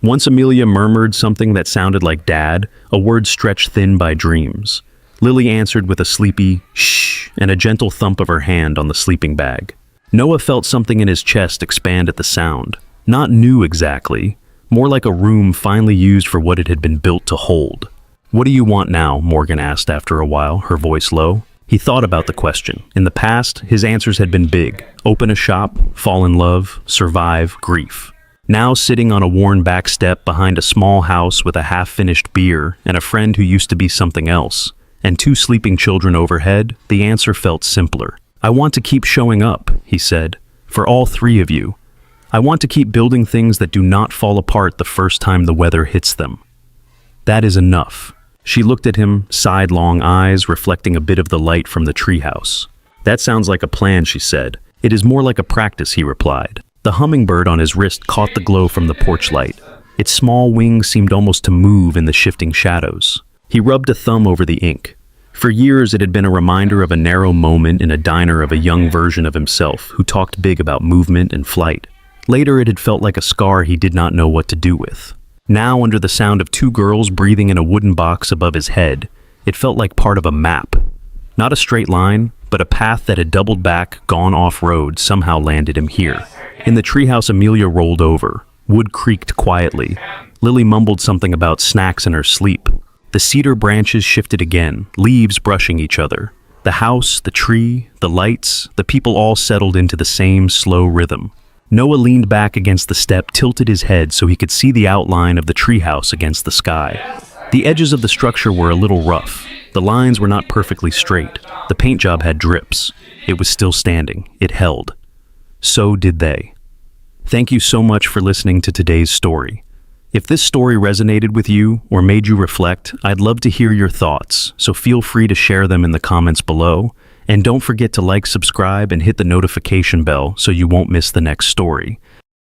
Once Amelia murmured something that sounded like Dad, a word stretched thin by dreams. Lily answered with a sleepy shh and a gentle thump of her hand on the sleeping bag. Noah felt something in his chest expand at the sound. Not new exactly, more like a room finally used for what it had been built to hold. "What do you want now?" Morgan asked after a while, her voice low. He thought about the question. In the past, his answers had been big. Open a shop, fall in love, survive grief. Now sitting on a worn back step behind a small house with a half-finished beer and a friend who used to be something else, and 2 sleeping children overhead, the answer felt simpler. "I want to keep showing up," he said, "for all 3 of you. I want to keep building things that do not fall apart the first time the weather hits them. That is enough." She looked at him, sidelong eyes reflecting a bit of the light from the treehouse. "That sounds like a plan," she said. "It is more like a practice," he replied. The hummingbird on his wrist caught the glow from the porch light. Its small wings seemed almost to move in the shifting shadows. He rubbed a thumb over the ink. For years it had been a reminder of a narrow moment in a diner of a young version of himself who talked big about movement and flight. Later it had felt like a scar he did not know what to do with. Now, under the sound of 2 girls breathing in a wooden box above his head, it felt like part of a map. Not a straight line, but a path that had doubled back, gone off-road, somehow landed him here. In the treehouse, Amelia rolled over. Wood creaked quietly. Lily mumbled something about snacks in her sleep. The cedar branches shifted again, leaves brushing each other. The house, the tree, the lights, the people all settled into the same slow rhythm. Noah leaned back against the step, tilted his head so he could see the outline of the treehouse against the sky. The edges of the structure were a little rough. The lines were not perfectly straight. The paint job had drips. It was still standing. It held. So did they. Thank you so much for listening to today's story. If this story resonated with you or made you reflect, I'd love to hear your thoughts, so feel free to share them in the comments below. And don't forget to like, subscribe, and hit the notification bell so you won't miss the next story.